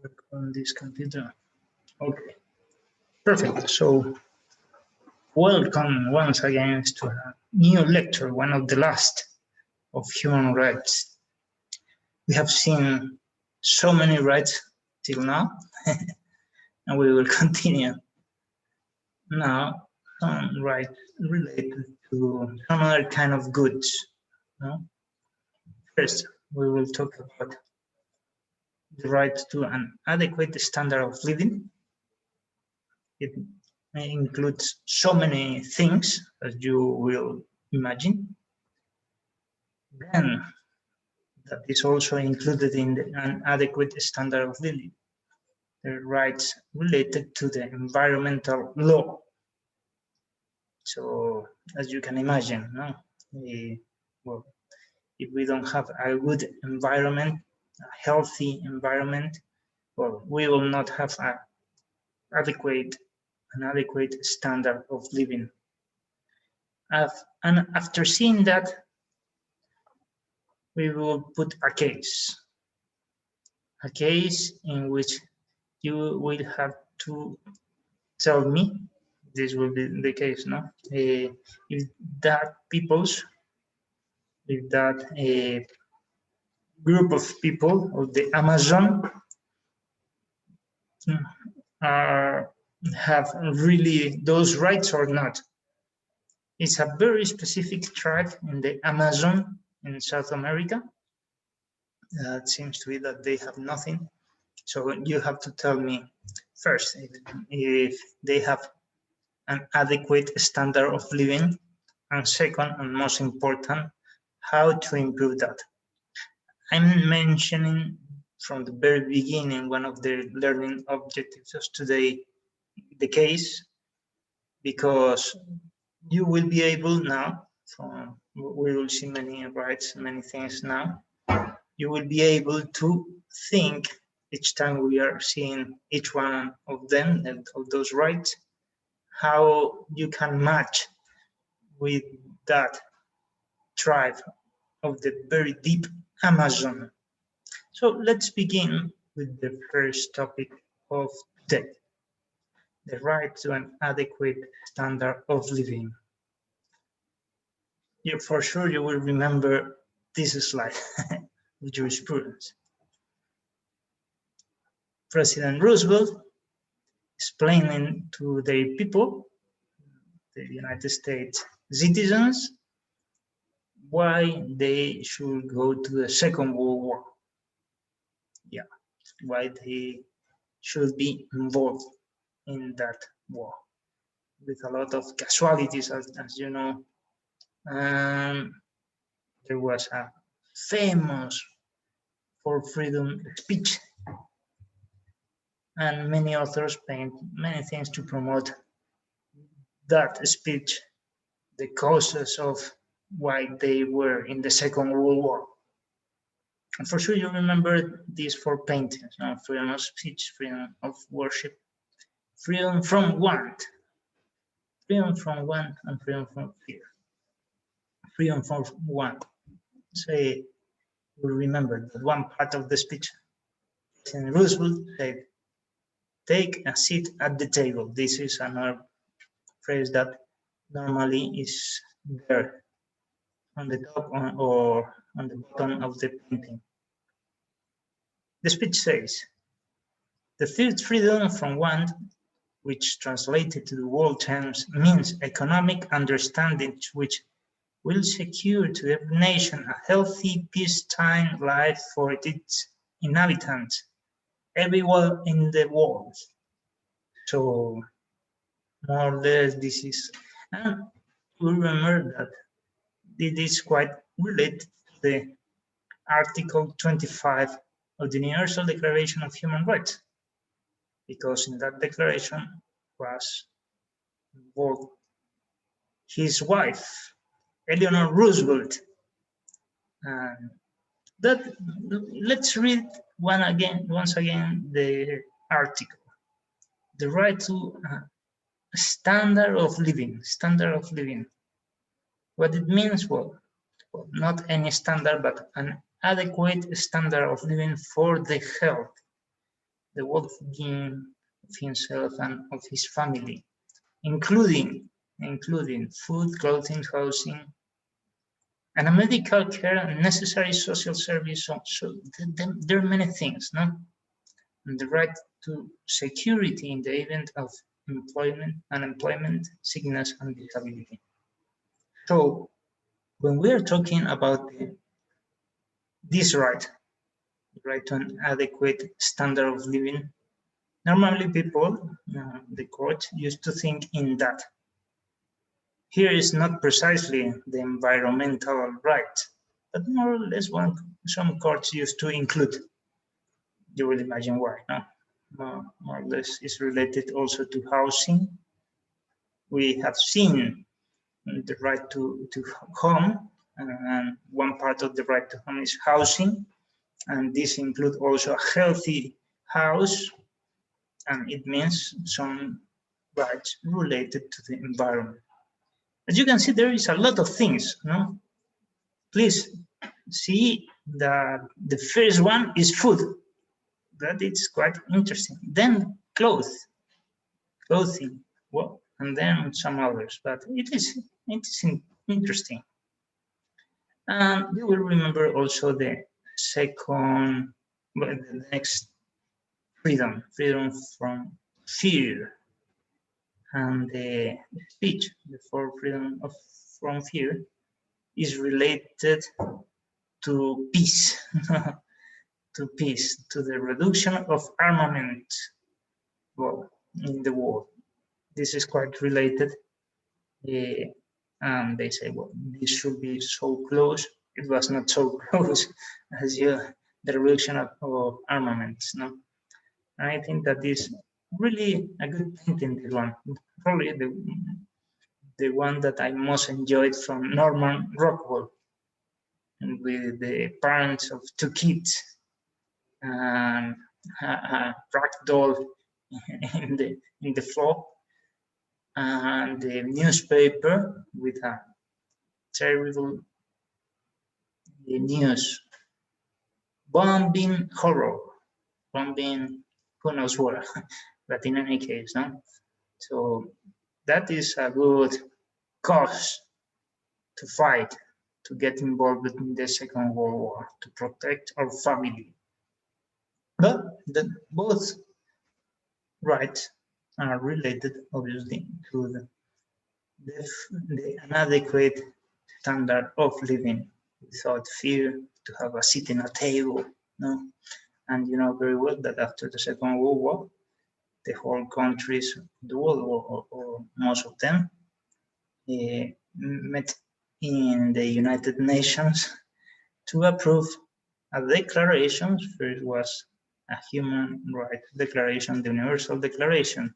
work on this computer. Okay, perfect. So welcome once again to a new lecture, one of the last of human rights. We have seen so many rights till now, and we will continue. Now, some rights related to some other kind of goods. No? First, we will talk about the right to an adequate standard of living. It includes so many things, as you will imagine. Then, that is also included in an adequate standard of living. The rights related to the environmental law. So, as you can imagine, no? Well, if we don't have a good environment, a healthy environment, well, we will not have an adequate standard of living. And after seeing that, we will put a case in which you will have to tell me, this will be the case, no? If that if that group of people of the Amazon have really those rights or not. It's a very specific tribe in the Amazon in South America. It seems to be that they have nothing. So you have to tell me first if they have an adequate standard of living, and second, and most important, how to improve that. I'm mentioning from the very beginning one of the learning objectives of today, the case, because you will be able now, we will see many rights, many things now, you will be able to think each time we are seeing each one of them, and of those rights, how you can match with that tribe of the very deep Amazon. So let's begin with the first topic of today, the right to an adequate standard of living. For sure you will remember this slide with jurisprudence. President Roosevelt explaining to the people, the United States citizens, why they should go to the Second World War. Yeah, why they should be involved in that war, with a lot of casualties, as you know. There was a famous for freedom speech, and many authors paint many things to promote that speech, the causes of why they were in the Second World War. And for sure you remember these four paintings, no? Freedom of speech, freedom of worship, freedom from want, and freedom from fear. Freedom from want. Say, you remember that one part of the speech, President Roosevelt said, "Take a seat at the table." This is another phrase that normally is there on the top or on the bottom of the painting. The speech says, "The third freedom from want, which translated to the world terms means economic understanding which will secure to every nation a healthy, peacetime life for its inhabitants, everywhere in the world." So, more or less, this is, and we remember that it is quite related to the Article 25 of the Universal Declaration of Human Rights, because in that declaration was involved his wife, Eleanor Roosevelt. And that, let's read once again the article. The right to a standard of living. What it means, well, not any standard, but an adequate standard of living for the health, the well-being of himself and of his family, including food, clothing, housing, and a medical care and necessary social service. So there are many things, no? And the right to security in the event of unemployment, sickness, and disability. So when we are talking about this right to an adequate standard of living, normally people, the court, used to think in that. Here is not precisely the environmental right, but more or less some courts used to include. You will imagine why, no? More or less is related also to housing. We have seen the right to home, and one part of the right to home is housing, and this includes also a healthy house, and it means some rights related to the environment. As you can see, there is a lot of things, no? Please see that the first one is food. That is quite interesting. Then clothing, well, and then some others, but it is interesting. And you will remember also the second, well, the next freedom from fear, and the speech, the fourth freedom from fear, is related to peace, to the reduction of armament, well, in the world. This is quite related. And they say, well, this should be so close. It was not so close as the reduction of armaments, no? And I think that is really a good painting, this one. Probably the one that I most enjoyed from Norman Rockwell, with the parents of two kids and a rag doll in the floor, and the newspaper with a terrible news, bombing horror, bombing who knows what, but in any case, no? So that is a good cause to fight, to get involved in the Second World War, to protect our family. But both rights are related, obviously, to the inadequate standard of living without fear, to have a seat in a table, no? And you know very well that after the Second World War, the whole countries of the world, or most of them, met in the United Nations to approve a declaration. First was a human rights declaration, the Universal Declaration.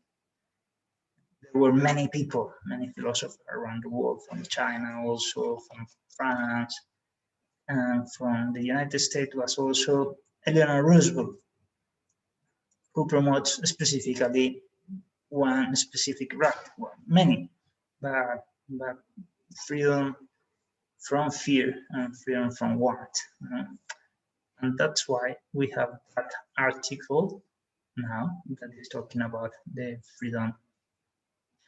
There were many people, many philosophers around the world, from China, also from France, and from the United States was also Eleanor Roosevelt, who promotes specifically one specific right, well, many, but freedom from fear and freedom from want. And that's why we have that article now that is talking about the freedom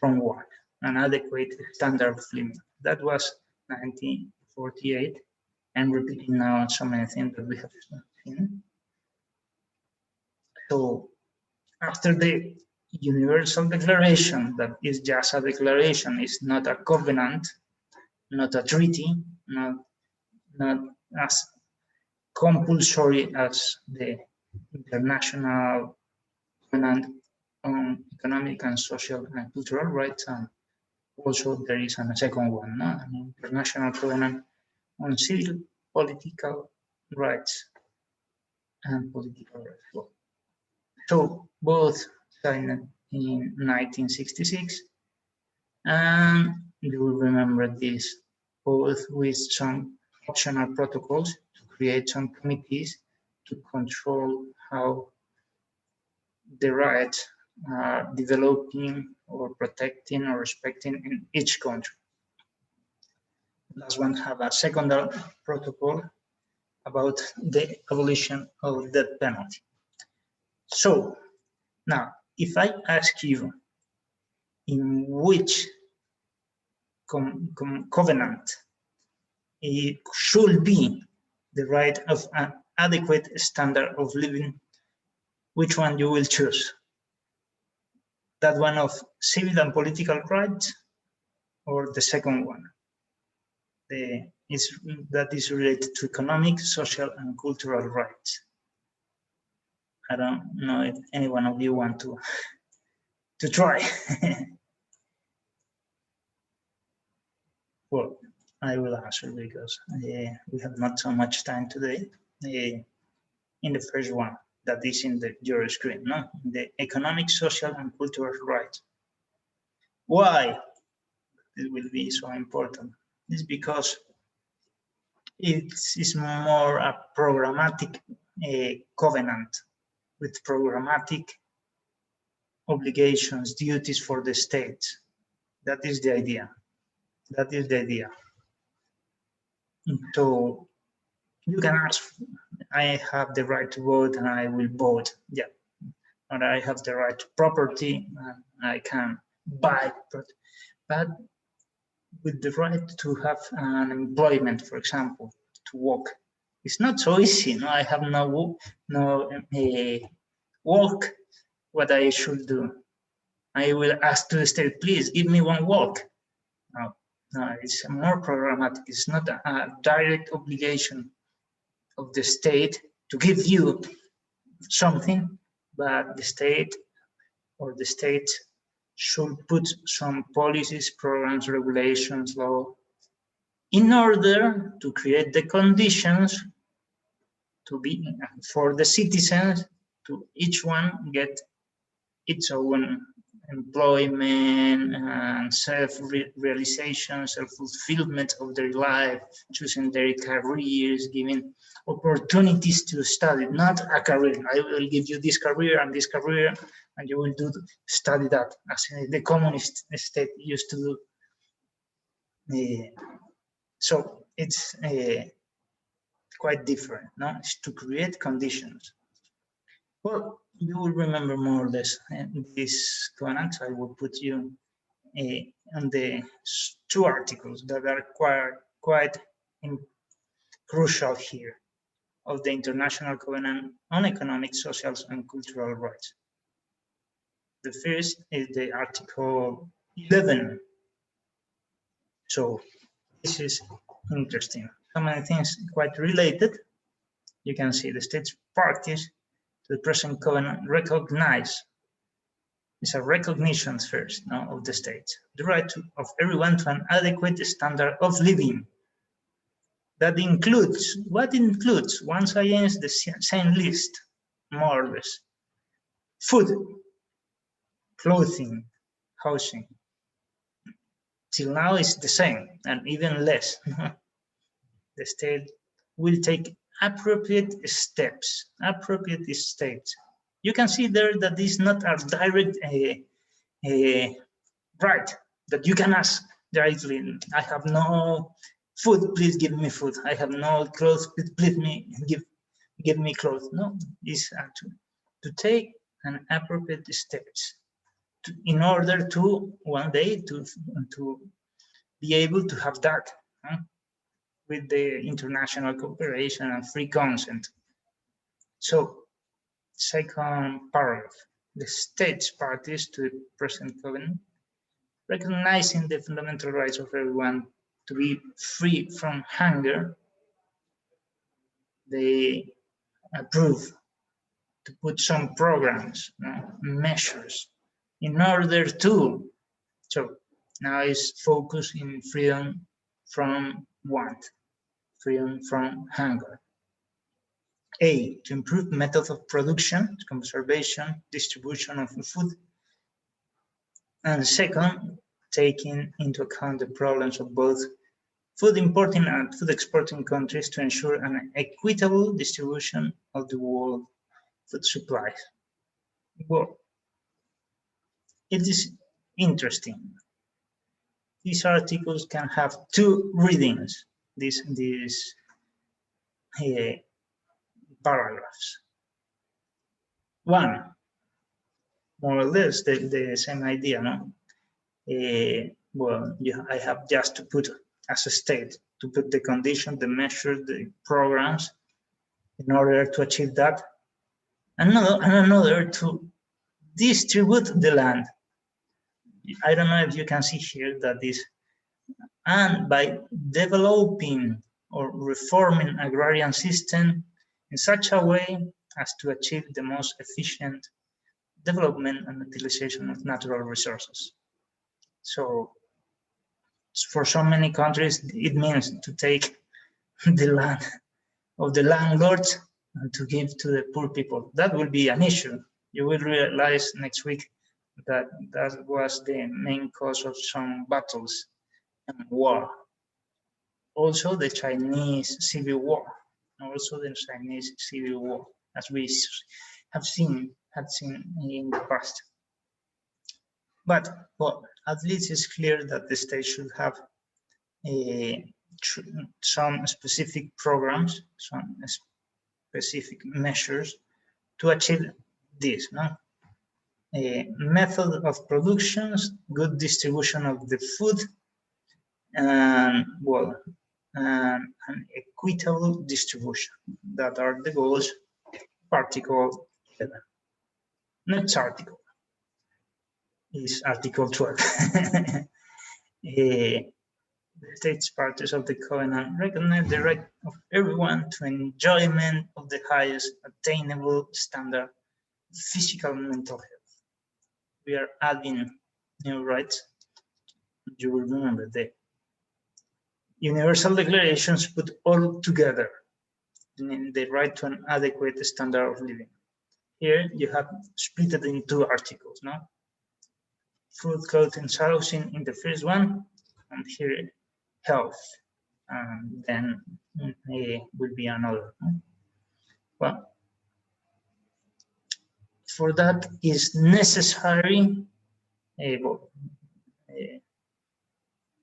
from want, an adequate standard of living. That was 1948, and repeating now so many things that we have seen. So after the Universal Declaration, that is just a declaration, is not a covenant, not a treaty, not as compulsory as the International Covenant on Economic and Social and Cultural Rights, and also there is a second one, no? An International Covenant on Civil, Political Rights and Political Rights. So both signed in 1966, and you will remember this, both with some optional protocols to create some committees to control how the rights are developing or protecting or respecting in each country. Last one have a secondary protocol about the abolition of death penalty. So Now, if I ask you in which covenant it should be the right of an adequate standard of living, which one you will choose? That one of civil and political rights, or the second one? That is related to economic, social, and cultural rights. I don't know if any one of you want to try. Well, I will answer because we have not so much time today. In the first one, that is in your screen, no? The economic, social, and cultural rights. Why it will be so important? It's because it is more a programmatic covenant with programmatic obligations, duties for the state. That is the idea. That is the idea. So you can ask, I have the right to vote and I will vote. Yeah. Or I have the right to property and I can buy. But with the right to have an employment, for example, to work, it's not so easy. No, I have no work. What I should do? I will ask to the state, please give me one work. No, it's more programmatic. It's not a direct obligation of the state to give you something, but the state or the state should put some policies, programs, regulations, law, in order to create the conditions to be for the citizens to each one get its own employment and self-realization, self-fulfillment of their life, choosing their careers, giving opportunities to study, not a career. I will give you this career, and you will study that, as the communist state used to do. So it's quite different, no? It's to create conditions. Well, you will remember more or less this covenant. I will put you on the two articles that are quite crucial here of the International Covenant on Economic, Social, and Cultural Rights. The first is the Article 11. So this is interesting. So many things quite related. You can see the states parties to the present covenant recognize. It's a recognition first, no, of the state. The right of everyone to an adequate standard of living. That includes, what includes, once again, the same list, more or less. Food, clothing, housing. Till now it's the same, and even less. The state will take appropriate steps. You can see there that this is not a direct right, that you can ask directly, I have no food, please give me food. I have no clothes, please give me clothes. No, it's to take an appropriate steps in order to one day to be able to have that with the international cooperation and free consent. So, second paragraph, the states parties to the present covenant, recognizing the fundamental rights of everyone to be free from hunger, they approve to put some programs, measures, in order to, so now is focused in freedom from want, freedom from hunger. A, to improve methods of production, conservation, distribution of food. And second, taking into account the problems of both food importing and food exporting countries to ensure an equitable distribution of the world food supplies. Well, it is interesting. These articles can have two readings, these paragraphs. One, more or less the same idea, no? Well, I have just to put as a state, to put the condition, the measures, the programs in order to achieve that. And another to distribute the land. I don't know if you can see here that this, and by developing or reforming agrarian system in such a way as to achieve the most efficient development and utilization of natural resources. So for so many countries, it means to take the land of the landlords and to give to the poor people. That will be an issue. You will realize next week that that was the main cause of some battles and war. Also the Chinese Civil War, as we had seen in the past. But well, at least it's clear that the state should have some specific programs, some specific measures to achieve this, no? A method of productions, good distribution of the food, and well, an equitable distribution. That are the goals. Article 11. Next article is Article 12. The states parties of the covenant recognize the right of everyone to enjoyment of the highest attainable standard of physical and mental health. We are adding new rights. You will remember the Universal Declarations put all together in the right to an adequate standard of living. Here you have split it in two articles, no? Food, clothing, housing in the first one, and here health, and then will be another. No? Well, for that is necessary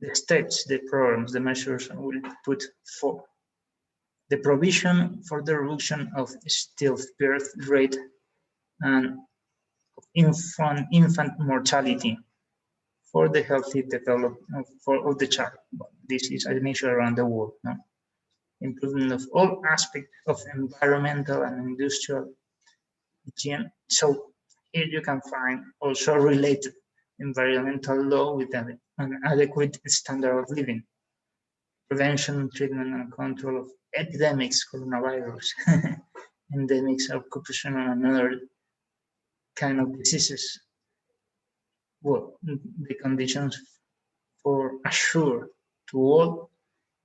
the steps, the programs, the measures will put for the provision for the reduction of stillbirth rate and infant mortality for the healthy development of the child. This is a measure around the world. No? Improvement of all aspects of environmental and industrial hygiene. So here you can find also related environmental law with an adequate standard of living, prevention, treatment, and control of epidemics, coronavirus, endemics, occupational and other kind of diseases. Well, the conditions for assure to all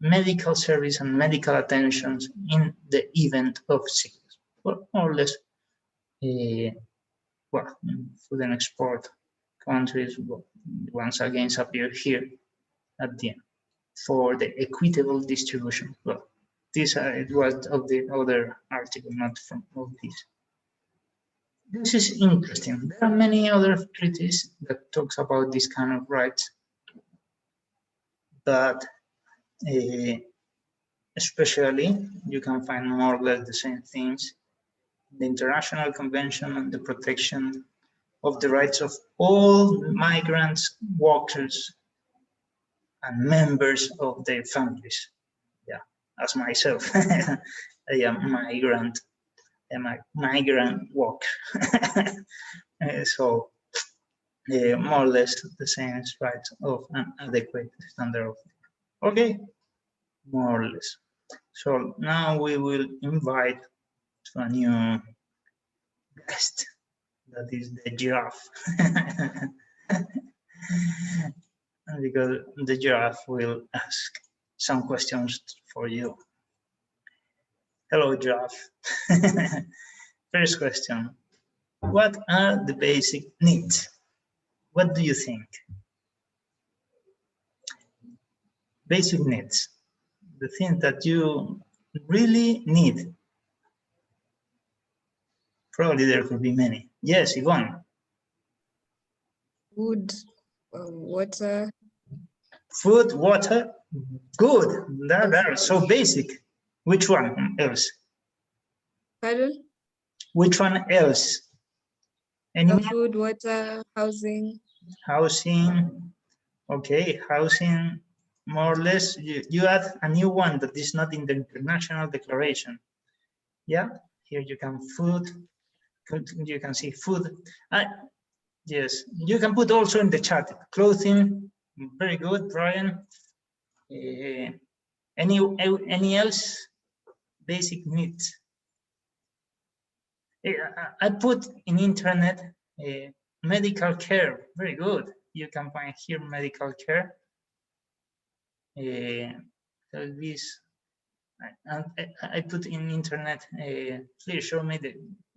medical service and medical attentions in the event of sickness. Well, more or less, well, food and export countries, well, once again appear here at the end for the equitable distribution. Well, this it was of the other article, not from all this. This is interesting. There are many other treaties that talks about this kind of rights, but especially you can find more or less the same things. The International Convention on the Protection of the Rights of All Migrants, Workers, and Members of their families. Yeah, as myself, I am migrant. I'm a migrant worker. So more or less the same rights of an adequate standard of living. Okay, more or less. So now we will invite to a new guest, that is the giraffe. Because the giraffe will ask some questions for you. Hello, giraffe. First question, what are the basic needs? What do you think? Basic needs, the things that you really need. Probably there could be many. Yes, Yvonne. Food, water. Food, water, good. That are so basic. Which one else? Pardon? Which one else? Anyone? Food, water, housing. Housing. Okay, housing. More or less, you add a new one that is not in the international declaration. Yeah, here you can food. You can see food. Yes, you can put also in the chat clothing. Very good, Brian. Any else basic needs? I put in internet medical care. Very good. You can find here medical care. So this, I put in internet. Please show me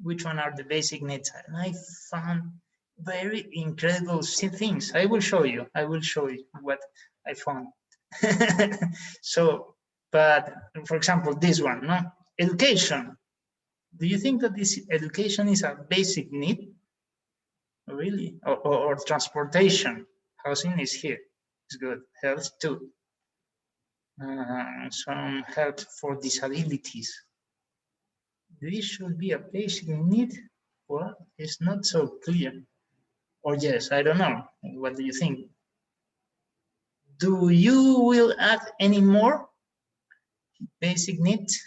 which one are the basic needs, and I found very incredible things. I will show you. I will show you what I found. So, but for example, this one, no, education. Do you think that this education is a basic need? Really? Or transportation? Housing is here. It's good. Health too. Some help for disabilities. This should be a basic need. Well, it's not so clear. Or yes, I don't know. What do you think? Do you will add any more basic needs?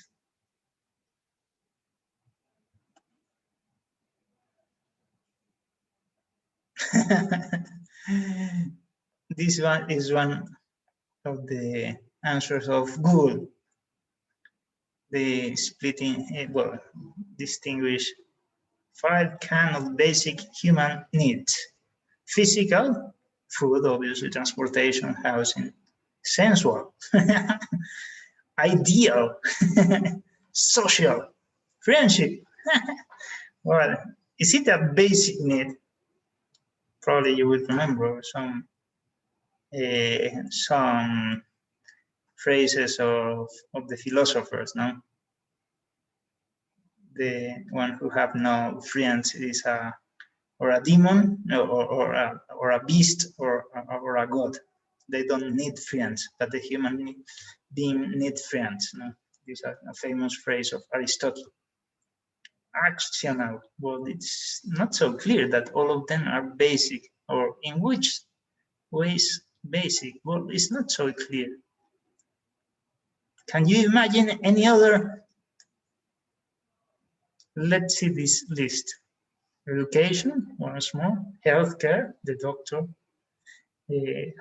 This one is one of the answers of Google. They splitting, well, distinguish 5 kind of basic human needs. Physical, food, obviously, transportation, housing. Sensual, ideal, social, friendship. Well, is it a basic need? Probably you will remember some phrases of the philosophers, no? The one who have no friends is a demon or a beast or a god. They don't need friends, but the human being need friends. No? This is a famous phrase of Aristotle. Actional. Well, it's not so clear that all of them are basic, or in which ways basic. Well, it's not so clear. Can you imagine any other? Let's see this list. Education, once more. Healthcare, the doctor.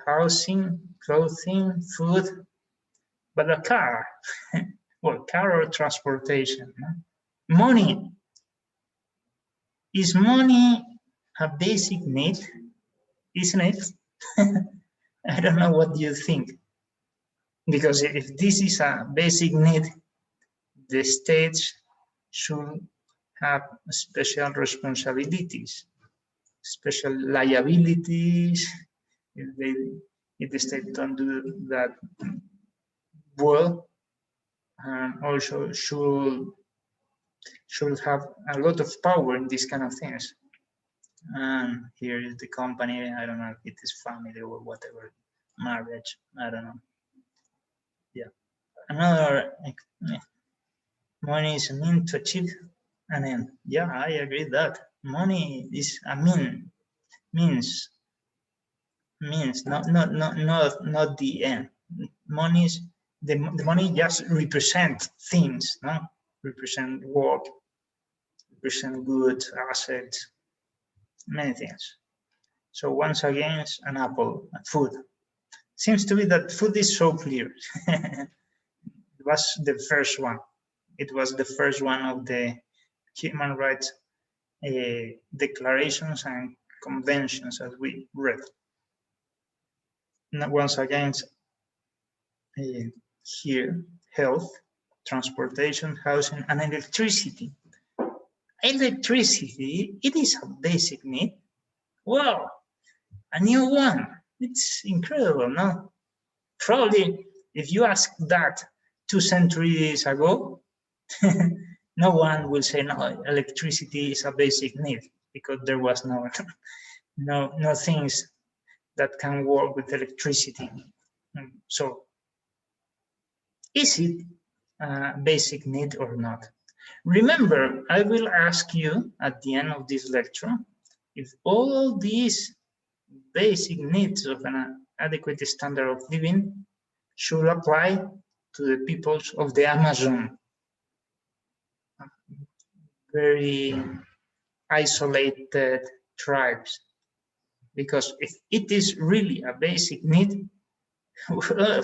Housing, clothing, food, but a car. Well, car or transportation. No? Money. Is money a basic need? Isn't it? I don't know what you think. Because if this is a basic need, the states should have special responsibilities, special liabilities. If the state don't do that well, and also should have a lot of power in these kind of things. And here is the company. I don't know if it is family or whatever, marriage. I don't know. Yeah. Another, money is a mean to achieve an end. Yeah, I agree that money is a means, not the end. Money is the money just represent things, no? Represent work, represent goods, assets, many things. So once again, it's an apple, food. Seems to be that food is so clear. It was the first one. It was the first one of the human rights declarations and conventions as we read. Now, once again, here, health, transportation, housing, and electricity. Electricity, it is a basic need. Wow, a new one. It's incredible, no? Probably, if you ask that 2 centuries ago, no one will say, no, electricity is a basic need, because there was no things that can work with electricity. So, is it a basic need or not? Remember, I will ask you at the end of this lecture if all these basic needs of an adequate standard of living should apply to the peoples of the Amazon, very isolated tribes, because if it is really a basic need, well,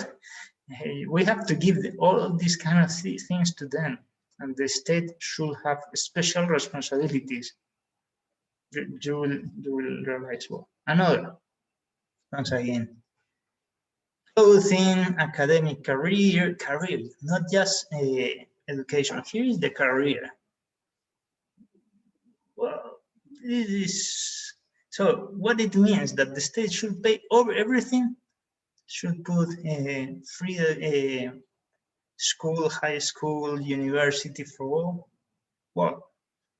we have to give all of these kind of things to them, and the state should have special responsibilities. You will realize well. Another, once again, clothing, academic career, not just education. Here is the career. Well, this is so. What it means that the state should pay over everything, should put free school, high school, university for all. Well,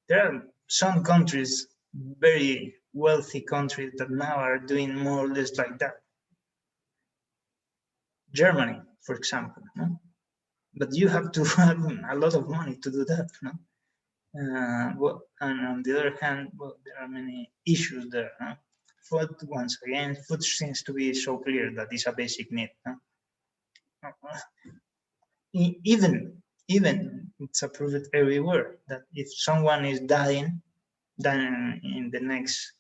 there are some countries, very wealthy countries, that now are doing more or less like that. Germany, for example, no? But you have to have a lot of money to do that, no? Well, and on the other hand, well, there are many issues there. No? Food, once again, food seems to be so clear that it's a basic need. No? Even it's approved everywhere that if someone is dying, then in the next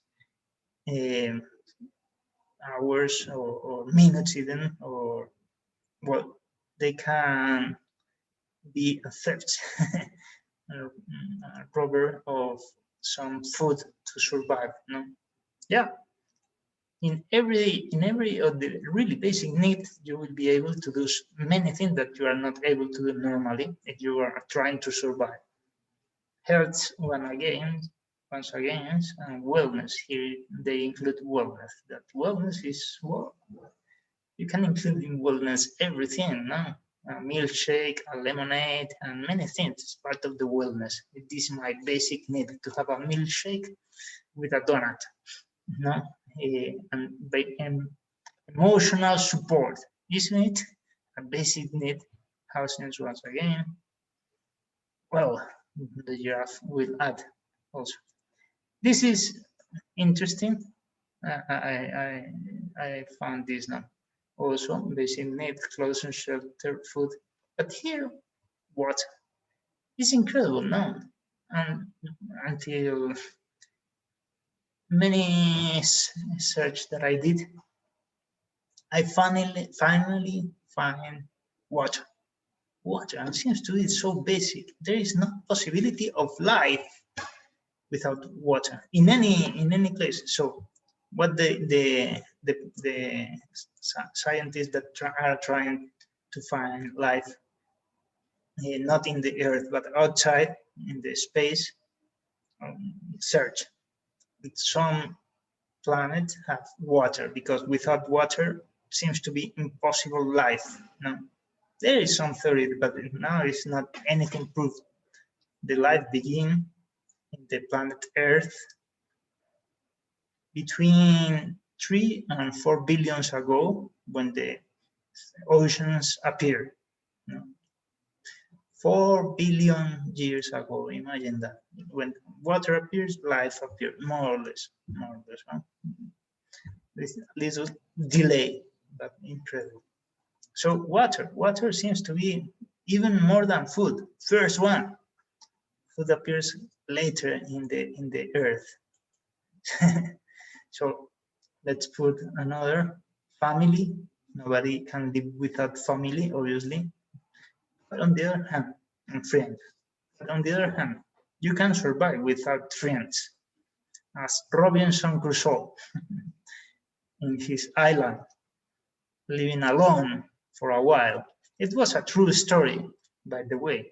hours or minutes even, or well, they can be a theft, robber of some food to survive. No, yeah. In every of the really basic needs, you will be able to do many things that you are not able to do normally if you are trying to survive. Health, once again, and wellness. Here they include wellness. That wellness is well, you can include in wellness everything, no? A milkshake, a lemonade, and many things. It's part of the wellness. It is my basic need to have a milkshake with a donut, no? And emotional support, isn't it? A basic need. Housing once again. Well, the giraffe will add also. This is interesting. I found this now. Also, basic needs, clothing, shelter, food. But here, water. It's incredible, no? And until many search that I did, I finally find water. Water, and seems to be so basic. There is no possibility of life without water in any place. So, what the scientists that are trying to find life, not in the Earth but outside in the space, search. Some planets have water because without water seems to be impossible life. No, there is some theory, but now it's not anything proved. The life begin in the planet Earth between 3 and 4 billions ago when the oceans appeared. You know, 4 billion years ago, imagine that. When water appears, life appears, more or less. Huh? With a little delay, but incredible. So water seems to be even more than food. First one, food appears later in the earth. So let's put another, family. Nobody can live without family, obviously. But on the other hand, and friends. But on the other hand, you can survive without friends. As Robinson Crusoe in his island, living alone for a while. It was a true story, by the way.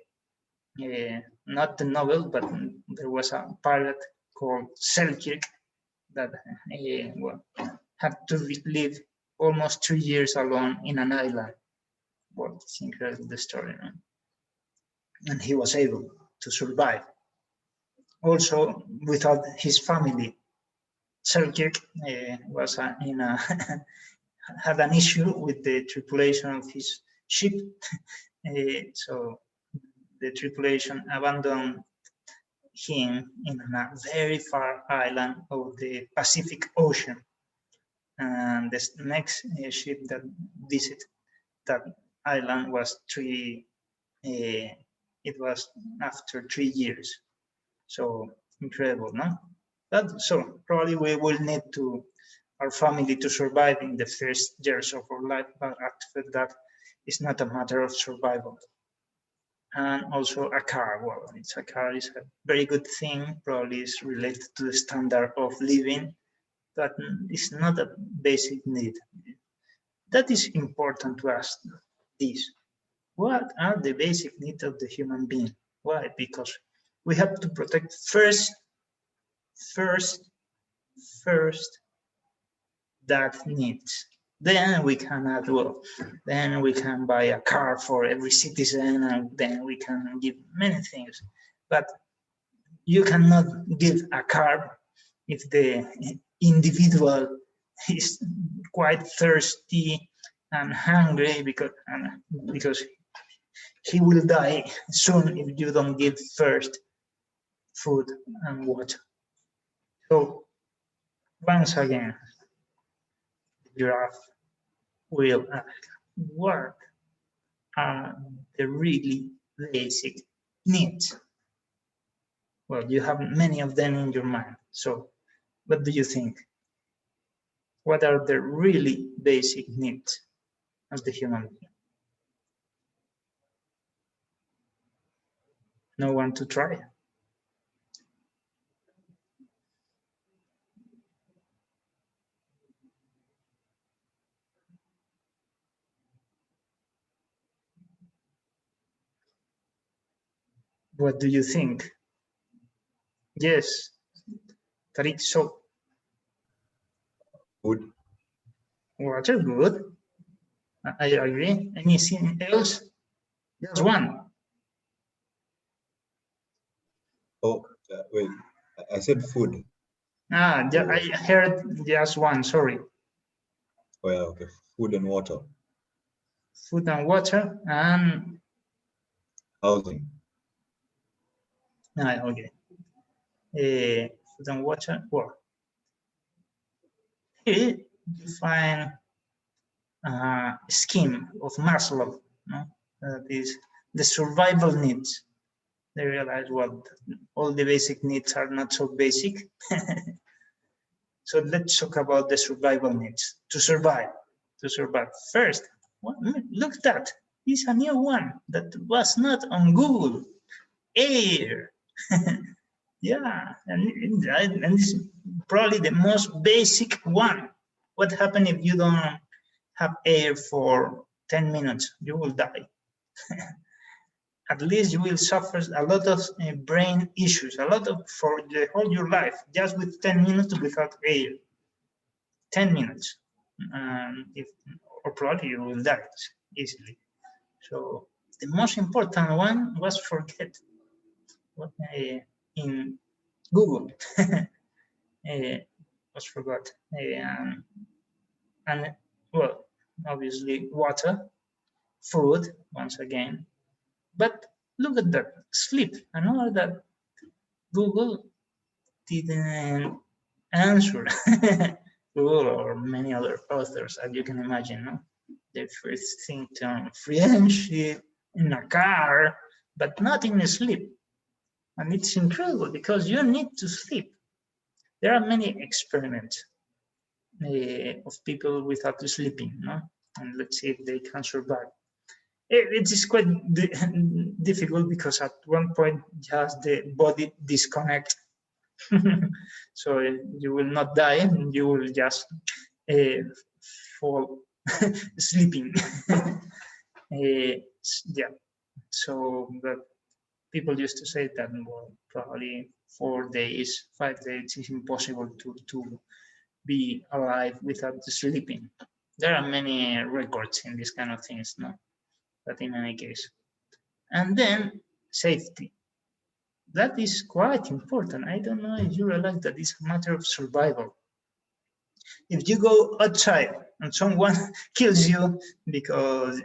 Not the novel, but there was a pirate called Selkirk that well, had to live almost 3 years alone in an island. Well, it's incredible, the story. No? And he was able to survive. Also, without his family, Selkirk was had an issue with the tripulation of his ship. So the tripulation abandoned him in a very far island of the Pacific Ocean. And the next ship that visited that island was it was after 3 years. So incredible, no? But so probably we will need to our family to survive in the first years of our life, but after that, it's not a matter of survival. And also a car. Well, it's a car is a very good thing. Probably is related to the standard of living, but it's not a basic need. That is important to ask this. What are the basic needs of the human being? Why? Because we have to protect first that needs. Then we can add, well, then we can buy a car for every citizen, and then we can give many things. But you cannot give a car if the individual is quite thirsty and hungry because he will die soon if you don't give first food and water. So once again, the giraffe will ask, what are the really basic needs? Well, you have many of them in your mind. So what do you think? What are the really basic needs of the human being? No one to try? What do you think? Yes, Tariq, so Food. water, good. I agree. Anything else? Just one. Oh, wait. I said food. I heard just one, sorry. Oh, yeah, okay. Food and water. Food and water and Housing. okay. Food and water. Well, here you find a scheme of Maslow. No? That is the survival needs. They realize, well, all the basic needs are not so basic. So let's talk about the survival needs to survive. To survive. First, look at that. It's a new one that was not on Google. Air. Yeah, and it's probably the most basic one. What happens if you don't have air for 10 minutes? You will die. At least you will suffer a lot of brain issues, a lot of for the whole your life, just with 10 minutes without air. 10 minutes. Or probably you will die easily. So the most important one was forget. What in Google was forgot. And well, obviously water, food once again. But look at that, sleep. Another that Google didn't answer. Google or many other authors, as you can imagine, no? They first think on friendship, in a car, but not in sleep. And it's incredible because you need to sleep. There are many experiments of people without sleeping, no? And let's see if they can survive. It is quite difficult because at one point just the body disconnects. So you will not die, and you will just fall sleeping. Yeah. So but people used to say that, well, probably 4 days, 5 days is impossible to be alive without sleeping. There are many records in these kind of things, no? But in any case. And then safety. That is quite important. I don't know if you realize that it's a matter of survival. If you go outside and someone kills you because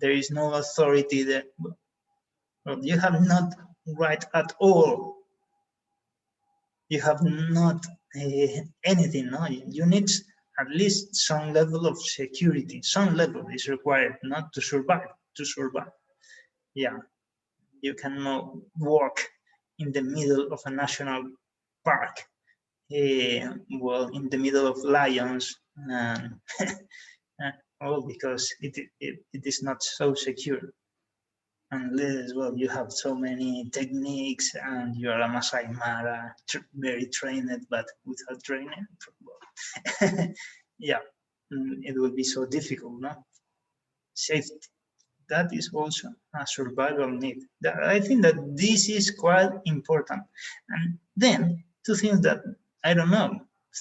there is no authority that, well, you have not right at all you have not anything. No, you need at least some level of security. Some level is required, not to survive. To survive, yeah, you cannot walk in the middle of a national park. Well, in the middle of lions, all because it is not so secure. Unless, well, you have so many techniques and you are a Masai Mara, very trained, but without training, well, yeah, it will be so difficult, no? Safety, that is also a survival need. I think that this is quite important. And then two things that, I don't know,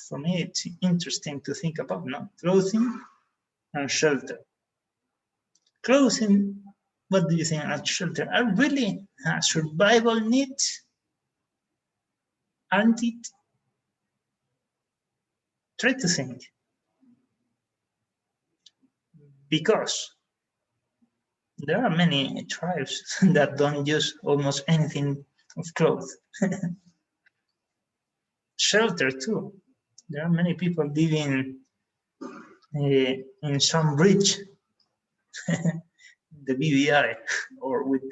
for me it's interesting to think about, no? Clothing and shelter. Clothing, what do you think, and shelter are really survival needs? Aren't it? Try to think. Because there are many tribes that don't use almost anything of clothes. Shelter too. There are many people living in some bridge, the BBI, or with,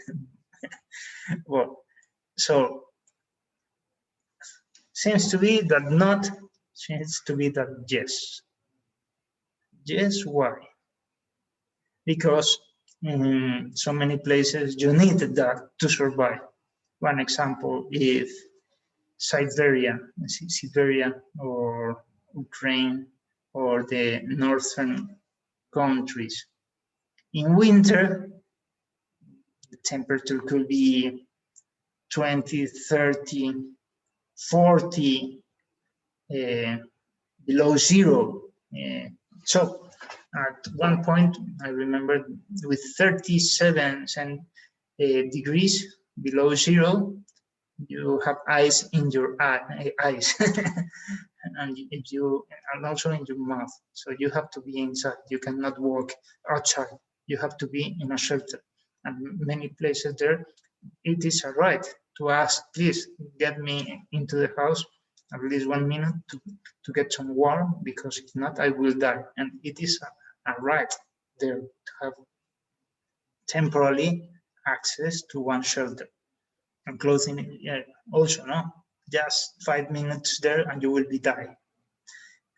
well, so seems to be that not, seems to be that yes. Yes, why? Because in so many places you need that to survive. One example is Siberia or Ukraine or the northern countries. In winter, the temperature could be 20, 30, 40 below zero. So at one point, I remember with 37 degrees below zero, you have ice in your eyes and also in your mouth. So you have to be inside. You cannot walk outside. You have to be in a shelter. And many places there, it is a right to ask, please get me into the house at least 1 minute to get some warm, because if not, I will die. And it is a right there to have temporarily access to one shelter. And clothing also, no? Just 5 minutes there and you will be die.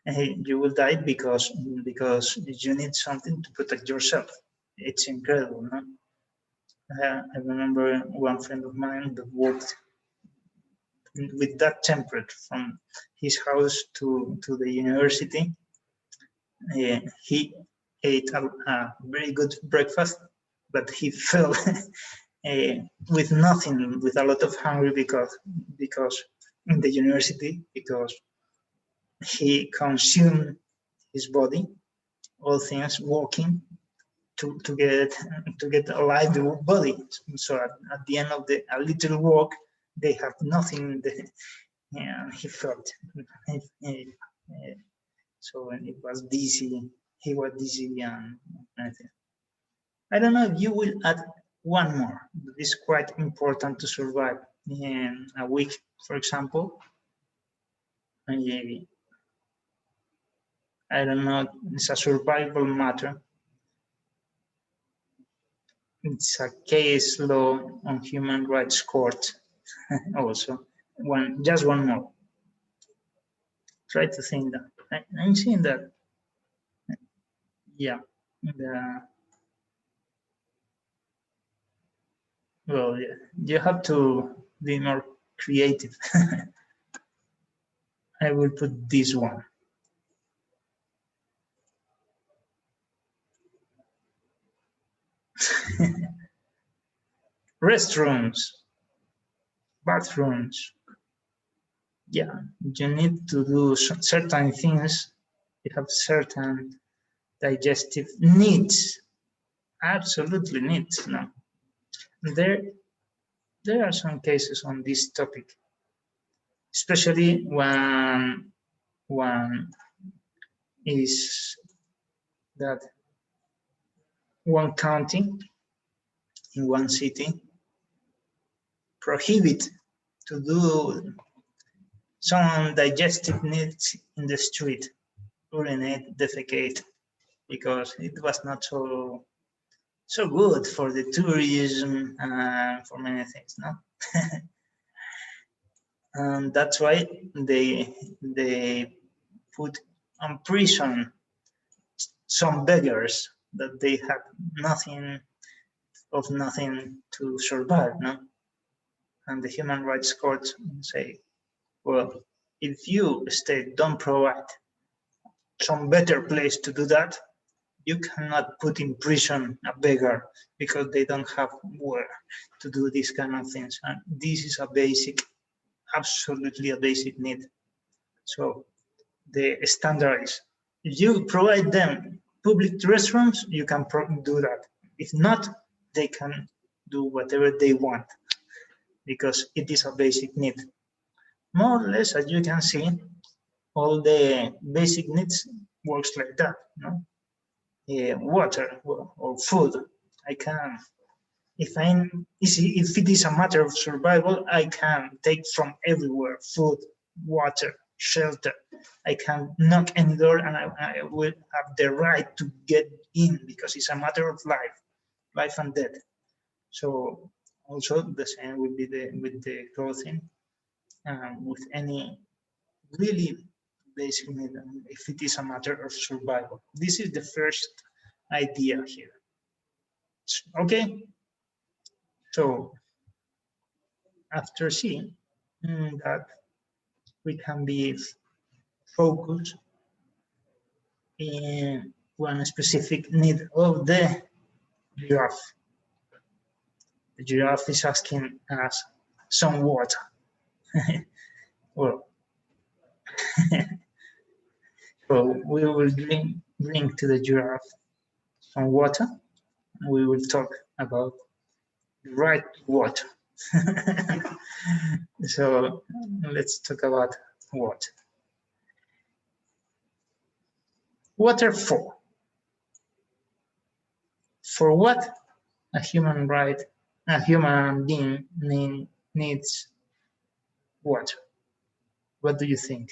You will die because you need something to protect yourself. It's incredible, no? I remember one friend of mine that walked with that temperature from his house to the university. He ate a very good breakfast, but he fell with nothing, with a lot of hunger because in the university, because he consumed his body, all things walking to get alive the body. So at the end of a little walk, they have nothing. And he felt so it was dizzy. He was dizzy and I don't know if you will add one more. It's quite important to survive in a week, for example. I don't know, it's a survival matter. It's a case law on human rights court also. Just one more. Try to think that. I'm seeing that, yeah, well, yeah, you have to be more creative. I will put this one. Restrooms, bathrooms. Yeah, you need to do certain things. You have certain digestive needs, absolutely needs. No, there are some cases on this topic, especially when one is that one county in one city prohibit to do some digestive needs in the street, urinate, defecate, because it was not so good for the tourism and for many things, no? And that's why they put on prison some beggars that they had nothing to survive, no? And the human rights courts say, well, if you state don't provide some better place to do that, you cannot put in prison a beggar because they don't have where to do these kind of things. And this is a basic, absolutely a basic need. So the standard is, if you provide them public restrooms, you can do that. If not, they can do whatever they want because it is a basic need. More or less, as you can see, all the basic needs works like that, no? Water or food. I can, if it is a matter of survival, I can take from everywhere: food, water, shelter. I can knock any door and I will have the right to get in because it's a matter of life and death. So also the same would be with the clothing, with any really basic need, if it is a matter of survival. This is the first idea here. Okay, so after seeing that we can be focused in one specific need of the giraffe. The giraffe is asking us some water. Well, so we will bring to the giraffe some water. We will talk about the right water. So let's talk about water. Water for? For what a human being needs water? What do you think?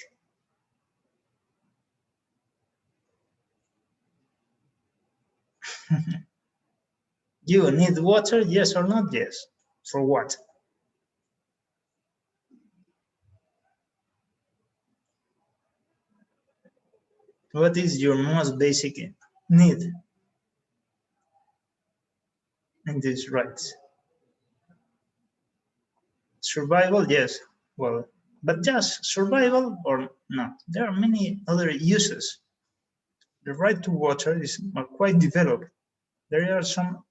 You need water, yes or not? Yes. For what? What is your most basic need in these rights? Survival, yes. Well, but just survival or not? There are many other uses. The right to water is quite developed. There are some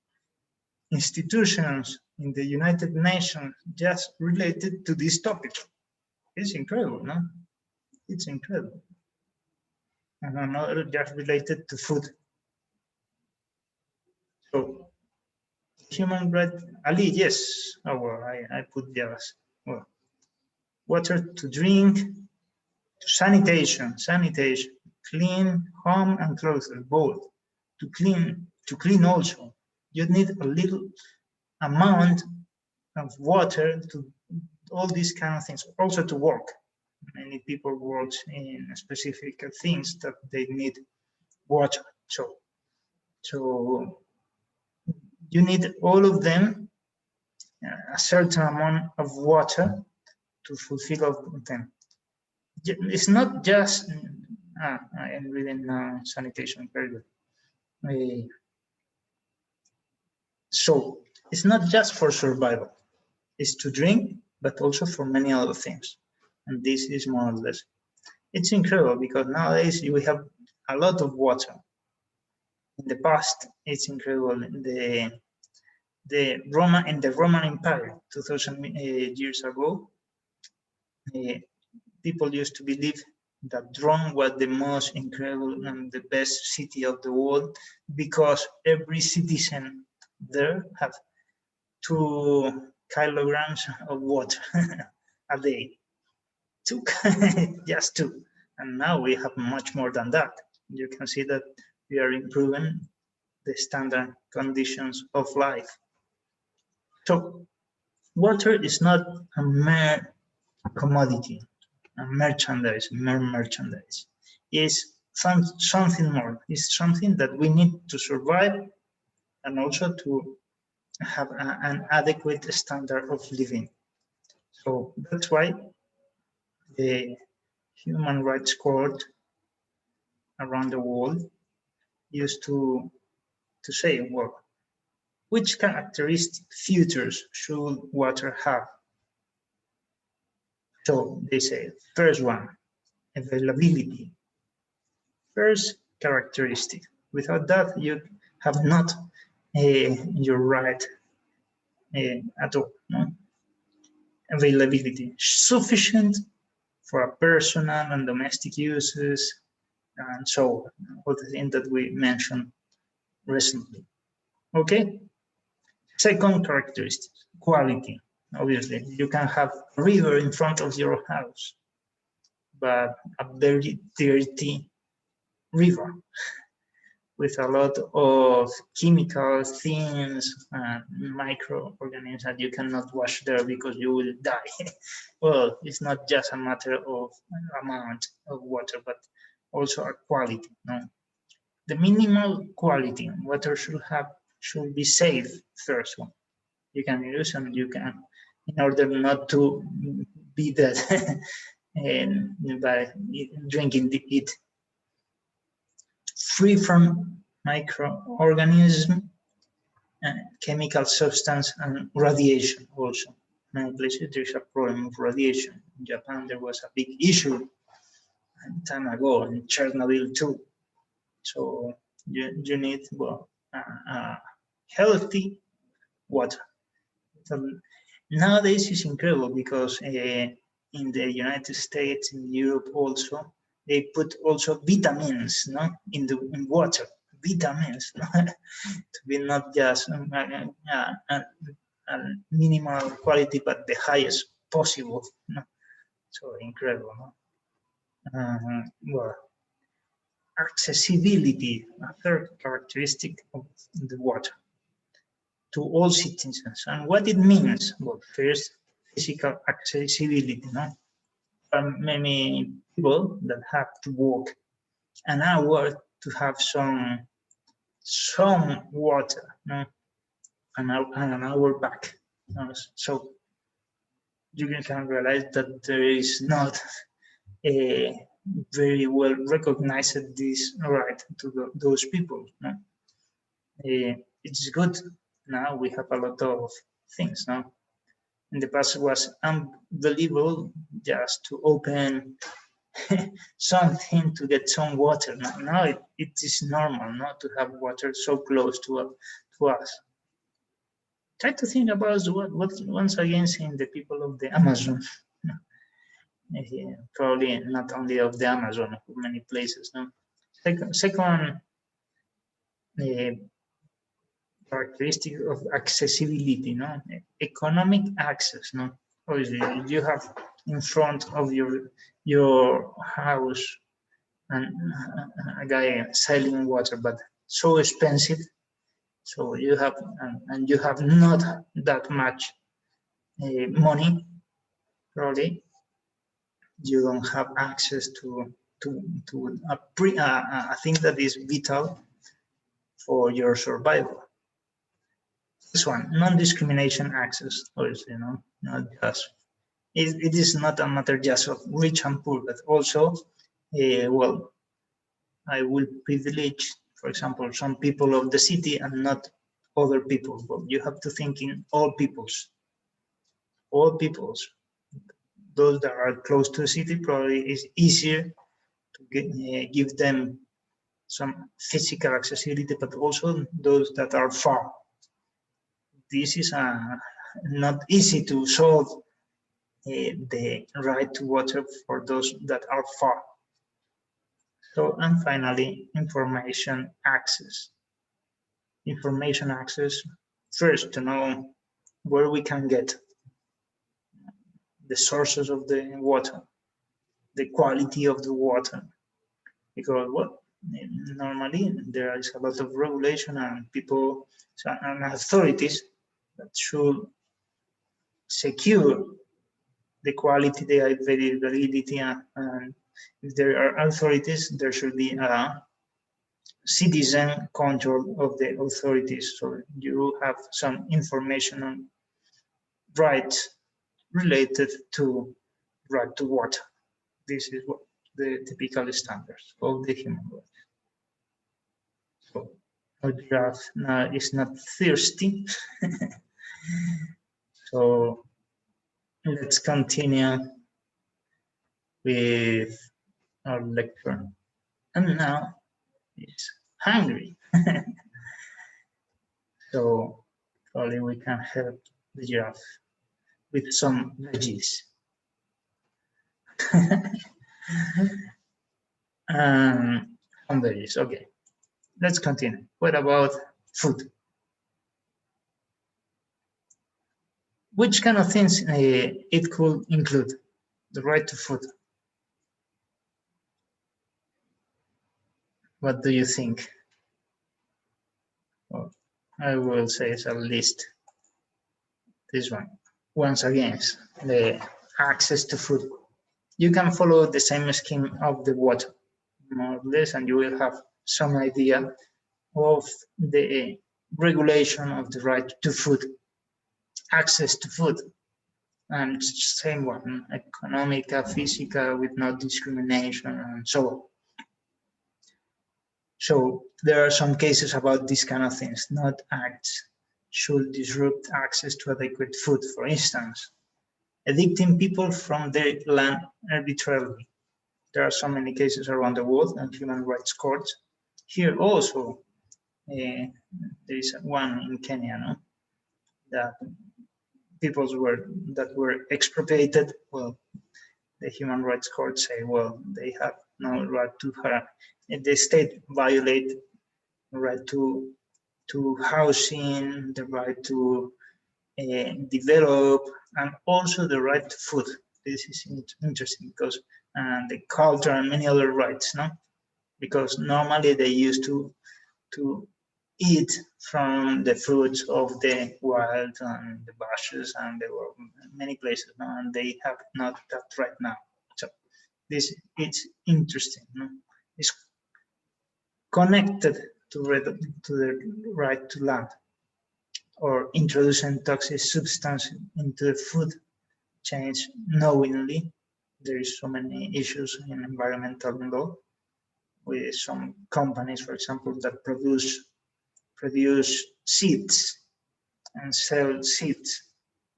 institutions in the United Nations just related to this topic. It's incredible, no? It's incredible. And another just related to food. So, human right, Ali, yes. Oh, well, I put yes. Well, water to drink, to sanitation, clean home and clothes, both. To clean also. You need a little amount of water to all these kind of things. Also to work. Many people work in specific things that they need water. So you need all of them, a certain amount of water to fulfill all of them. It's not just, I am reading now sanitation, very good. So it's not just for survival, it's to drink, but also for many other things. And this is more or less, it's incredible because nowadays we have a lot of water. In the past, it's incredible. The Roman Empire, 2000 years ago, people used to believe that Rome was the most incredible and the best city of the world because every citizen there had 2 kilograms of water a day. Just 2. And now we have much more than that. You can see that we are improving the standard conditions of life. So water is not a mere commodity. merchandise, mere merchandise. Is something more. It's something that we need to survive and also to have an adequate standard of living. So that's why the Human Rights Court around the world used to say, well, which characteristic features should water have? So they say, first one, availability. First characteristic. Without that, you have not your right at all. No? Availability. Sufficient for personal and domestic uses, and so all the things that we mentioned recently. Okay. Second characteristic, quality. Obviously, you can have a river in front of your house, but a very dirty river with a lot of chemical things and microorganisms that you cannot wash there because you will die. Well, it's not just a matter of amount of water, but also a quality. No? The minimal quality water should be safe. First one, you can use and you can, in order not to be dead and by drinking it. Free from microorganisms, chemical substance, and radiation also. Many places there's a problem of radiation. In Japan, there was a big issue a time ago, in Chernobyl too. So you need, well, healthy water. So nowadays it's incredible because in the United States, in Europe also, they put also vitamins, no, in water. Vitamins, no? To be not just a minimal quality, but the highest possible. No? So incredible. No? Well, accessibility, a third characteristic of the water to all citizens. And what it means? Well, first, physical accessibility. No? Many people that have to walk an hour to have some water, no? and an hour back. So you can realize that there is not a very well recognized this right to those people. No? It's good. Now we have a lot of things. No? In the past, it was unbelievable just to open something to get some water. Now it is normal not to have water so close to us. Try to think about what once again saying the people of the Amazon. Probably not only of the Amazon, many places. No. Second characteristic of accessibility, no, economic access. No, obviously you have in front of your house and a guy selling water, but so expensive. So you have and you have not that much money. Probably you don't have access to a thing that is vital for your survival. This one, non-discrimination access, obviously, no, not just. It is not a matter just of rich and poor, but also, well, I will privilege, for example, some people of the city and not other people. Well, you have to think in all peoples. All peoples. Those that are close to the city probably is easier to give them some physical accessibility, but also those that are far. This is not easy to solve the right to water for those that are far. So, and finally, information access. Information access, first to know where we can get the sources of the water, the quality of the water, because normally there is a lot of regulation and people and authorities that should secure the quality, the availability, and if there are authorities, there should be a citizen control of the authorities. So you have some information on rights related to right to water. This is what the typical standards of the human rights. So our giraffe now is not thirsty. So let's continue with our lecture. And now it's hungry. So probably we can help the giraffe with some veggies. Some veggies, okay. Let's continue. What about food? Which kind of things it could include? The right to food. What do you think? Well, I will say it's at least this one. Once again, the access to food. You can follow the same scheme of the water, more or less, and you will have some idea of the regulation of the right to food, access to food, and same one, economic, physical, with no discrimination, and so on. So there are some cases about these kind of things, not acts should disrupt access to adequate food, for instance, evicting people from their land arbitrarily. There are so many cases around the world and human rights courts. Here also, there is one in Kenya, no? That peoples that were expropriated. Well, the human rights court say, well, they have no right to have. The state violate the right to housing, the right to develop, and also the right to food. This is interesting because the culture and many other rights, no? Because normally they used to eat from the fruits of the wild and the bushes, and there were many places, no? And they have not that right now. So this it's interesting, no? It's connected to the right to land, or introducing toxic substance into the food chains knowingly. There is so many issues in environmental law with some companies, for example, that produce seeds and sell seeds,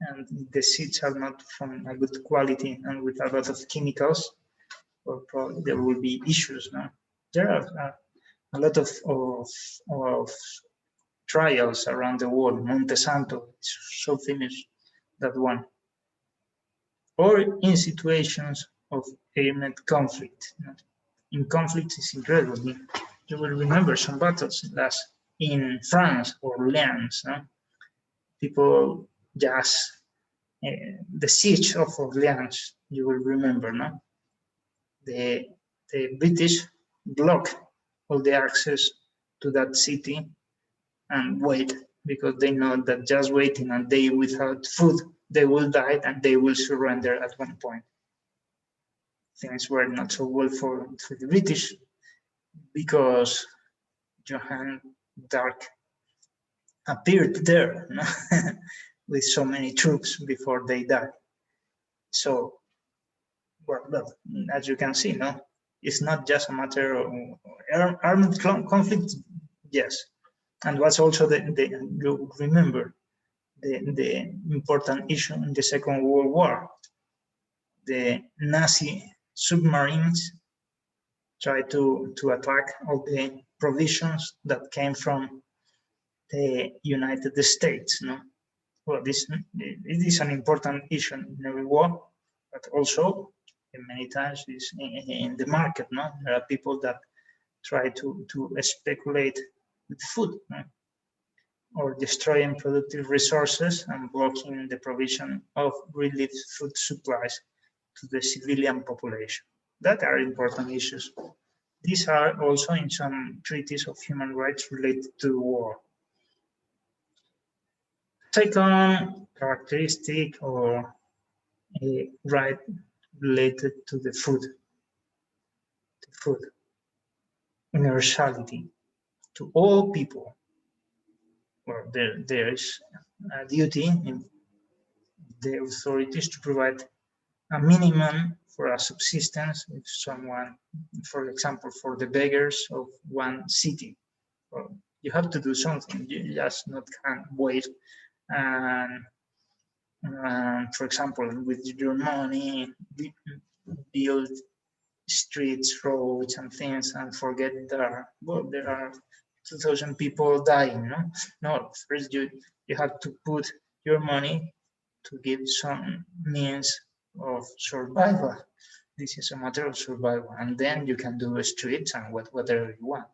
and the seeds are not from a good quality and with a lot of chemicals, or probably there will be issues. No, there are a lot of trials around the world. Monte Santo is so famous, that one. Or in situations of armed conflict. In conflict is incredible. You will remember some battles last in France or Orleans. No? People just the siege of Orleans. You will remember, no? The British block all the access to that city and wait, because they know that just waiting a day without food, they will die and they will surrender at one point. Things were not so well for the British because Johann d'Arc appeared there, no? with so many troops before they died. So, well, as you can see, no, it's not just a matter of armed conflict. Yes, and what's also you remember the important issue in the Second World War. The Nazi submarines tried to attack all the provisions that came from the United States. No, well, it is an important issue in every war, but also many times is in the market. No, there are people that try to speculate with food, no? Or destroying productive resources and blocking the provision of relief food supplies to the civilian population. That are important issues. These are also in some treaties of human rights related to war. Second characteristic or right related to the food, universality to all people. Well, there is a duty in the authorities to provide a minimum for a subsistence if someone, for example, for the beggars of one city. Well, you have to do something. You just not can wait and, for example, with your money, build streets, roads, and things, and forget that there are 2,000 people dying. No. First you have to put your money to give some means of survival. This is a matter of survival, and then you can do streets and whatever you want.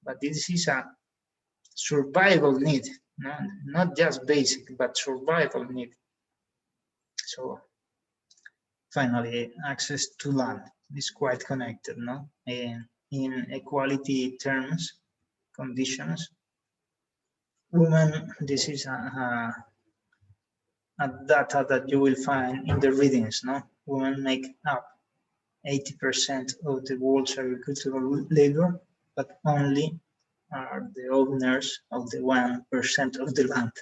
But this is a survival need, not just basic, but survival need. So finally, access to land is quite connected, in equality terms, conditions. Women, this is a data that you will find in the readings, Women make up 80% of the world's agricultural labor, but only are the owners of the 1% of the land.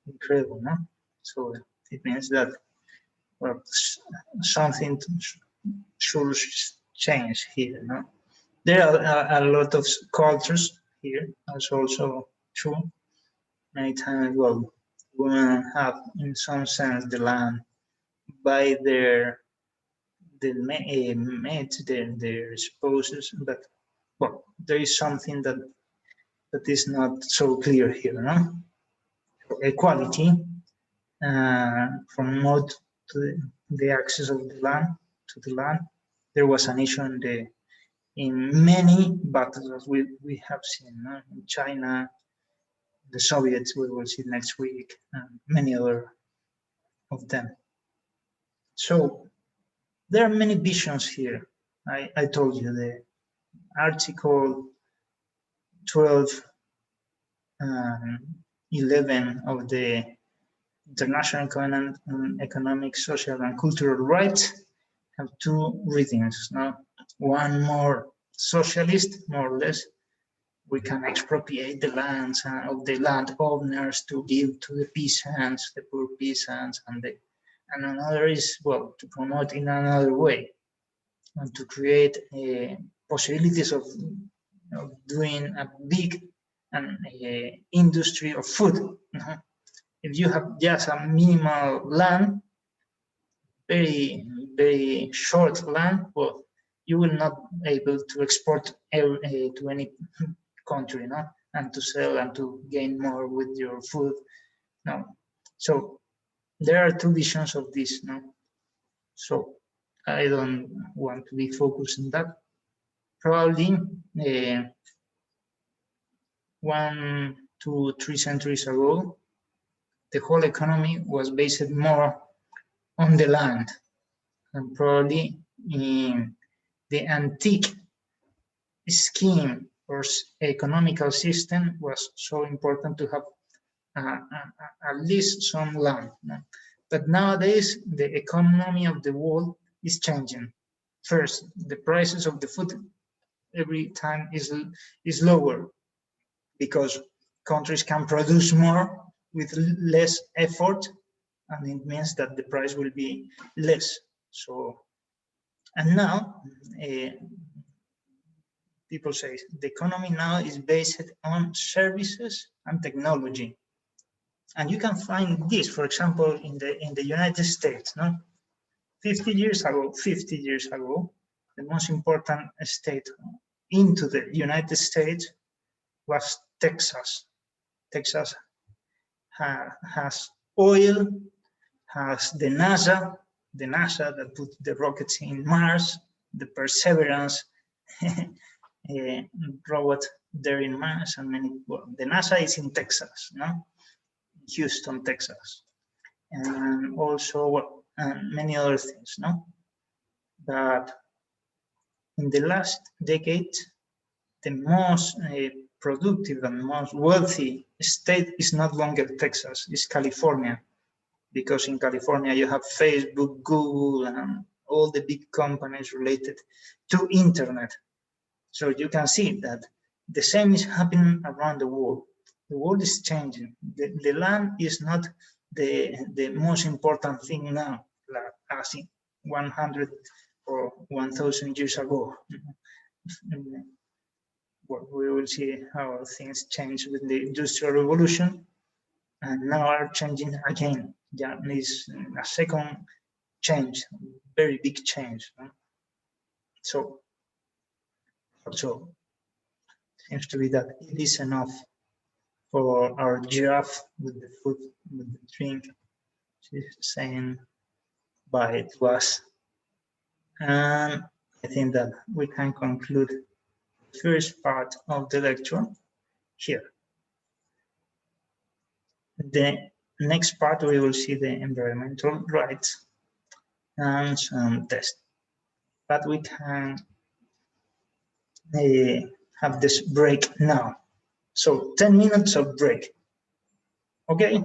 Incredible, no? So it means that, well, something should change here, no? There are a lot of cultures here. That's also true. Many times, well, women have, in some sense, the land by their mates, their spouses, but well, there is something that is not so clear here, no? Equality, from not to the access of the land to the land. There was an issue in many battles, as we have seen, in China, the Soviets, we will see next week, and many other of them. So there are many visions here. I told you the Article 12, 11 of the International Economic, Social, and Cultural Rights have two readings. One more socialist, more or less. We can expropriate the lands of the landowners to give to the peasants, the poor peasants, and another is, well, to promote in another way and to create possibilities of doing a big industry of food. If you have just a minimal land, very, very short land, well, you will not be able to export to any country, and to sell and to gain more with your food. So there are two visions of this. So I don't want to be focused on that. Probably 1 to 3 centuries ago, the whole economy was based more on the land, and probably in the antique scheme or economical system was so important to have at least some land. But nowadays, the economy of the world is changing. First, the prices of the food every time is lower because countries can produce more with less effort, and it means that the price will be less. So, and now people say the economy now is based on services and technology. And you can find this, for example, in the United States. 50 years ago, the most important state into the United States was Texas. Texas has oil, has the NASA that put the rockets in Mars, the Perseverance robot there in Mars, and the NASA is in Texas, Houston, Texas, and also many other things, But in the last decade, the most productive and most wealthy state is not longer Texas, it's California. because in California you have Facebook, Google, and all the big companies related to internet. So you can see that the same is happening around the world. The world is changing. The land is not the most important thing now, like as in 100 or 1,000 years ago. We will see how things change with the Industrial Revolution, and now are changing again. Yeah, it's a second change, very big change. So also seems to be that it is enough for our giraffe with the food, with the drink. She's saying bye to us. And I think that we can conclude the first part of the lecture here. The next part, we will see the environmental rights and some tests. But we can have this break now. So 10 minutes of break. Okay.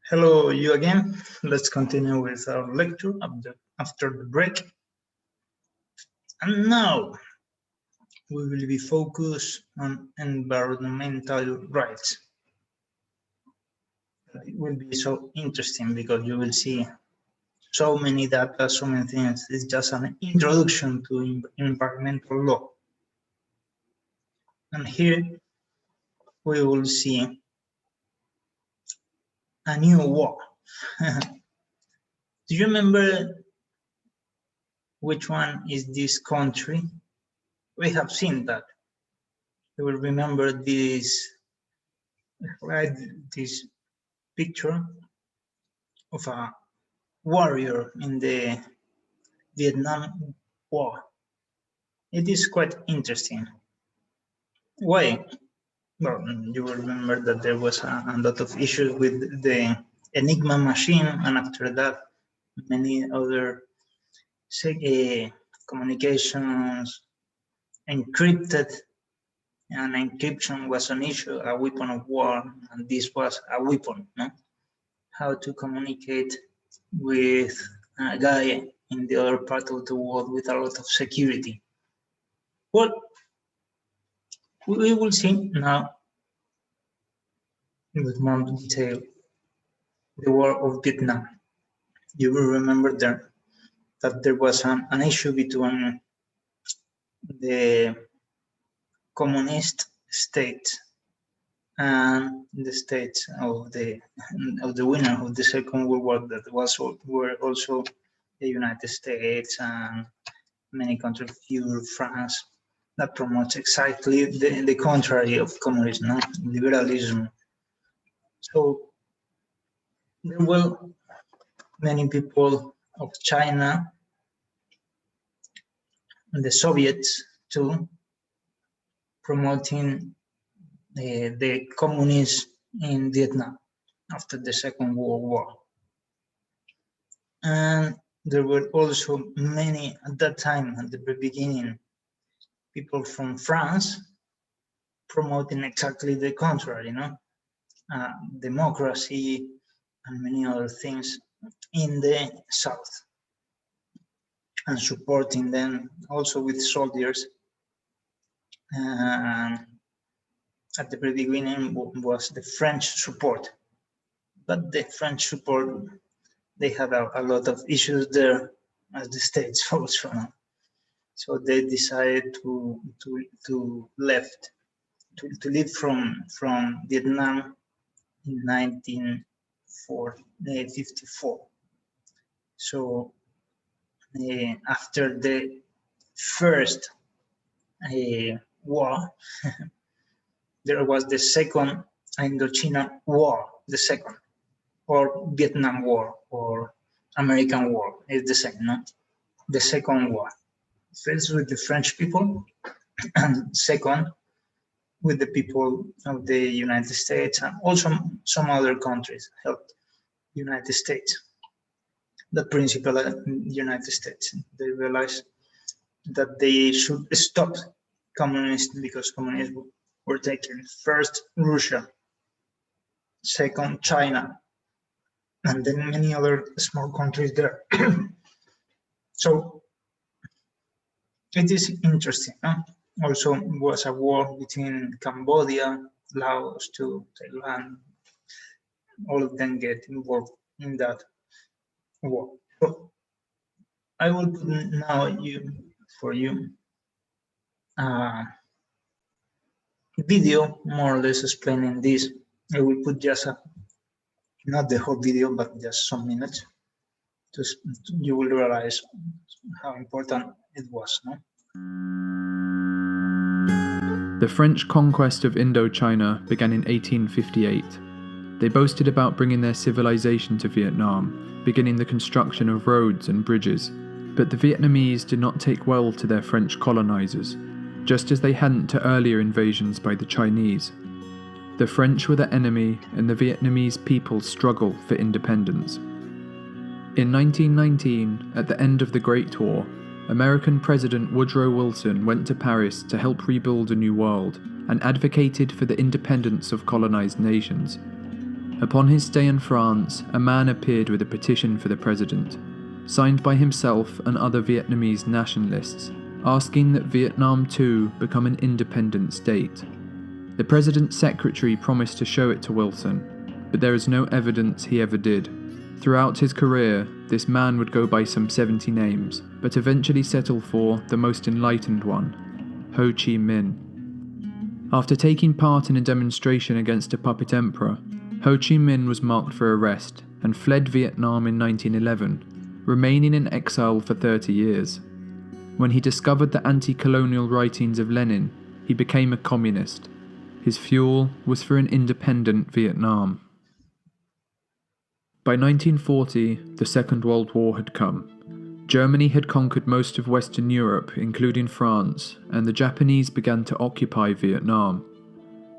Hello, you again. Let's continue with our lecture after the break. And now we will be focused on environmental rights. It will be so interesting because you will see so many data, so many things. It's just an introduction to environmental law. And here we will see a new war. Do you remember which one is this country? We have seen that. You will remember this, right? This picture of a warrior in the Vietnam War. It is quite interesting. Why? Well, you will remember that there was a lot of issues with the Enigma machine, and after that, many other communications encrypted, and encryption was an issue, a weapon of war, and this was a weapon, no? How to communicate with a guy in the other part of the world with a lot of security. Well, we will see now with more detail the War of Vietnam. You will remember there that there was an issue between the communist states and the states of the winner of the Second World War, that were also the United States and many countries, Europe, France, that promotes exactly the contrary of communism, no? Liberalism. So there were many people of China and the Soviets too promoting the communists in Vietnam after the Second World War. And there were also many, at that time, at the very beginning, people from France promoting exactly the contrary, you know, democracy and many other things in the South, and supporting them also with soldiers. At the very beginning was the French support, but the French support, they had a lot of issues there, as the States also. So they decided to leave from Vietnam in 1954. So after the first war, there was the Second Indochina War, the second, or Vietnam War, or American War, is the same, no? The Second War. First with the French people, and second with the people of the United States, and also some other countries helped United States. The principal United States, they realized that they should stop communism because communists were taking first Russia. second China, and then many other small countries there. So it is interesting. Also was a war between Cambodia, Laos to Thailand. All of them get involved in that war. So I will put now for you video more or less explaining this. I will put just not the whole video, but just some minutes. Just you will realize how important it was. No? The French conquest of Indochina began in 1858. They boasted about bringing their civilization to Vietnam, beginning the construction of roads and bridges. But the Vietnamese did not take well to their French colonizers, just as they hadn't to earlier invasions by the Chinese. The French were the enemy, and the Vietnamese people struggled for independence. In 1919, at the end of the Great War, American President Woodrow Wilson went to Paris to help rebuild a new world and advocated for the independence of colonized nations. Upon his stay in France, a man appeared with a petition for the president, signed by himself and other Vietnamese nationalists, asking that Vietnam too become an independent state. The president's secretary promised to show it to Wilson, but there is no evidence he ever did. Throughout his career, this man would go by some 70 names, but eventually settle for the most enlightened one, Ho Chi Minh. After taking part in a demonstration against a puppet emperor, Ho Chi Minh was marked for arrest and fled Vietnam in 1911, remaining in exile for 30 years. When he discovered the anti-colonial writings of Lenin, he became a communist. His fuel was for an independent Vietnam. By 1940, the Second World War had come. Germany had conquered most of Western Europe, including France, and the Japanese began to occupy Vietnam.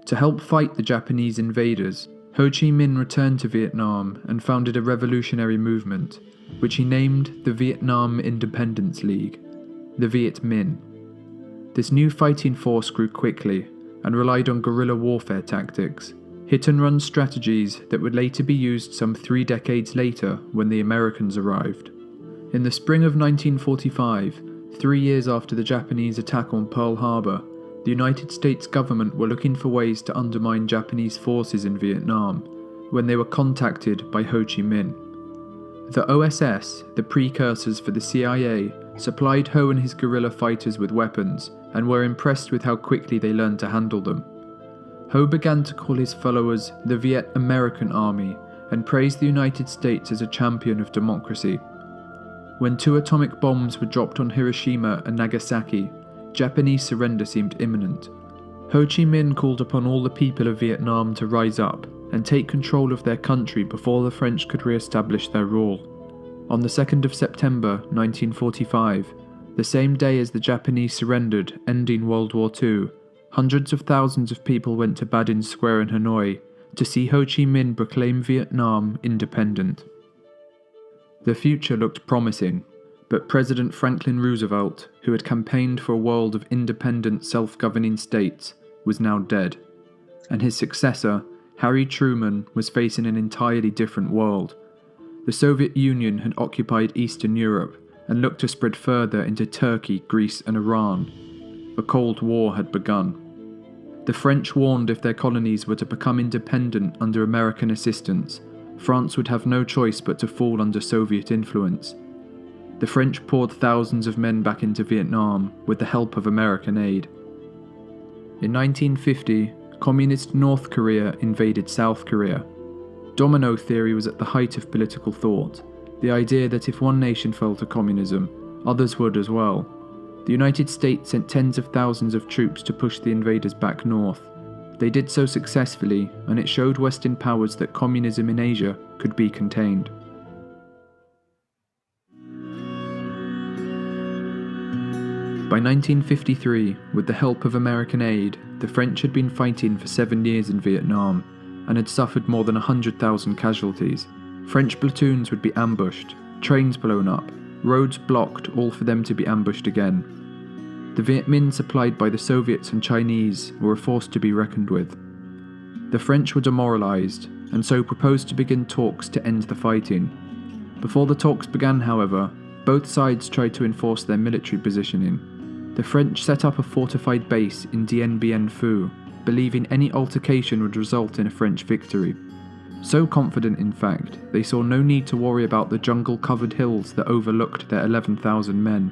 To help fight the Japanese invaders, Ho Chi Minh returned to Vietnam and founded a revolutionary movement, which he named the Vietnam Independence League, the Viet Minh. This new fighting force grew quickly and relied on guerrilla warfare tactics, hit-and-run strategies that would later be used some 3 decades later when the Americans arrived. In the spring of 1945, 3 years after the Japanese attack on Pearl Harbor, the United States government were looking for ways to undermine Japanese forces in Vietnam when they were contacted by Ho Chi Minh. The OSS, the precursors for the CIA, supplied Ho and his guerrilla fighters with weapons and were impressed with how quickly they learned to handle them. Ho began to call his followers the Viet American Army and praised the United States as a champion of democracy. When 2 atomic bombs were dropped on Hiroshima and Nagasaki, Japanese surrender seemed imminent. Ho Chi Minh called upon all the people of Vietnam to rise up and take control of their country before the French could re-establish their rule. On the 2nd of September 1945, the same day as the Japanese surrendered, ending World War II, hundreds of thousands of people went to Badin Square in Hanoi to see Ho Chi Minh proclaim Vietnam independent. The future looked promising, but President Franklin Roosevelt, who had campaigned for a world of independent self-governing states, was now dead, and his successor, Harry Truman, was facing an entirely different world. The Soviet Union had occupied Eastern Europe and looked to spread further into Turkey, Greece and Iran. A Cold War had begun. The French warned if their colonies were to become independent under American assistance, France would have no choice but to fall under Soviet influence. The French poured thousands of men back into Vietnam with the help of American aid. In 1950, Communist North Korea invaded South Korea. Domino theory was at the height of political thought, the idea that if one nation fell to communism, others would as well. The United States sent tens of thousands of troops to push the invaders back north. They did so successfully, and it showed Western powers that communism in Asia could be contained. By 1953, with the help of American aid, the French had been fighting for 7 years in Vietnam and had suffered more than 100,000 casualties. French platoons would be ambushed, trains blown up, roads blocked, all for them to be ambushed again. The Viet Minh supplied by the Soviets and Chinese were a force to be reckoned with. The French were demoralized, and so proposed to begin talks to end the fighting. Before the talks began, however, both sides tried to enforce their military positioning. The French set up a fortified base in Dien Bien Phu, believing any altercation would result in a French victory. So confident, in fact, they saw no need to worry about the jungle-covered hills that overlooked their 11,000 men.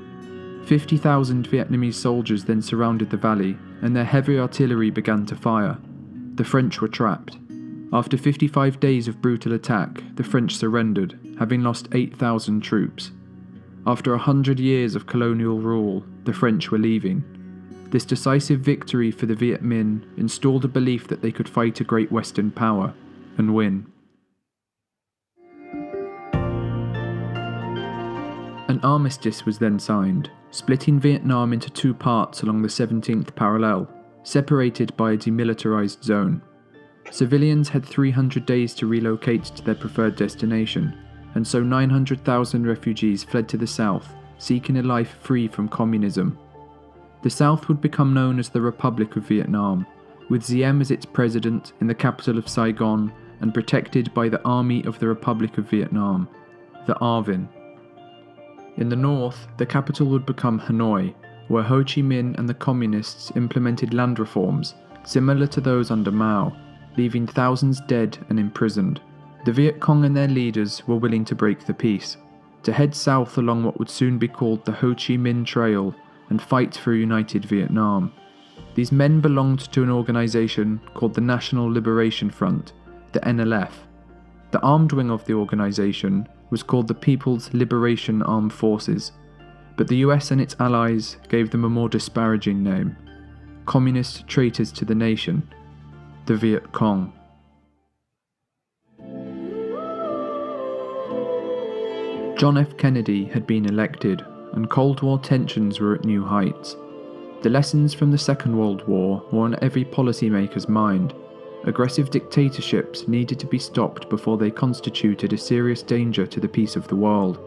50,000 Vietnamese soldiers then surrounded the valley, and their heavy artillery began to fire. The French were trapped. After 55 days of brutal attack, the French surrendered, having lost 8,000 troops. After 100 years of colonial rule, the French were leaving. This decisive victory for the Viet Minh installed a belief that they could fight a great Western power and win. An armistice was then signed, splitting Vietnam into two parts along the 17th parallel, separated by a demilitarized zone. Civilians had 300 days to relocate to their preferred destination, and so 900,000 refugees fled to the south, seeking a life free from communism. The south would become known as the Republic of Vietnam, with Diem as its president in the capital of Saigon and protected by the Army of the Republic of Vietnam, the ARVN. In the north, the capital would become Hanoi, where Ho Chi Minh and the communists implemented land reforms, similar to those under Mao, leaving thousands dead and imprisoned. The Viet Cong and their leaders were willing to break the peace, to head south along what would soon be called the Ho Chi Minh Trail and fight for a united Vietnam. These men belonged to an organization called the National Liberation Front, the NLF. The armed wing of the organization was called the People's Liberation Armed Forces, but the US and its allies gave them a more disparaging name: Communist Traitors to the Nation, the Viet Cong. John F. Kennedy had been elected, and Cold War tensions were at new heights. The lessons from the Second World War were on every policymaker's mind. Aggressive dictatorships needed to be stopped before they constituted a serious danger to the peace of the world.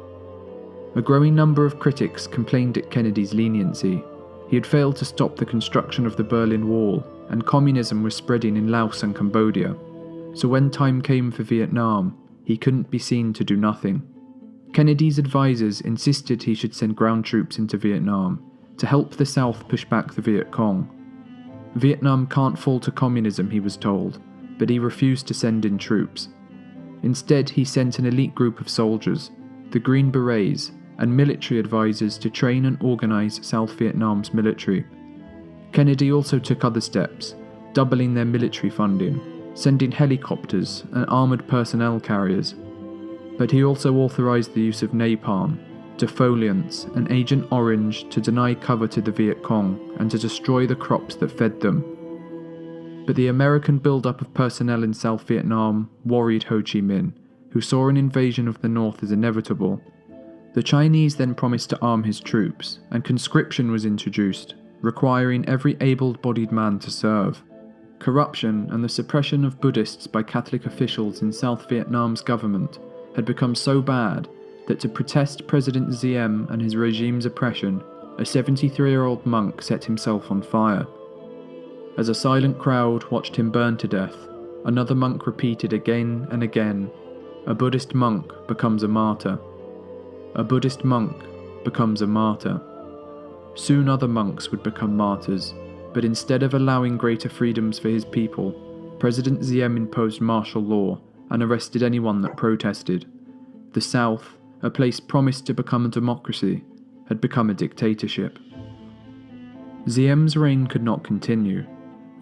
A growing number of critics complained at Kennedy's leniency. He had failed to stop the construction of the Berlin Wall, and communism was spreading in Laos and Cambodia. So when time came for Vietnam, he couldn't be seen to do nothing. Kennedy's advisors insisted he should send ground troops into Vietnam to help the South push back the Viet Cong. Vietnam can't fall to communism, he was told, but he refused to send in troops. Instead, he sent an elite group of soldiers, the Green Berets, and military advisors to train and organize South Vietnam's military. Kennedy also took other steps, doubling their military funding, sending helicopters and armored personnel carriers. But he also authorized the use of napalm, defoliants, and Agent Orange to deny cover to the Viet Cong and to destroy the crops that fed them. But the American buildup of personnel in South Vietnam worried Ho Chi Minh, who saw an invasion of the north as inevitable. The Chinese then promised to arm his troops, and conscription was introduced, requiring every able-bodied man to serve. Corruption and the suppression of Buddhists by Catholic officials in South Vietnam's government had become so bad that to protest President Diem and his regime's oppression, a 73-year-old monk set himself on fire. As a silent crowd watched him burn to death, another monk repeated again and again, "A Buddhist monk becomes a martyr. A Buddhist monk becomes a martyr." Soon other monks would become martyrs, but instead of allowing greater freedoms for his people, President Diem imposed martial law and arrested anyone that protested. The South, a place promised to become a democracy, had become a dictatorship. Diem's reign could not continue.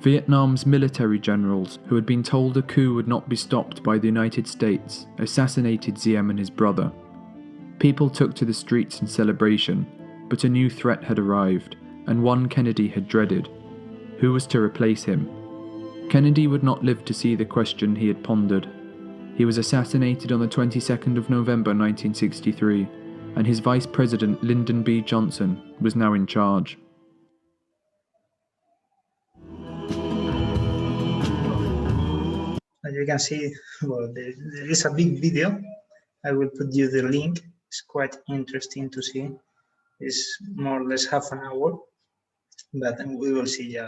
Vietnam's military generals, who had been told a coup would not be stopped by the United States, assassinated Diem and his brother. People took to the streets in celebration, but a new threat had arrived, and one Kennedy had dreaded. Who was to replace him? Kennedy would not live to see the question he had pondered. He was assassinated on the 22nd of November 1963, and his Vice President Lyndon B. Johnson was now in charge. As you can see, well, there is a big video. I will put you the link. It's quite interesting to see. It's more or less half an hour, but we will see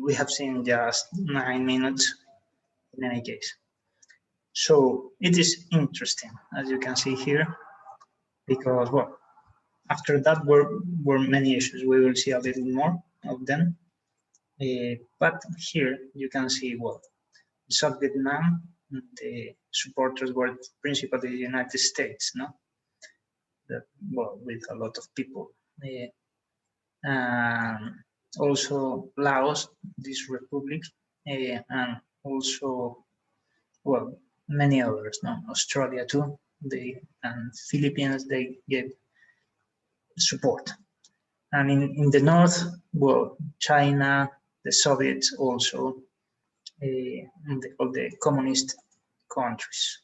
we have seen just 9 minutes in any case. So it is interesting, as you can see here, because, well, after that were many issues. We will see a little more of them. But here you can see, well, South Vietnam, the supporters were principally the United States, no? That, well, with a lot of people. Also Laos, this republic, and also, well, many others, no? Australia too, and Philippines, they gave support. And in the north, well, China, the Soviets also, all the communist countries.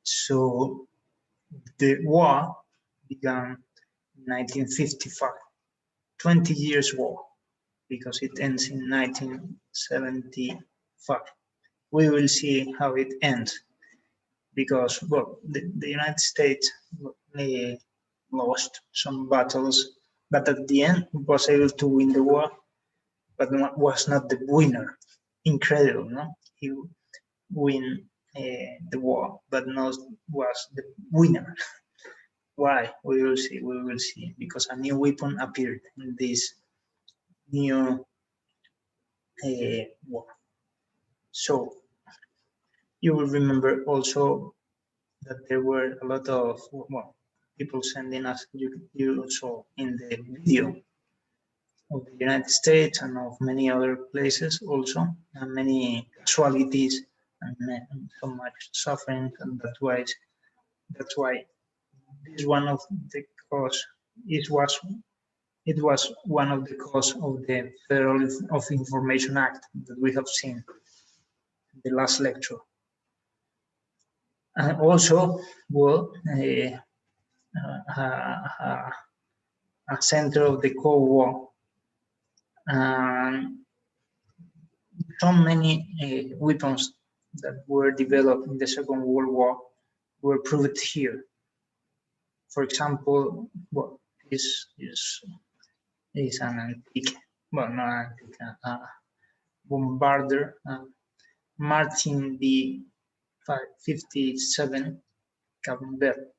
So the war began in 1955, 20 years war, because it ends in 1975. We will see how it ends, because, well, the United States lost some battles, but at the end was able to win the war, but was not the winner. Incredible, no? He win the war, but not was the winner. Why? We will see. We will see. Because a new weapon appeared in this new war. So you will remember also that there were a lot of, well, people sending us. You saw in the video of the United States and of many other places also, and many casualties and so much suffering, and that's why this one of the cause. It was one of the cause of the Federal of Information Act that we have seen in the last lecture. And also, well, a center of the Cold War. So many weapons that were developed in the Second World War were proved here. For example, well, this is an antique, well, not antique, bombarder, Martin B-57 Camembert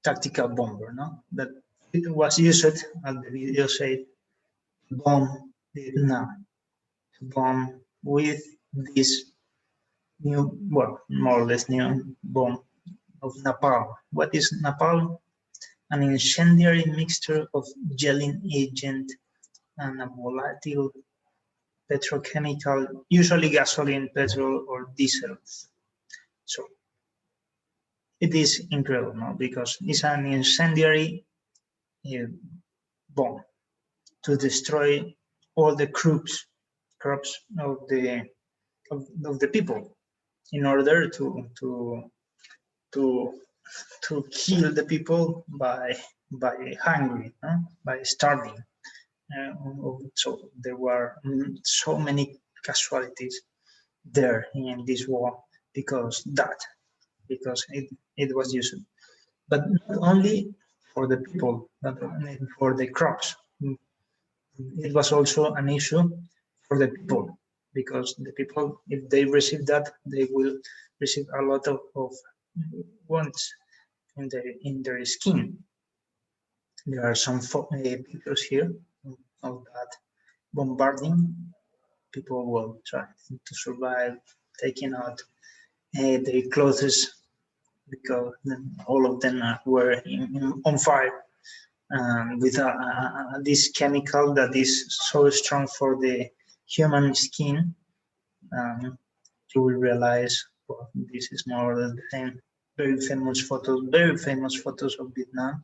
tactical bomber, no? That it was used, as the video said, to bomb Vietnam, to bomb with this new, well, more or less new bomb of napalm. What is napalm? An incendiary mixture of gelling agent and a volatile petrochemical, usually gasoline, petrol, or diesel. So it is incredible, no? Because it's an incendiary bomb to destroy all the crops of the people, in order to kill the people by hungry, no? By starving. So there were so many casualties there in this war because it was used, but not only for the people, not only for the crops. It was also an issue for the people, because the people, if they receive that, they will receive a lot of wounds in their skin. There are some pictures here of that bombarding. People will try to survive, taking out their clothes, because all of them were on fire, with this chemical that is so strong for the human skin. You will realize, well, this is more or less the same. Very famous photos of Vietnam.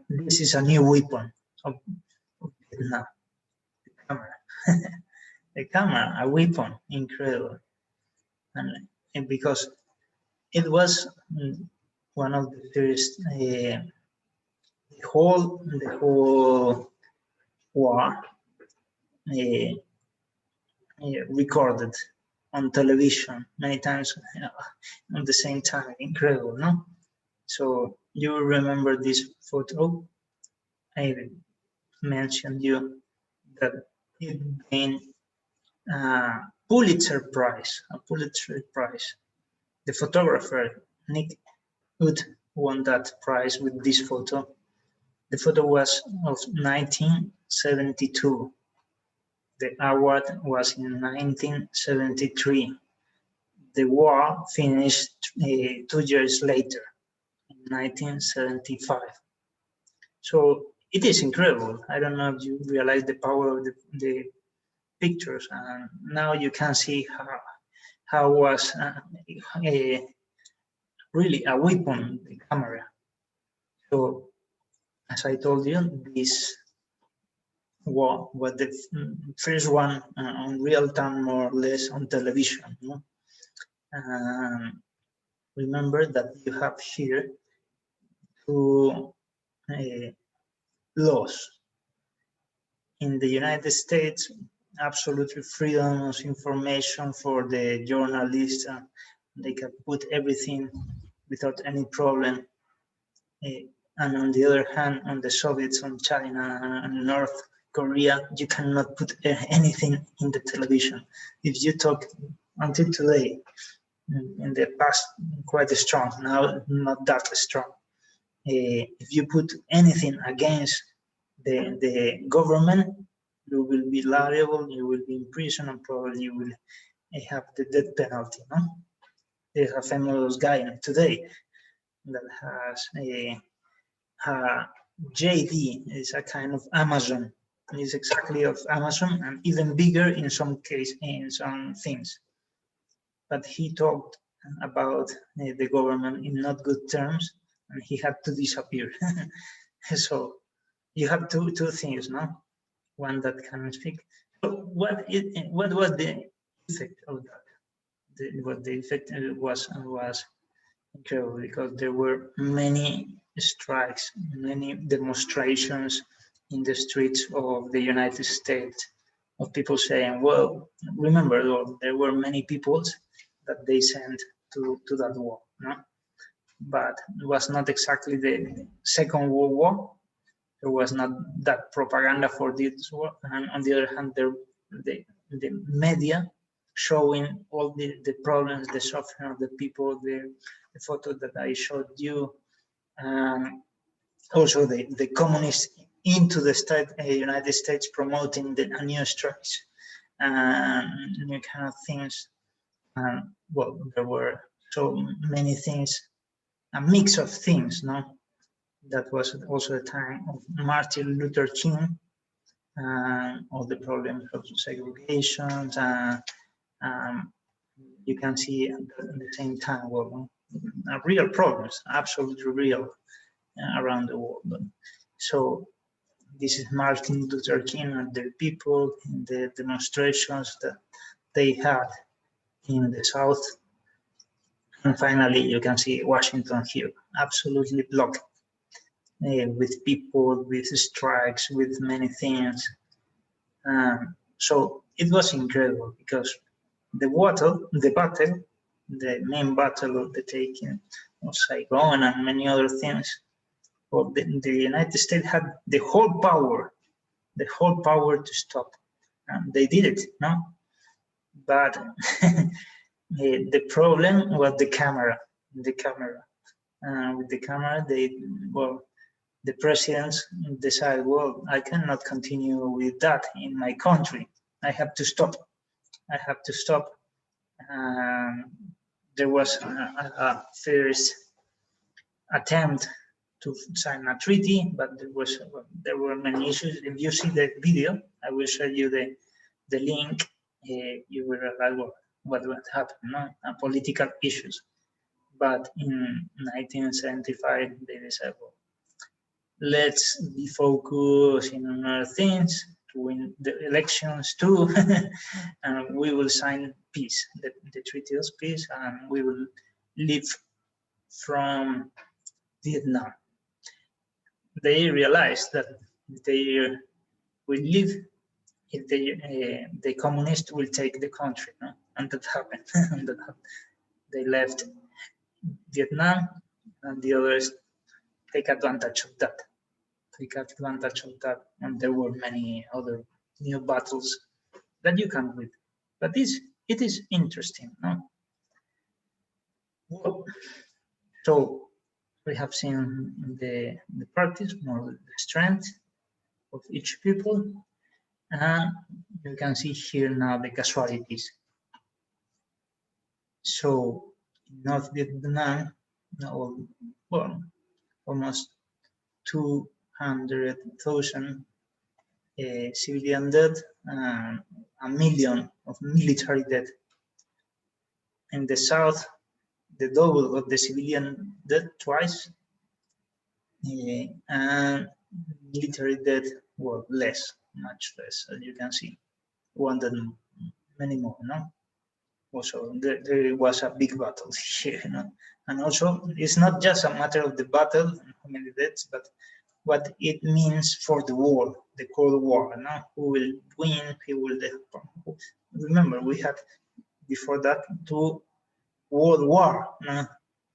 This is a new weapon of Vietnam, the camera. The camera, a weapon, incredible. And because it was one of the first, the whole war recorded on television many times at the same time. Incredible, no? So you remember this photo? I mentioned you that it gained Pulitzer Prize. The photographer Nick Wood won that prize with this photo. The photo was of 1972. The award was in 1973. The war finished 2 years later, in 1975. So it is incredible. I don't know if you realize the power of the pictures, and now you can see how was really a weapon, the camera. So as I told you, this war was the first one on real time, more or less, on television. No? Remember that you have here two laws. In the United States, absolutely freedom of information for the journalists. They can put everything without any problem. And on the other hand, on the Soviets, on China and North Korea, you cannot put anything in the television. If you talk until today, in the past, quite strong, now not that strong. If you put anything against the government, you will be liable, you will be in prison, and probably you will have the death penalty. No? There's a famous guy today that has a JD, is a kind of Amazon. It's exactly of Amazon, and even bigger in some case, in some things. But he talked about the government in not good terms, and he had to disappear. So you have two things, no? One that can speak. So what was the effect of that? What the effect was incredible, because there were many strikes, many demonstrations in the streets of the United States, of people saying, well, remember, there were many peoples that they sent to that war, no? But it was not exactly the Second World War. There was not that propaganda for this war. And on the other hand, the media showing all the problems, the suffering of the people, the photo that I showed you, also the communists into the United States promoting the new strikes and new kind of things. Well, there were so many things, a mix of things, no? That was also the time of Martin Luther King, all the problems of segregation. You can see at the same time, well, real problems, absolutely real, around the world. So this is Martin Luther King and the people in the demonstrations that they had in the South. And finally, you can see Washington here, absolutely blocked, with people, with strikes, with many things. So it was incredible, because the main battle of the taking of Saigon and many other things, well, the United States had the whole power to stop. And they did it, no? But the problem was the camera. With the camera, the presidents decide, well, I cannot continue with that in my country. I have to stop. There was a first attempt to sign a treaty, but there were many issues. If you see the video, I will show you the link. You will realize what happened, no? Political issues. But in 1975, they decided, well, let's be focusing on other things to win the elections too, and we will sign peace, the Treaty of Peace, and we will leave from Vietnam. They realized that they will leave if the communists will take the country, no? And that happened. They left Vietnam, and the others take advantage of that. And there were many other new battles that you can read. But this it is interesting, no? Well, so we have seen the practice, more the strength of each people, and you can see here now the casualties. So in North Vietnam, now, well, almost 200,000 civilian dead and 1 million of military dead. In the south, the double of the civilian dead twice, and military dead were less, much less, as you can see, one than many more, no? Also, there was a big battle here, you know? And also, it's not just a matter of the battle, how many deaths, but what it means for the war, the Cold War, no? Who will win, who will... Remember, we had, before that, 2 World War, no?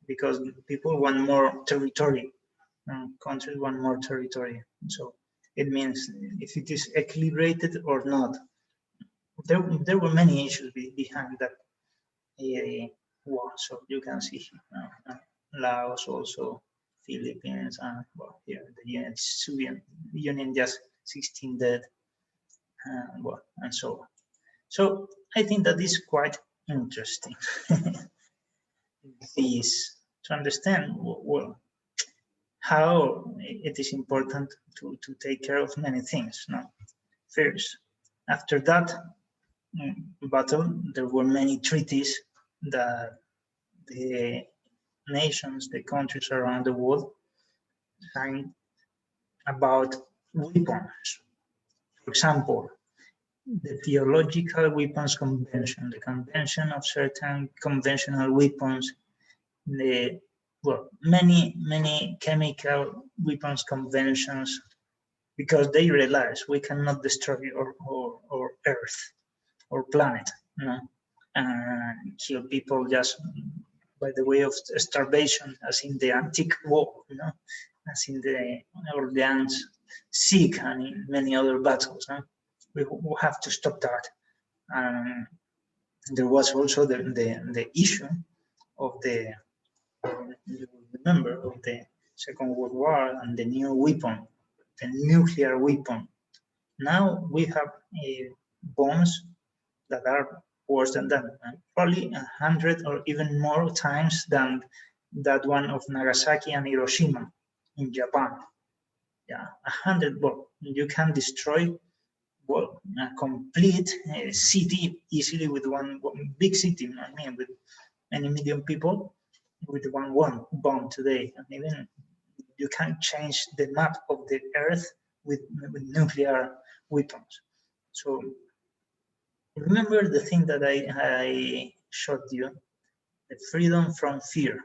Because people want more territory, countries want more territory. So it means if it is equilibrated or not. There were many issues behind that war. So you can see Laos, also Philippines, and well, here the Soviet Union, just 16 dead, well, and so on. So I think that is quite interesting. This to understand well how it is important to take care of many things. No? First, after that battle, there were many treaties that the nations, the countries around the world signed about weapons. For example, the Theological Weapons Convention, the Convention of certain conventional weapons, the well, many chemical weapons conventions, because they realize we cannot destroy our Earth or planet, you know, and kill people just by the way of starvation, as in the antique war, you know, as in the Orleans siege and in many other battles. No? We have to stop that. There was also the issue of the, you remember, of the Second World War and the new weapon, the nuclear weapon. Now we have bombs that are worse than that, probably 100 or even more times than that one of Nagasaki and Hiroshima in Japan. Yeah, 100 bombs. You can destroy well, a complete city easily with one big city. I mean, with many million people, with one bomb today, and even you can change the map of the Earth with nuclear weapons. So remember the thing that I showed you, the freedom from fear.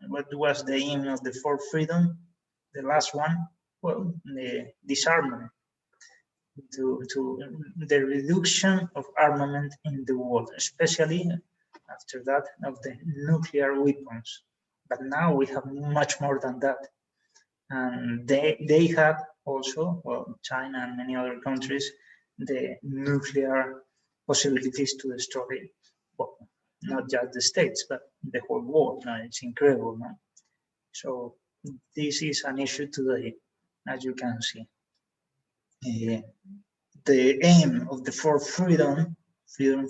What was the aim of the fourth freedom? The last one, well, the disarmament, to the reduction of armament in the world, especially after that of the nuclear weapons. But now we have much more than that. And they have also, well, China and many other countries, the nuclear possibilities to destroy, well, not just the states, but the whole world. It's incredible. No? So this is an issue today, as you can see. The aim of the fourth freedom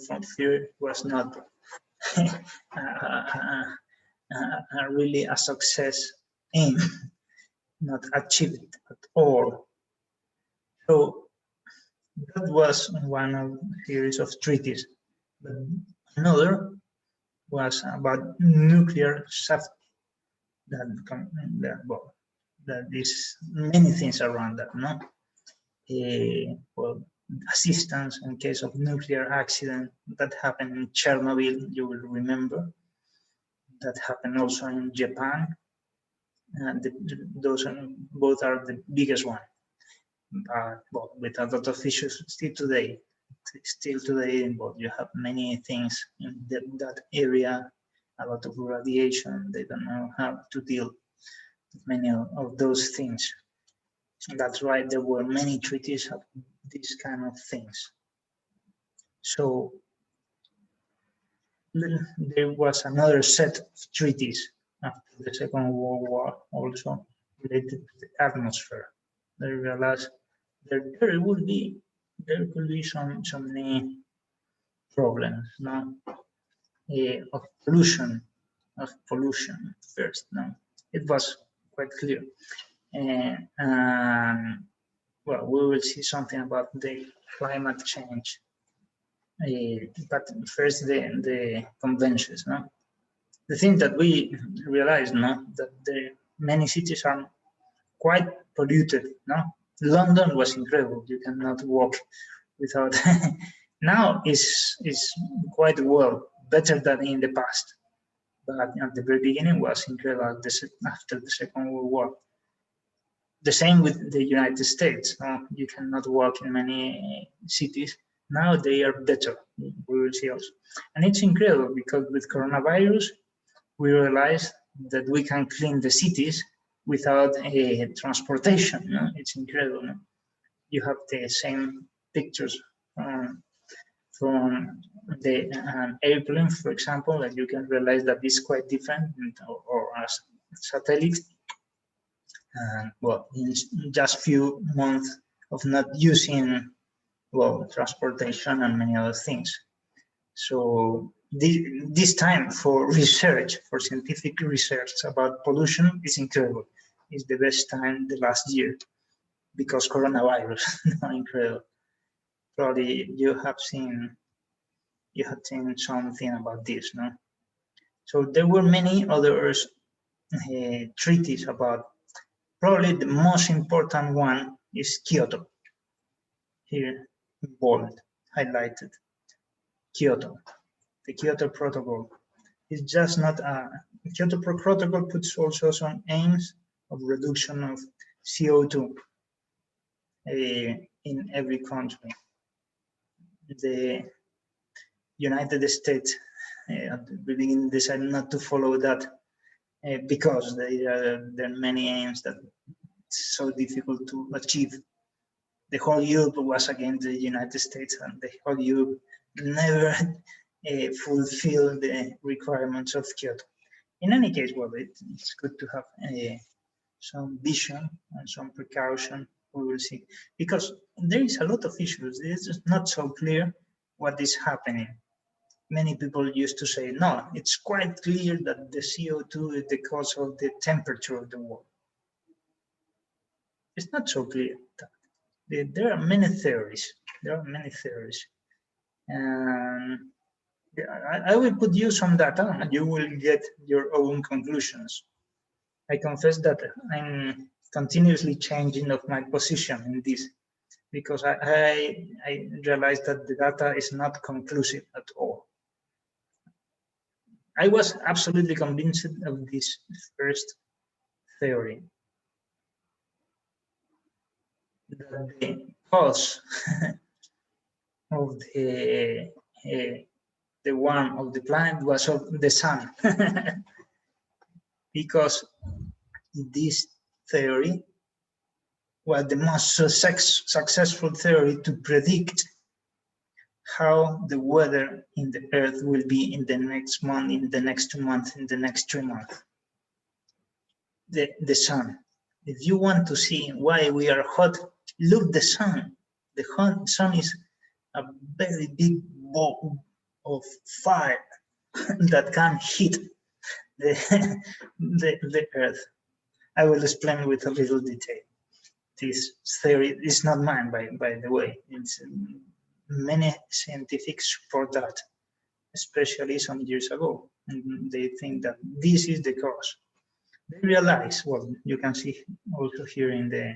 from fear, was not really a success aim, not achieved at all. So that was one of the series of treaties. But another was about nuclear safety. That is many things around that, no? Well, assistance in case of nuclear accident that happened in Chernobyl, you will remember. That happened also in Japan. Those both are the biggest one. Well, with a lot of issues still today. Well, you have many things in that area, a lot of radiation. They don't know how to deal with many of those things. That's why there were many treaties of these kind of things. So there was another set of treaties after the Second World War, also related to the atmosphere. They realized that there could be some problems, no, of pollution first. No, it was quite clear, and well, we will see something about the climate change. But first, the conventions, no. The thing that we realize, no, that many cities are quite polluted, no. London was incredible; you cannot walk without. Now is quite well, better than in the past, but at the very beginning was incredible after the Second World War. The same with the United States. No? You cannot walk in many cities. Now they are better. We will see also. And it's incredible because with coronavirus, we realized that we can clean the cities without transportation. No? It's incredible. No? You have the same pictures from the airplane, for example, that you can realize that it's quite different, or as satellite. Well, in just few months of not using, well, transportation and many other things. So this time for research, for scientific research about pollution is incredible. It's the best time the last year because coronavirus. Incredible. Probably you have seen something about this, no? So there were many other treaties about. Probably the most important one is Kyoto. Here, bold, highlighted. Kyoto, the Kyoto Protocol. It's just not a. The Kyoto Protocol puts also some aims of reduction of CO2 in every country. The United States at the beginning decided not to follow that because there are many aims that it's so difficult to achieve. The whole Europe was against the United States, and the whole Europe never fulfilled the requirements of Kyoto. In any case, well, it's good to have some vision and some precaution. We will see, because there is a lot of issues. It's not so clear what is happening. Many people used to say, no, it's quite clear that the CO2 is the cause of the temperature of the world. It's not so clear. There are many theories. And I will put you some data and you will get your own conclusions. I confess that I'm continuously changing of my position in this because I realized that the data is not conclusive at all. I was absolutely convinced of this first theory, that the cause of the warmth of the planet was of the sun, because this theory was the most successful theory to predict how the weather in the Earth will be in the next month, in the next 2 months, in the next 3 months. The sun. If you want to see why we are hot, look the sun. The sun is a very big ball of fire that can hit the Earth. I will explain with a little detail. This theory is not mine, by the way. It's many scientists support that, especially some years ago, and they think that this is the cause. They realize, well, you can see also here in the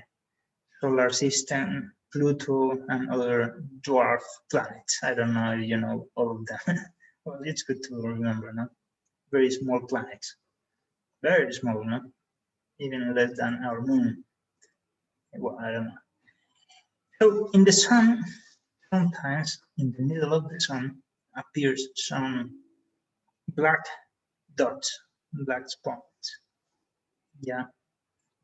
solar system, Pluto and other dwarf planets. I don't know if you know all of them. Well, it's good to remember, no? Very small planets. Very small, no? Even less than our moon. Well, I don't know. So in the sun, sometimes in the middle of the sun appears some black dots, black spots. Yeah,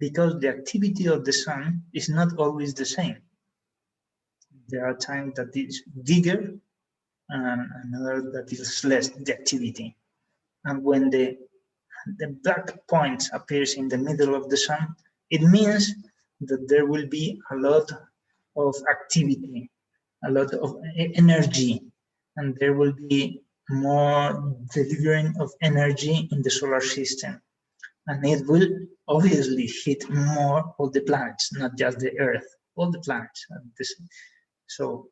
because the activity of the sun is not always the same. There are times that it's bigger and another that is less the activity. And when the black point appears in the middle of the sun, it means that there will be a lot of activity, a lot of energy, and there will be more delivering of energy in the solar system. And it will obviously hit more of the planets, not just the Earth, all the planets. So,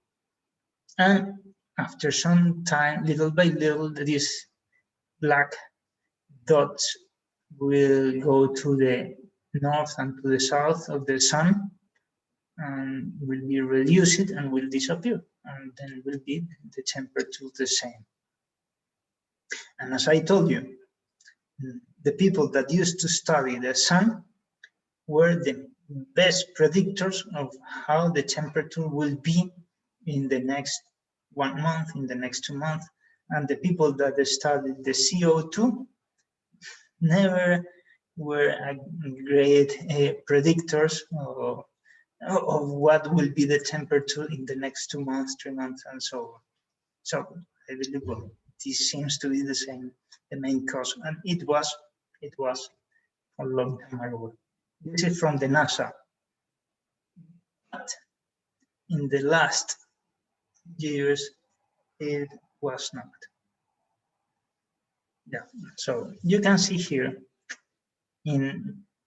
and after some time, little by little, these black dots will go to the north and to the south of the sun and will be reduced and will disappear, and then will be the temperature the same. And as I told you, the people that used to study the sun were the best predictors of how the temperature will be in the next 1 month, in the next 2 months. And the people that studied the CO2 never were great predictors of what will be the temperature in the next 2 months, 3 months, and so on. So I believe, well, this seems to be the main cause, and it was a long time ago. This is from the NASA. But in the last years, it was not. Yeah, so you can see here,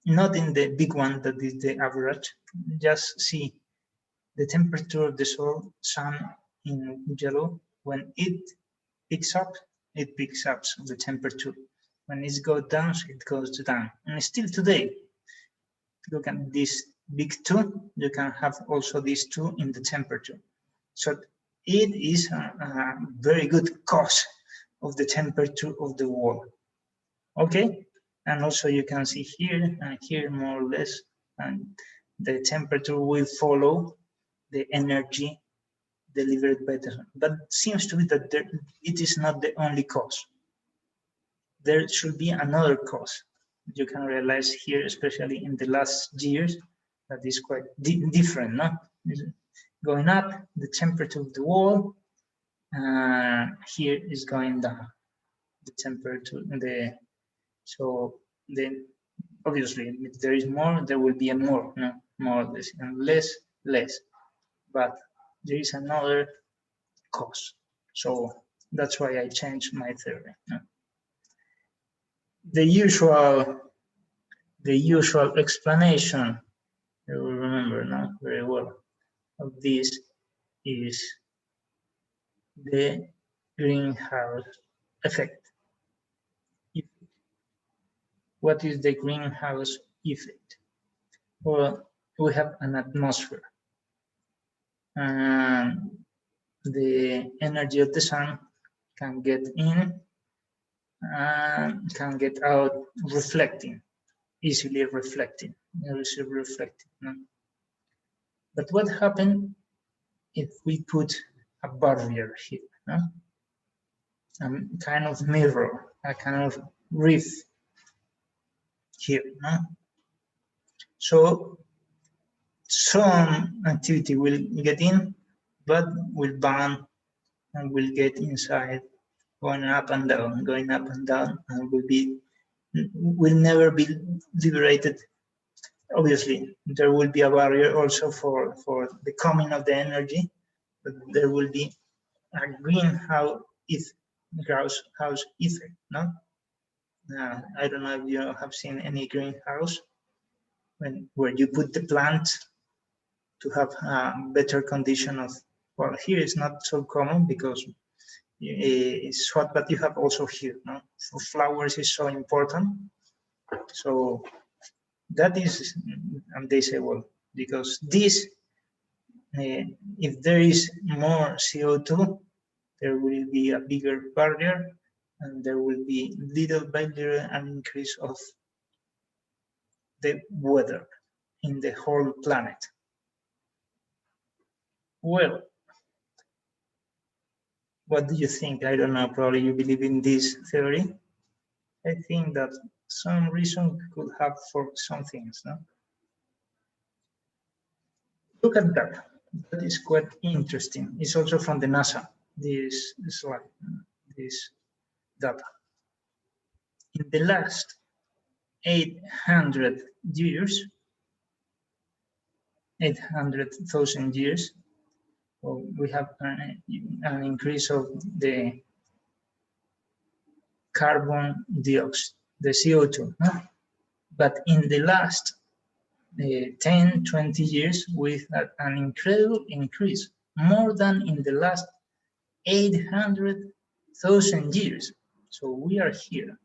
not in the big one that is the average, just see the temperature of the sun in yellow. When it picks up the temperature. When it goes down, it goes down. And still today, look at this big 2, you can have also these 2 in the temperature. So it is a very good cause of the temperature of the world. Okay, and also you can see here and here more or less, and the temperature will follow the energy delivered by the sun. But it seems to be that it is not the only cause. There should be another cause. You can realize here, especially in the last years, that is quite different, no? Going up, the temperature of the world, here is going down, the temperature, so then obviously if there is more, there will be a more, no? More or less, and less. But there is another cause. So that's why I changed my theory. No? The usual explanation, you will remember now very well, of this is the greenhouse effect. What is the greenhouse effect? Well, we have an atmosphere, and the energy of the sun can get in and can get out, easily reflecting. No? But what happens if we put a barrier here? No? A kind of mirror, a kind of reef here. No? So some activity will get in, but will burn and will get inside, going up and down, and will never be liberated. Obviously, there will be a barrier also for the coming of the energy, but there will be a greenhouse effect, no? I don't know if you have seen any greenhouse where you put the plant to have a better condition of, well, here it's not so common because it's hot, but you have also here, no? For flowers is so important. So that is, and they say, well, because this, if there is more CO2, there will be a bigger barrier, and there will be little by little an increase of the weather in the whole planet. Well, what do you think? I don't know, probably you believe in this theory. I think that some reason could have for some things, no? Look at that. That is quite interesting. It's also from the NASA. this slide, this data. In the last 800 years, 800,000 years, well, we have an increase of the carbon dioxide, the CO2. No? But in the last 10, 20 years, we had an incredible increase, more than in the last 800,000 years. So we are here.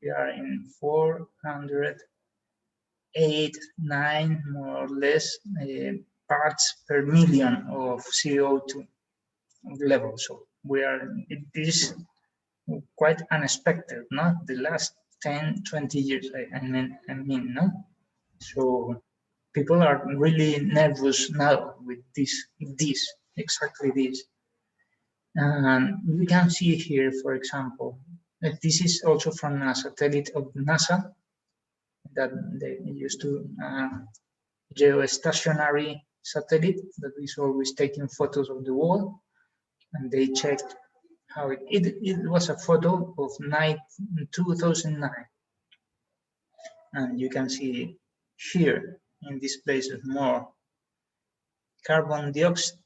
We are in 408, 9 more or less parts per million of CO2 level. So we are, it is quite unexpected, no? The last 10, 20 years, I mean, no? So people are really nervous now with this, exactly this. And you can see here, for example, that this is also from a satellite of NASA that they used to geostationary satellite that is always taking photos of the wall, and they checked how it was a photo of 2009, and you can see here in this place more carbon dioxide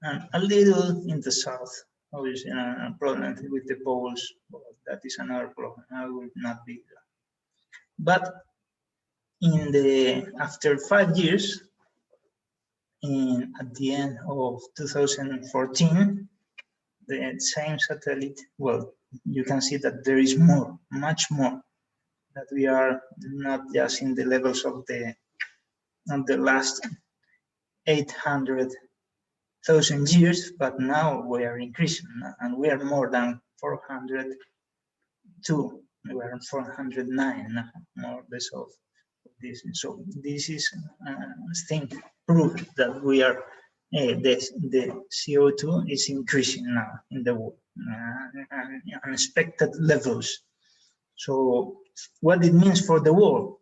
and a little in the south. Obviously, a problem with the poles, but that is another problem. I will not be there. But in the after 5 years, at the end of 2014, the same satellite, well, you can see that there is more, much more, that we are not just in the levels of the last 800,000 years, but now we are increasing, and we are more than 402. We are 409 now, more or less of this. So this is thing proof that we are the CO2 is increasing now in the world, unexpected levels. So what it means for the world?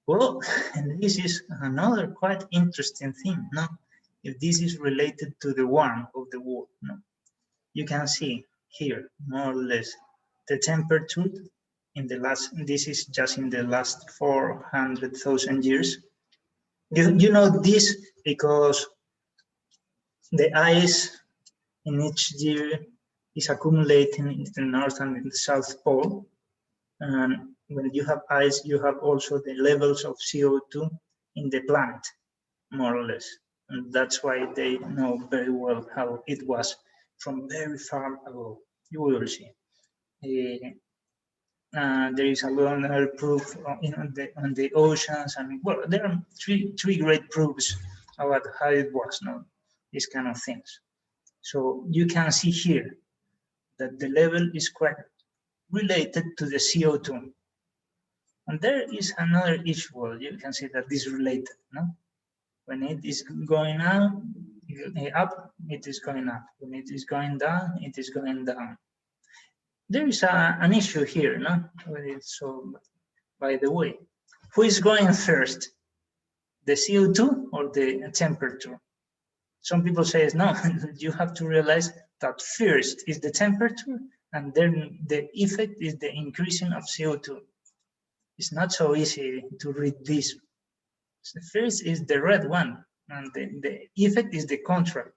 Well, and this is another quite interesting thing, no? If this is related to the warmth of the world, no? You can see here, more or less, the temperature in the last, this is just in the last 400,000 years. You know this because the ice in each year is accumulating in the North and in the South Pole. And when you have ice, you have also the levels of CO2 in the planet, more or less. And that's why they know very well how it was from very far ago. You will see. There is a lot of proof on the oceans, and well, there are three great proofs about how it was, no? These kind of things. So you can see here that the level is quite related to the CO2. And there is another issue. Well, you can see that this is related, no? When it is going up, it is going up. When it is going down, it is going down. There is an issue here, no? So, by the way, who is going first? The CO2 or the temperature? Some people say, no, you have to realize that first is the temperature, and then the effect is the increasing of CO2. It's not so easy to read this. So the first is the red one, and the effect is the contrary.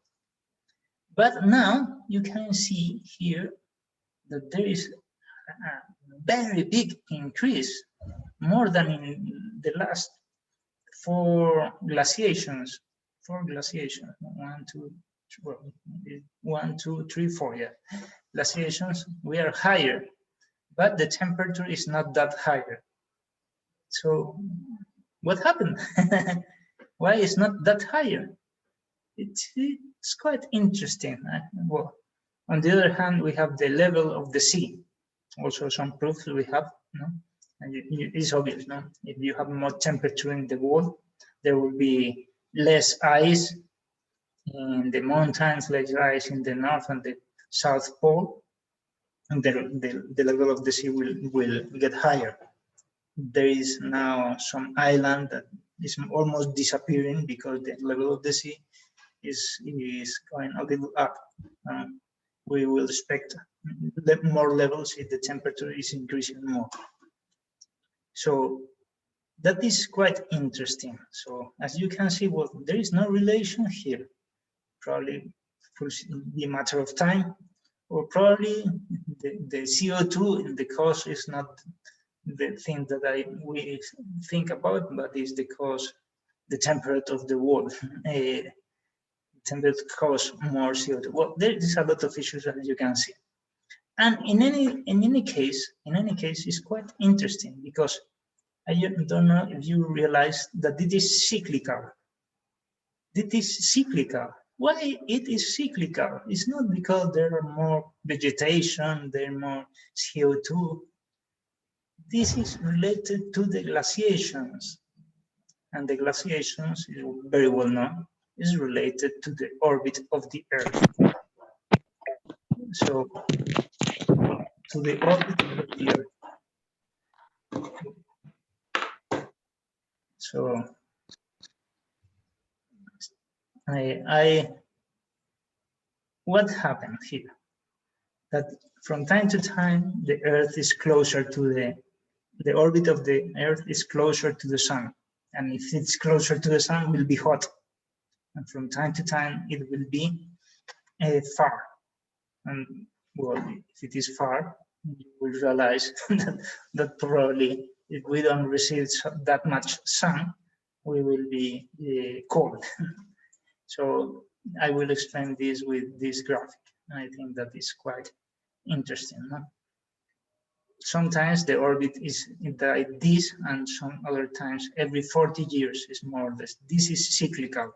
But now you can see here that there is a very big increase, more than in the last 4 glaciations. 4 glaciations, 1, 2, 3, 4, yeah. Glaciations, we are higher, but the temperature is not that higher. So what happened? Why is not that higher? It's quite interesting. Well, on the other hand, we have the level of the sea. Also some proofs we have, no? And it's obvious, no? If you have more temperature in the world, there will be less ice in the mountains, less ice in the North and the South Pole, and the level of the sea will get higher. There is now some island that is almost disappearing because the level of the sea is going a little up. We will expect more levels if the temperature is increasing more. So that is quite interesting. So as you can see, well, there is no relation here. Probably could be a matter of time, or probably the CO2 in the cause is not the thing that we think about, but is the cause, the temperature of the world. Temperature cause more CO2. Well, there is a lot of issues, as you can see. And in any case, it's quite interesting because I don't know if you realize that it is cyclical. It is cyclical. Why it is cyclical? It's not because there are more vegetation, there are more CO2. This is related to the glaciations. And the glaciations, is very well known, is related to the orbit of the Earth. So, to the orbit of the Earth. So, what happened here? That from time to time, the Earth is closer to the orbit of the Earth is closer to the Sun. And if it's closer to the Sun, it will be hot. And from time to time, it will be far. And well, if it is far, you will realize that probably if we don't receive that much sun, we will be cold. So I will explain this with this graphic. I think that is quite interesting. No? Sometimes the orbit is like this, and some other times every 40 years is more or less. This is cyclical,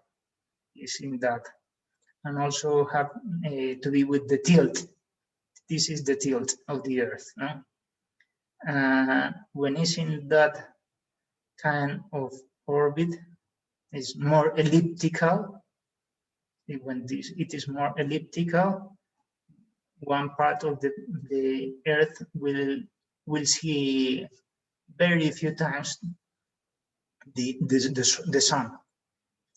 is in that. And also have to be with the tilt. This is the tilt of the Earth. No? When it's in that kind of orbit, it's more elliptical. When it is more elliptical, one part of the Earth will see very few times the sun,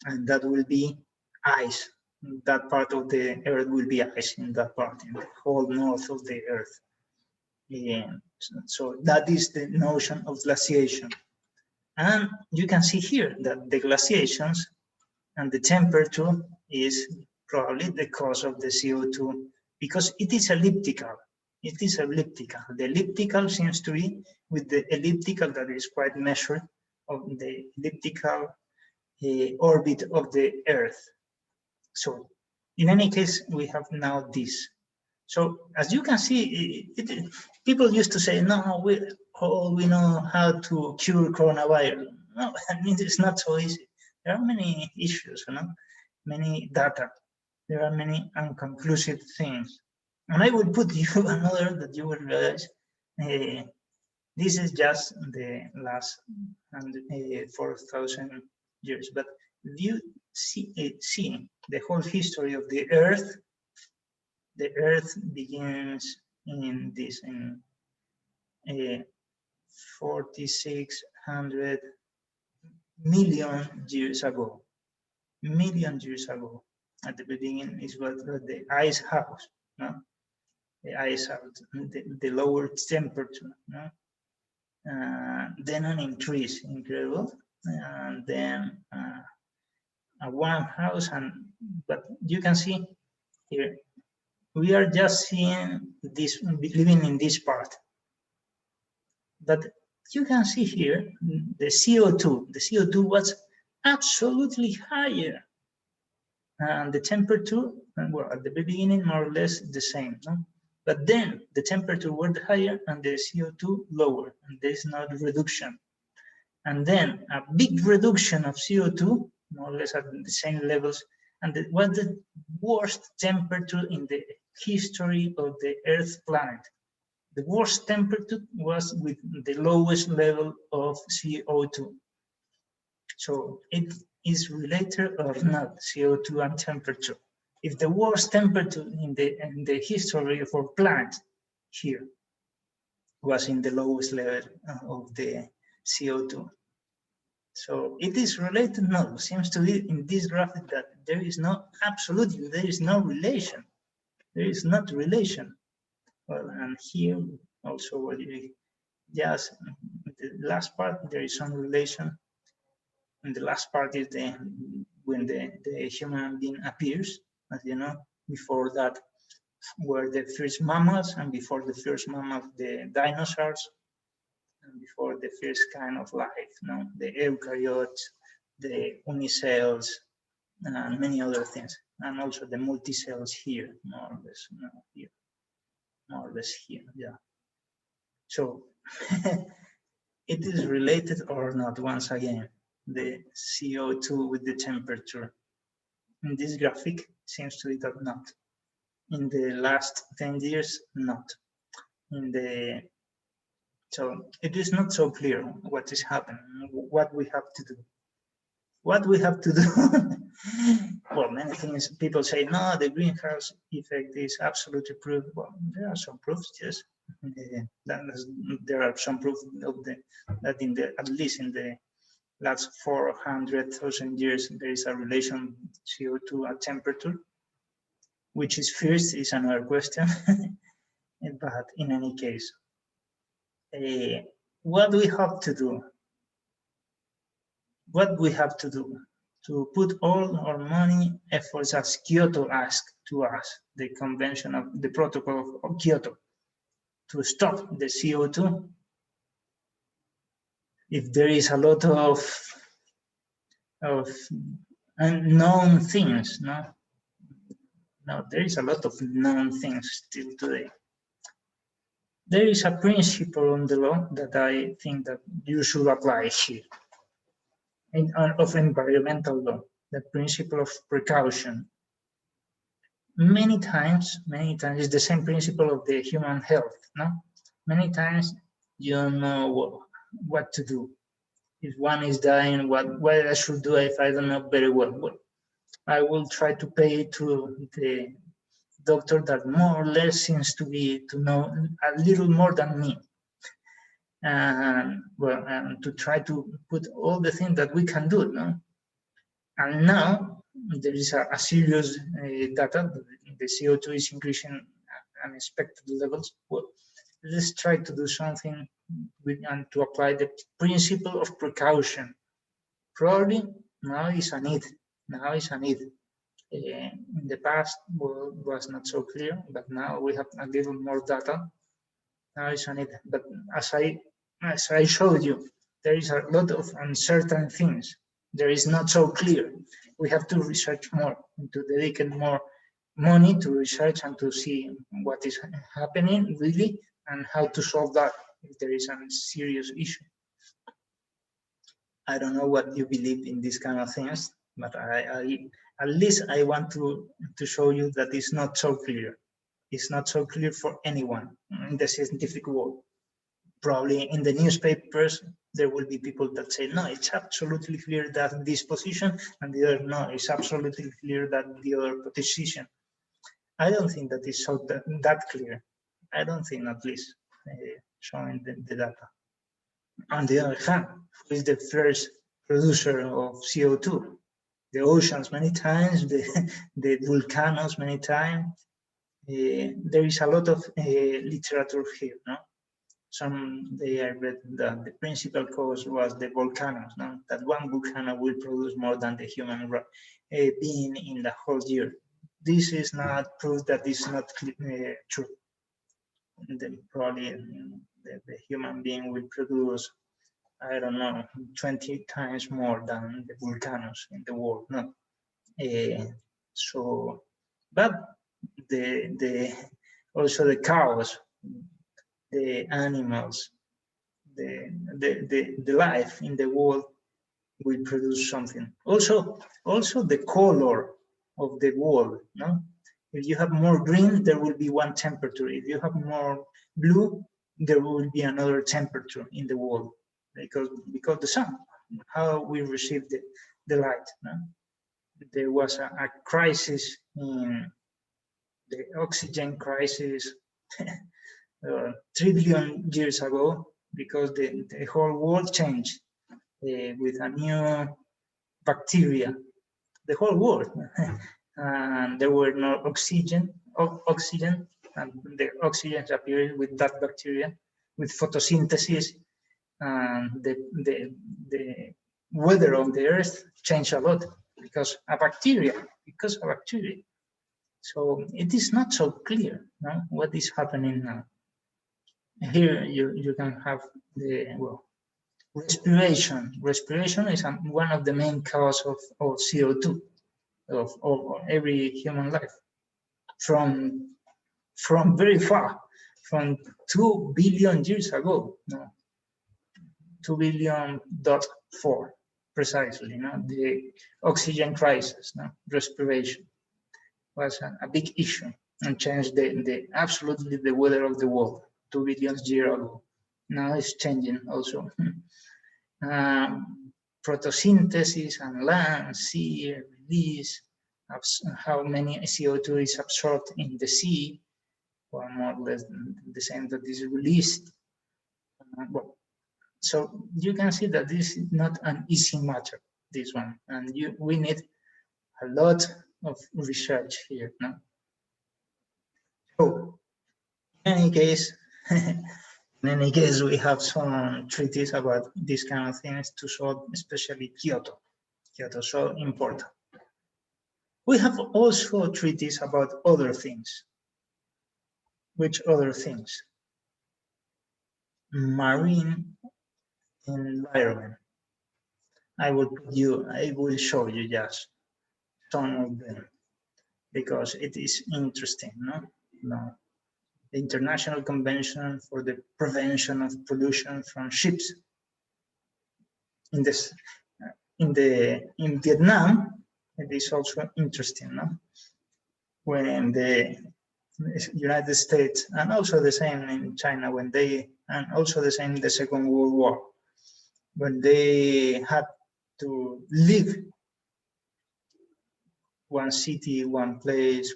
and that will be ice. That part of the Earth will be ice in that part, in the whole north of the Earth. So that is the notion of glaciation. And you can see here that the glaciations and the temperature is probably the cause of the CO2 because it is elliptical. It is elliptical. The elliptical seems to be with the elliptical that is quite measured of the elliptical orbit of the Earth. So in any case, we have now this. So as you can see, people used to say, no, we know how to cure coronavirus. No, I mean, it's not so easy. There are many issues, you know, many data. There are many unconclusive things. And I will put you another that you will realize this is just the last 4,000 years. But if you see the whole history of the Earth begins in 4,600 million years ago. At the beginning is what the ice house, no? The ice house, the lower temperature, no? Then an increase, incredible, and then a warm house, but you can see here, we are just seeing this, living in this part. But you can see here, the CO2 was absolutely higher. And the temperature, well, at the beginning, more or less the same. No? But then the temperature was higher and the CO2 lower, and there's no reduction. And then a big reduction of CO2, more or less at the same levels, and it was the worst temperature in the history of the Earth planet. The worst temperature was with the lowest level of CO2. So it is related or not, CO2 and temperature. If the worst temperature in the history of our planet here was in the lowest level of the CO2. So it is related, no, seems to be in this graphic that there is no, absolutely, there is no relation. There is not relation. Well, and here also, just the last part, there is some relation. And the last part is when the human being appears, as you know. Before that were the first mammals, and before the first mammals, the dinosaurs, and before the first kind of life, the eukaryotes, the unicells, and many other things, and also the multicells here, more or less, here, more or less here, yeah. So it is related or not, once again, the CO2 with the temperature. In this graphic, seems to be that not. In the last 10 years, not. So it is not so clear what is happening, what we have to do. What we have to do? Well, many things. People say, no, the greenhouse effect is absolutely proof. Well, there are some proofs, yes. There are some proof of that at least in the last 400,000 years, there is a relation CO2 at temperature, which is first is another question. But in any case, what we have to do? What we have to do to put all our money, efforts as Kyoto asked to us, the convention of the protocol of Kyoto, to stop the CO2. If there is a lot of unknown things, no, there is a lot of known things still today. There is a principle on the law that I think that you should apply here. Of environmental law, the principle of precaution. Many times it's the same principle of the human health, no? Many times you don't know what to do. If one is dying, what I should do if I don't know very well? Well, I will try to pay to the doctor that more or less seems to know a little more than me. And to try to put all the things that we can do, no? And now there is a serious data. The CO2 is increasing at unexpected levels. Well, let's try to do something and to apply the principle of precaution. Probably now is a need. In the past, was not so clear, but now we have a little more data. Now is a need. But as I showed you, there is a lot of uncertain things. There is not so clear. We have to research more, to dedicate more money to research and to see what is happening really and how to solve that if there is a serious issue. I don't know what you believe in these kind of things, but I at least I want to show you that it's not so clear. It's not so clear for anyone in the scientific world. Probably in the newspapers, there will be people that say, no, it's absolutely clear that this position, and the other, no, it's absolutely clear that the other position. I don't think that is so that clear. I don't think, at least, showing the data. On the other hand, who is the first producer of CO2? The oceans many times, the volcanoes many times. There is a lot of literature here, no? Someday I read that the principal cause was the volcanoes, no? That one volcano will produce more than the human being in the whole year. This is not proof that this is not true. Probably the human being will produce, I don't know, 20 times more than the volcanoes in the world, no? But also the cows, the animals, the life in the world will produce something. Also the color of the world, no? If you have more green, there will be one temperature. If you have more blue, there will be another temperature in the world because the sun, how we receive the light, no? There was a crisis in the oxygen crisis 3 billion years ago because the whole world changed with a new bacteria. The whole world and there were no oxygen, and the oxygen appeared with that bacteria, with photosynthesis, and the weather of the earth changed a lot because of bacteria. So it is not so clear, no, what is happening now. Here you can have the, well, respiration. Respiration is one of the main causes of CO2 of every human life. From very far, from 2 billion years ago, no, 2 billion dot 4 precisely, no, the oxygen crisis, no, respiration was a big issue and changed the absolutely the weather of the world 2 billion years ago. Now it's changing also. Photosynthesis and land, sea, release, how many CO2 is absorbed in the sea, or more or less the same that is released. Well, so you can see that this is not an easy matter, this one, and we need a lot of research here. No? So, in any case, we have some treaties about these kind of things to solve, especially Kyoto. Kyoto, so important. We have also treaties about other things. Which other things? Marine environment. I will show you just some of them because it is interesting, no? The International Convention for the Prevention of Pollution from Ships. In Vietnam, it is also interesting, no? When the United States, and also the same in China, and also the same in the Second World War, when they had to leave one city, one place,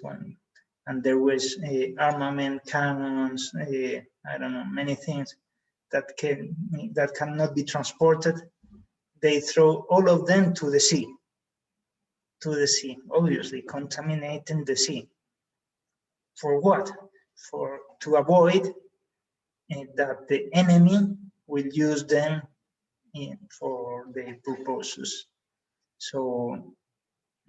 and there was armament, cannons, I don't know, many things that cannot be transported. They throw all of them to the sea, obviously contaminating the sea. For what? To avoid that the enemy will use them for their purposes. So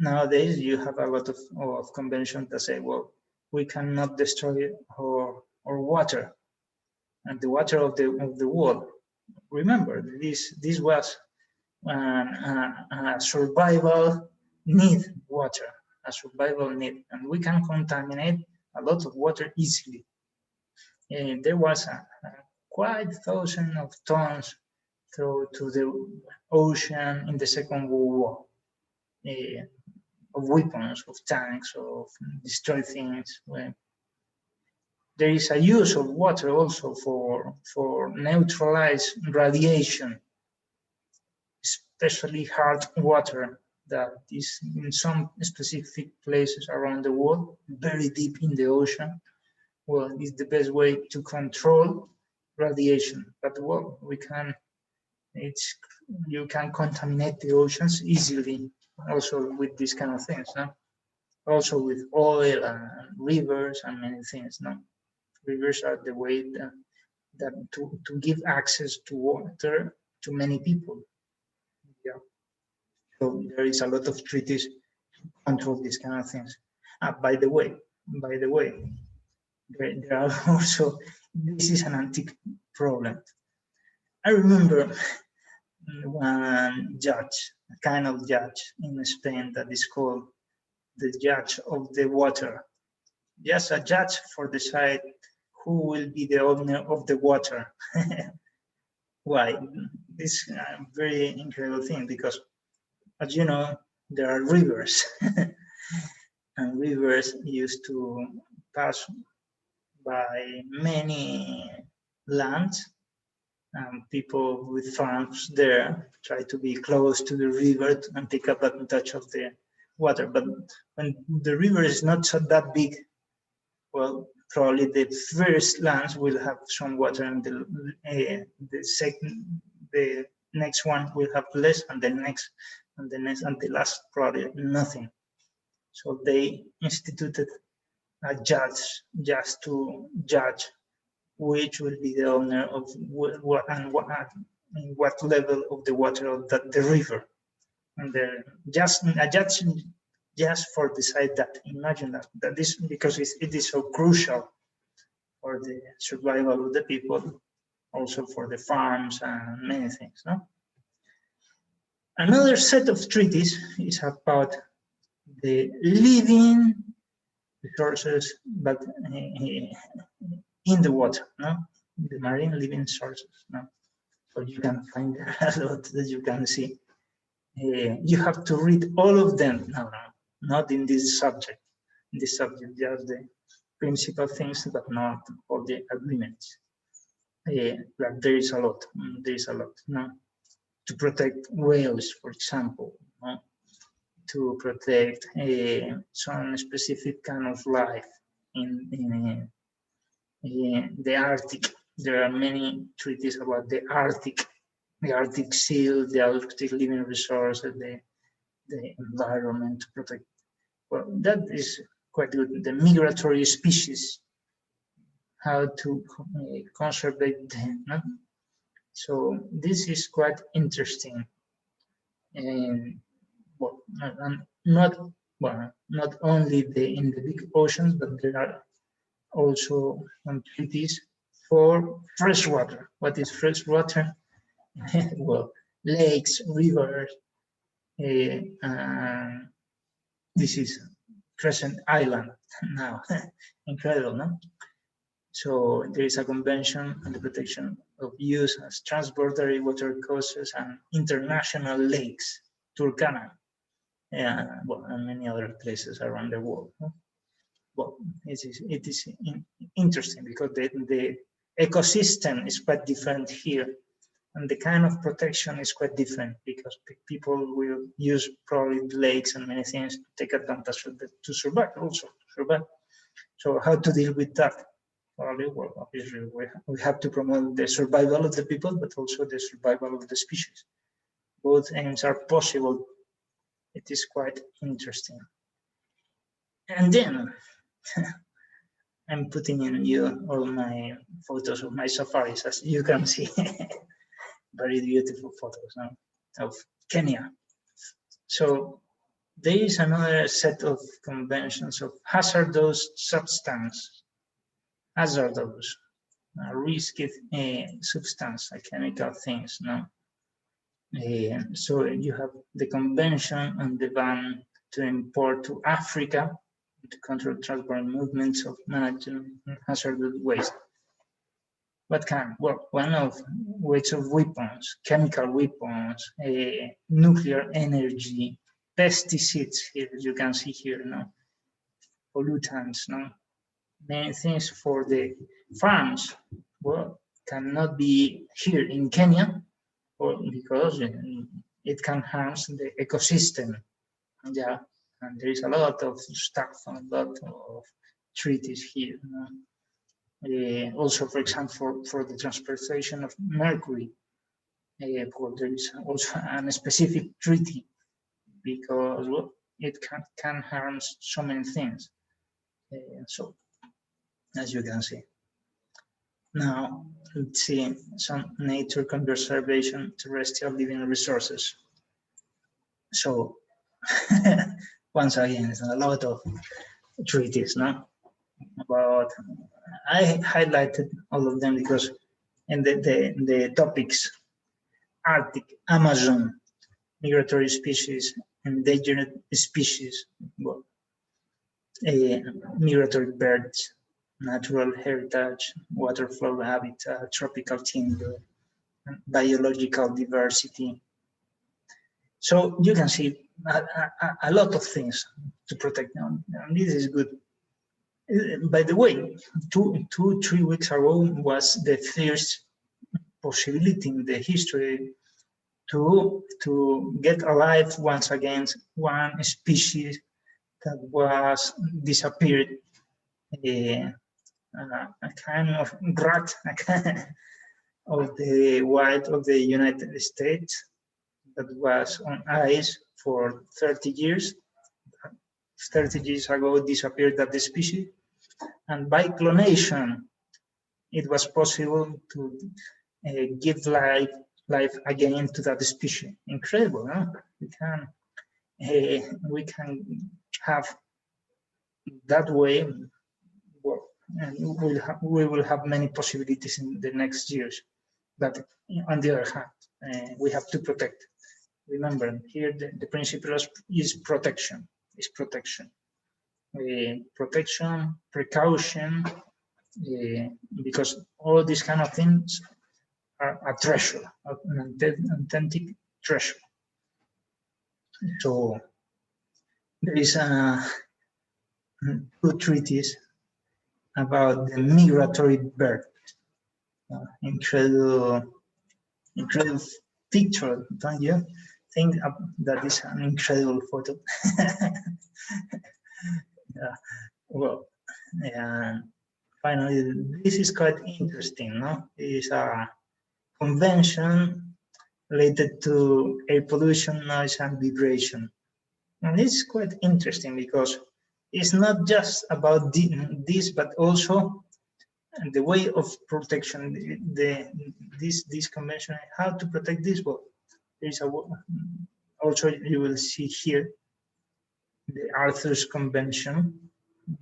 nowadays you have a lot of conventions that say, well, we cannot destroy our water and the water of the world. Remember, this was a survival need, water, a survival need, and we can contaminate a lot of water easily. There was quite thousands of tons thrown to the ocean in the Second World War, of weapons, of tanks, of destroy things. There is a use of water also for neutralize radiation, especially hard water that is in some specific places around the world, very deep in the ocean. Well, it's the best way to control radiation. But well, you can contaminate the oceans easily also with these kind of things, no? Also with oil and rivers and many things, no? Rivers are the way that to give access to water to many people. Yeah. So there is a lot of treaties to control these kind of things. By the way, there are also, this is an antique problem. I remember one judge, a kind of judge in Spain that is called the judge of the water. Just a judge for decide who will be the owner of the water. Why? This is a very incredible thing because, as you know, there are rivers, and rivers used to pass by many lands, and people with farms there try to be close to the river and take advantage of the water. But when the river is not so that big, well, probably the first lands will have some water, and the next one will have less, and the next, and the last probably nothing. So they instituted a judge just to judge which will be the owner of what and what level of the water of the river. And just a judge just for decide that. Imagine that this, because it is so crucial for the survival of the people, also for the farms and many things. No? Another set of treaties is about the living resources, but in the water, no? The marine living sources, no? So you can find a lot that you can see. You have to read all of them. No, not in this subject. In this subject, just the principal things, but not all the agreements. But there is a lot. There is a lot. No? To protect whales, for example, no? To protect some specific kind of life in the Arctic. There are many treaties about the Arctic seal, the Arctic living resources, the environment to protect. Well, that is quite good. The migratory species, how to conserve them. No? So this is quite interesting. And well, not only in the big oceans, but there are also some treaties for freshwater. What is freshwater? Well, lakes, rivers. This is Crescent Island now. Incredible, no? So there is a convention on the protection of use as transborder water courses and international lakes, Turkana, well, and many other places around the world. No? Well, it is interesting because the ecosystem is quite different here, and the kind of protection is quite different because people will use probably lakes and many things to take advantage of it to survive, also survive. So how to deal with that? Probably, well, obviously we have to promote the survival of the people, but also the survival of the species. Both aims are possible. It is quite interesting. And then I'm putting in you all my photos of my safaris, as you can see. Very beautiful photos now of Kenya. So there is another set of conventions of hazardous substance, hazardous, risky substance, like chemical things. No. So you have the convention on the ban to import to Africa to control transport movements of managing hazardous waste. What kind? Well, one of ways of weapons, chemical weapons, nuclear energy, pesticides. Here you can see here, no, pollutants, no, many things for the farms. Well, cannot be here in Kenya, or because it can harm the ecosystem. Yeah, and there is a lot of stuff, a lot of treaties here. No? Also, for example, for the transportation of mercury, there is also a specific treaty because well, it can harm so many things. So, as you can see. Now, let's see some nature conservation, terrestrial living resources. So, once again, it's a lot of treaties, no? But I highlighted all of them because in the topics, Arctic, Amazon, migratory species, endangered species, well, migratory birds, natural heritage, water flow habitat, tropical timber, biological diversity. So you can see a lot of things to protect them, and this is good. By the way, 3 weeks ago was the first possibility in the history to get alive once again one species that was disappeared, a kind of rat of the wild of the United States that was on ice for 30 years. 30 years ago disappeared that species, and by clonation, it was possible to give life again to that species. Incredible, huh? We can have that way. Well, and we will have many possibilities in the next years. But on the other hand, we have to protect. Remember, here the principle is protection. Is protection. Protection, precaution, because all these kind of things are a treasure, an authentic treasure. So there is two treaties about the migratory bird. Incredible picture, don't you think that is an incredible photo? Well, finally, this is quite interesting, no? It is a convention related to air pollution, noise, and vibration. And it's quite interesting because it's not just about this, but also the way of protection. This convention, how to protect this. Well, there is also you will see here the Arthur's Convention,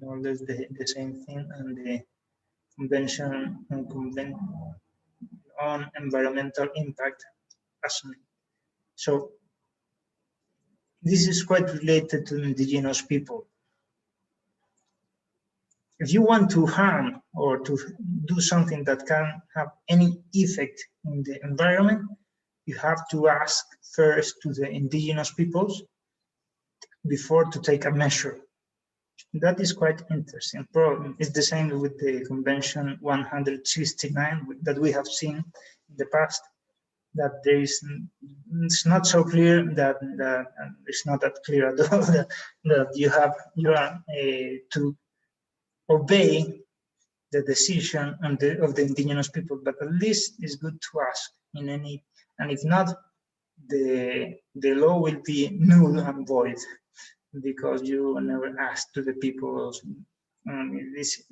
more or less the same thing, and the Convention on Environmental Impact Assessment. So this is quite related to indigenous people. If you want to harm or to do something that can have any effect in the environment, you have to ask first to the indigenous peoples before to take a measure. That is quite interesting. Problem is the same with the Convention 169 that we have seen in the past, that there is, it's not so clear that it's not that clear at all that you are to obey the decision of the indigenous people, but at least it's good to ask in any, and if not, the law will be null and void because you never asked to the people. This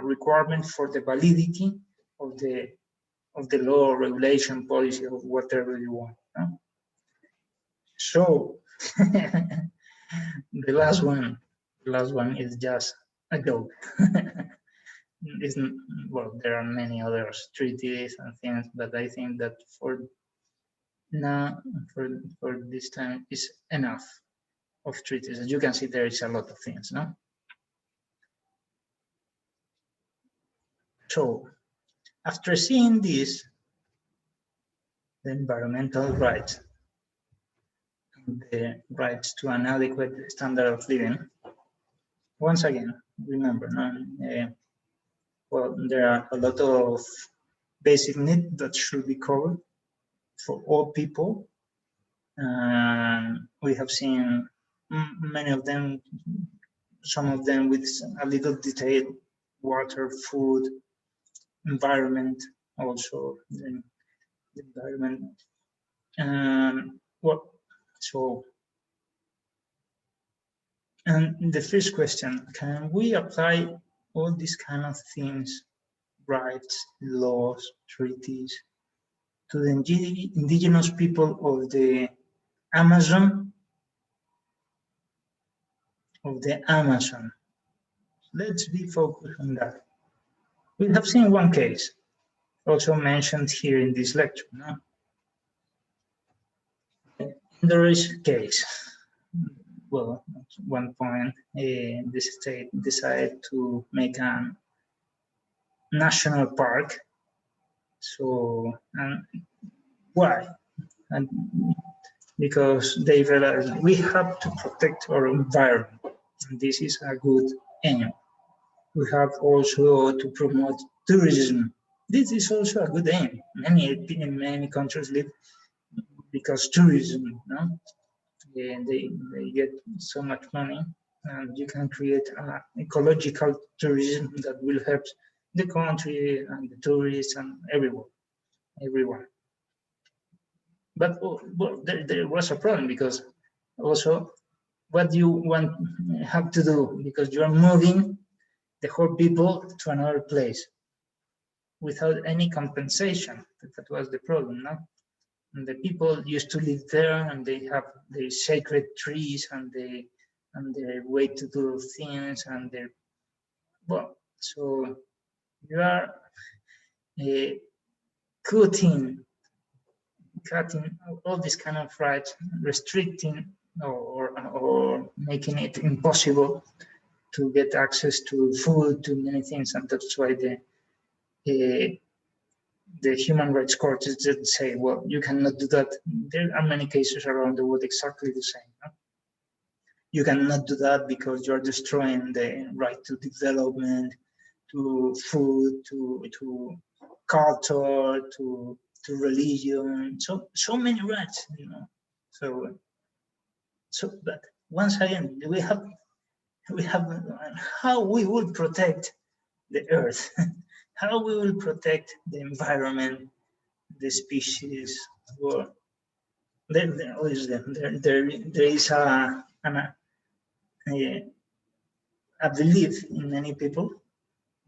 requirement for the validity of the law, regulation, policy, or whatever you want. No? So the last one is just a joke. Well, there are many other treaties and things, but I think that for now, for this time, is enough of treaties. As you can see, there is a lot of things, no? So, after seeing this, the environmental rights, the rights to an adequate standard of living, once again, remember, well, there are a lot of basic needs that should be covered for all people. We have seen many of them, some of them with a little detail: water, food, environment, also the environment. And the first question: can we apply all these kind of things, rights, laws, treaties, to the indigenous people of the Amazon? Let's be focused on that. We have seen one case, also mentioned here in this lecture. No? There is a case. Well, at one point, the state decided to make a national park. So, and why? And because they realized we have to protect our environment, and this is a good aim. We have also to promote tourism. This is also a good aim. Many countries live because tourism, no? They get so much money, and you can create ecological tourism that will help the country and the tourists and everyone. But well, there was a problem because also what you want have to do, because you are moving the whole people to another place without any compensation. That was the problem, no? And the people used to live there, and they have the sacred trees and their way to do things, and their, well, so you are cutting all this kind of rights, restricting or making it impossible to get access to food, to many things, and that's why the human rights court did say, well, you cannot do that. There are many cases around the world exactly the same. No? You cannot do that because you're destroying the right to development, to food, to culture, to religion. So many rights, you know. So, but once again, we have how we will protect the earth, how we will protect the environment, the species. Well, there is a belief in many people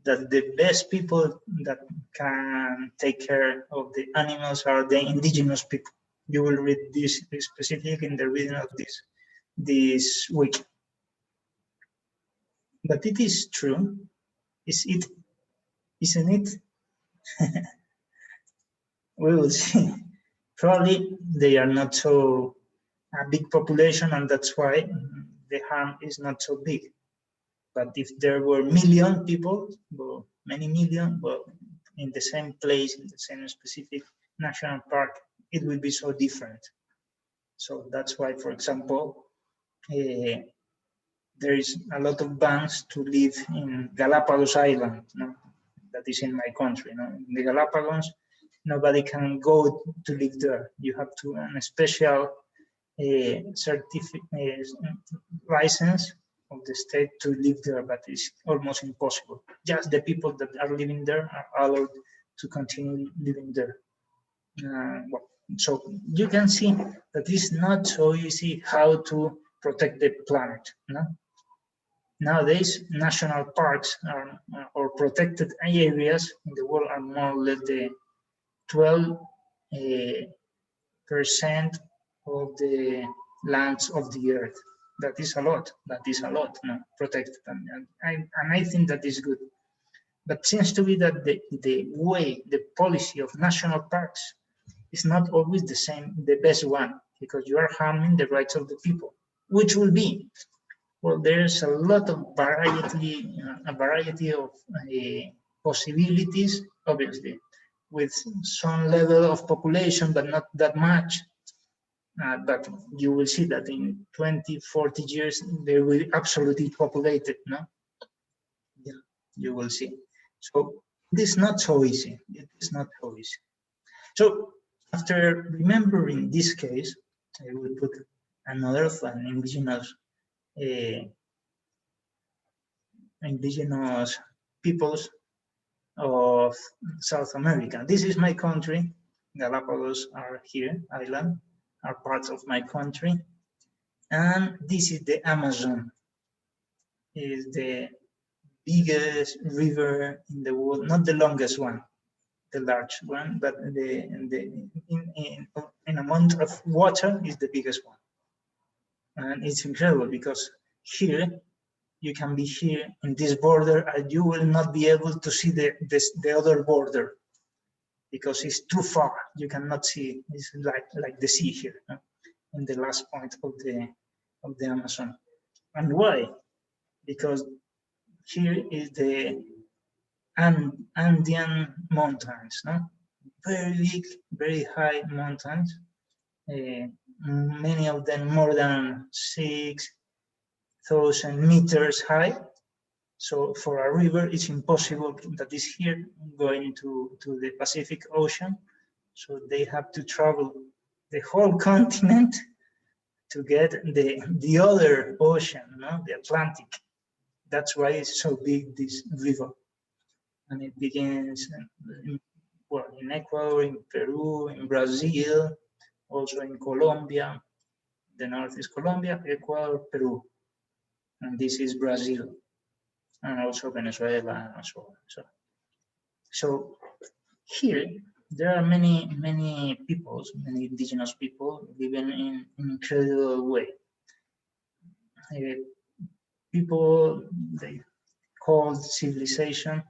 that the best people that can take care of the animals are the indigenous people. You will read this specific in the reading of this week. But it is true. Isn't it? We will see. Probably they are not so a big population, and that's why the harm is not so big. But if there were million people, well, many million, well, in the same place, in the same specific national park, it will be so different. So that's why, for example, there is a lot of bans to live in Galapagos Island, no? That is in my country. No? In the Galapagos, nobody can go to live there. You have to a special license of the state to live there, but it's almost impossible. Just the people that are living there are allowed to continue living there. Well, so you can see that it's not so easy how to protect the planet. No? Nowadays, national parks or protected areas in the world are more or less the 12% of the lands of the earth. That is a lot. That is a lot. No? Protected, and I think that is good. But seems to be that the policy of national parks is not always the best one, because you are harming the rights of the people, which will be. Well, there's a lot of variety of possibilities, obviously, with some level of population, but not that much. But you will see that in 20, 40 years, they will be absolutely populated, no? Yeah, you will see. So it is not so easy. It is not so easy. So after remembering this case, I will put another of an indigenous peoples of South America. This is my country. Galapagos are here, island, are parts of my country. And this is the Amazon. It is the biggest river in the world, not the longest one, the large one, but in amount of water is the biggest one. And it's incredible because here, you can be here in this border and you will not be able to see the other border because it's too far. You cannot see. It's like the sea here, no? In the last point of the Amazon. And why? Because here is the Andean mountains, no? Very big, very high mountains. Many of them more than 6,000 meters high. So for a river, it's impossible that is here going to the Pacific Ocean. So they have to travel the whole continent to get the other ocean, no? The Atlantic. That's why it's so big, this river. And it begins in Ecuador, in Peru, in Brazil, also in Colombia, The north is Colombia, Ecuador, Peru, and this is Brazil, and also Venezuela, and so on. So here there are many peoples, many indigenous people living in an incredible way. People they call civilization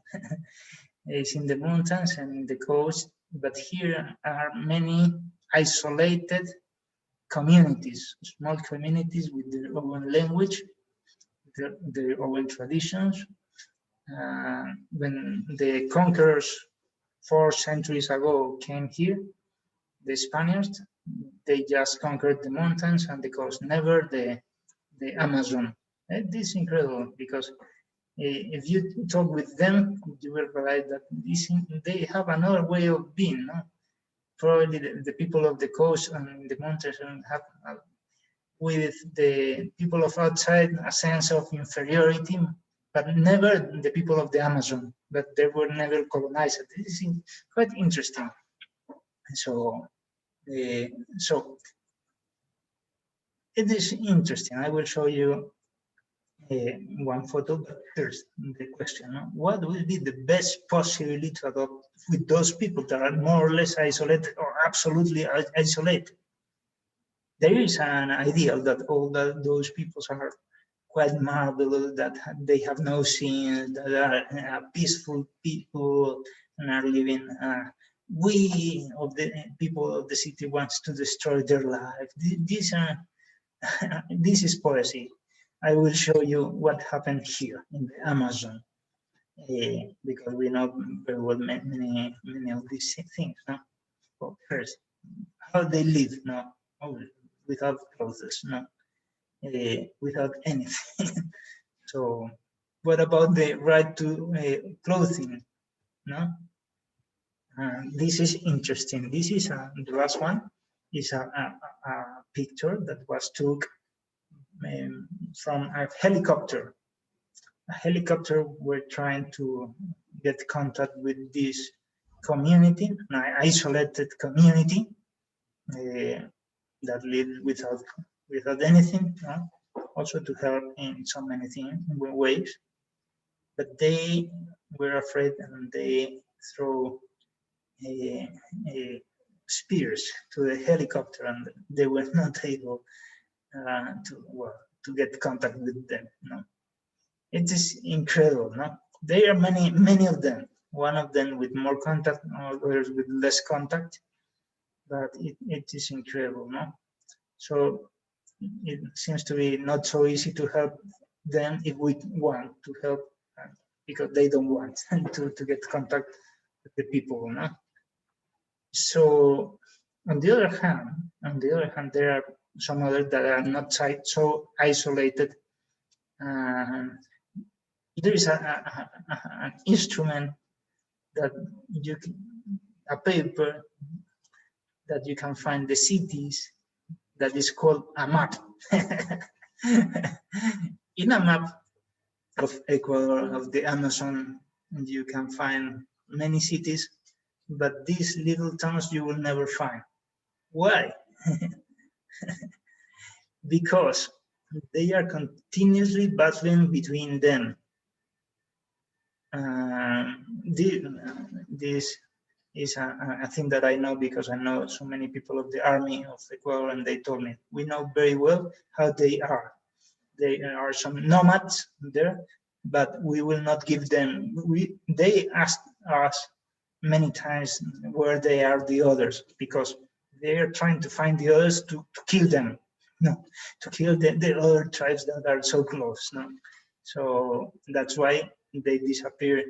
is in the mountains and in the coast, but here are many isolated communities, small communities with their own language, their own traditions. When the conquerors 4 centuries ago came here, the Spaniards, they just conquered the mountains and the coast, never the Amazon. This is incredible because if you talk with them, you will realize that they have another way of being. No? Probably the people of the coast and the mountains have, with the people of outside, a sense of inferiority, but never the people of the Amazon, but they were never colonized. This is quite interesting. So it is interesting. I will show you one photo, but first the question, what will be the best possibility to adopt with those people that are more or less isolated or absolutely isolated? There is an ideal that all those peoples are quite marvelous, that they have no sins, that are peaceful people and are living. We of the people of the city wants to destroy their life. This is poesy. I will show you what happened here in the Amazon, because we know very well many of these things. No? Well, first, how they live, no, without clothes, no, without anything. So, what about the right to clothing? No, this is interesting. This is the last one. Is a picture that was took from a helicopter. A helicopter were trying to get contact with this community, an isolated community that lived without anything, also to help in so many things, ways. But they were afraid and they threw spears to the helicopter, and they were not able to get contact with them. No, it is incredible. No, there are many of them. One of them with more contact, others with less contact, but it is incredible. No, so it seems to be not so easy to help them if we want to help, because they don't want to get contact with the people. No, so on the other hand, there are some others that are not so isolated. There is an instrument that a paper that you can find the cities, that is called a map. In a map of Ecuador, of the Amazon, you can find many cities, but these little towns you will never find. Why? Because they are continuously battling between them. This is a thing that I know because I know so many people of the army of Ecuador, and they told me, we know very well how they are. There are some nomads there, but we will not give them. They asked us many times where they are the others, because they are trying to find the others to kill them. No, to kill the other tribes that are so close. No, so that's why they disappeared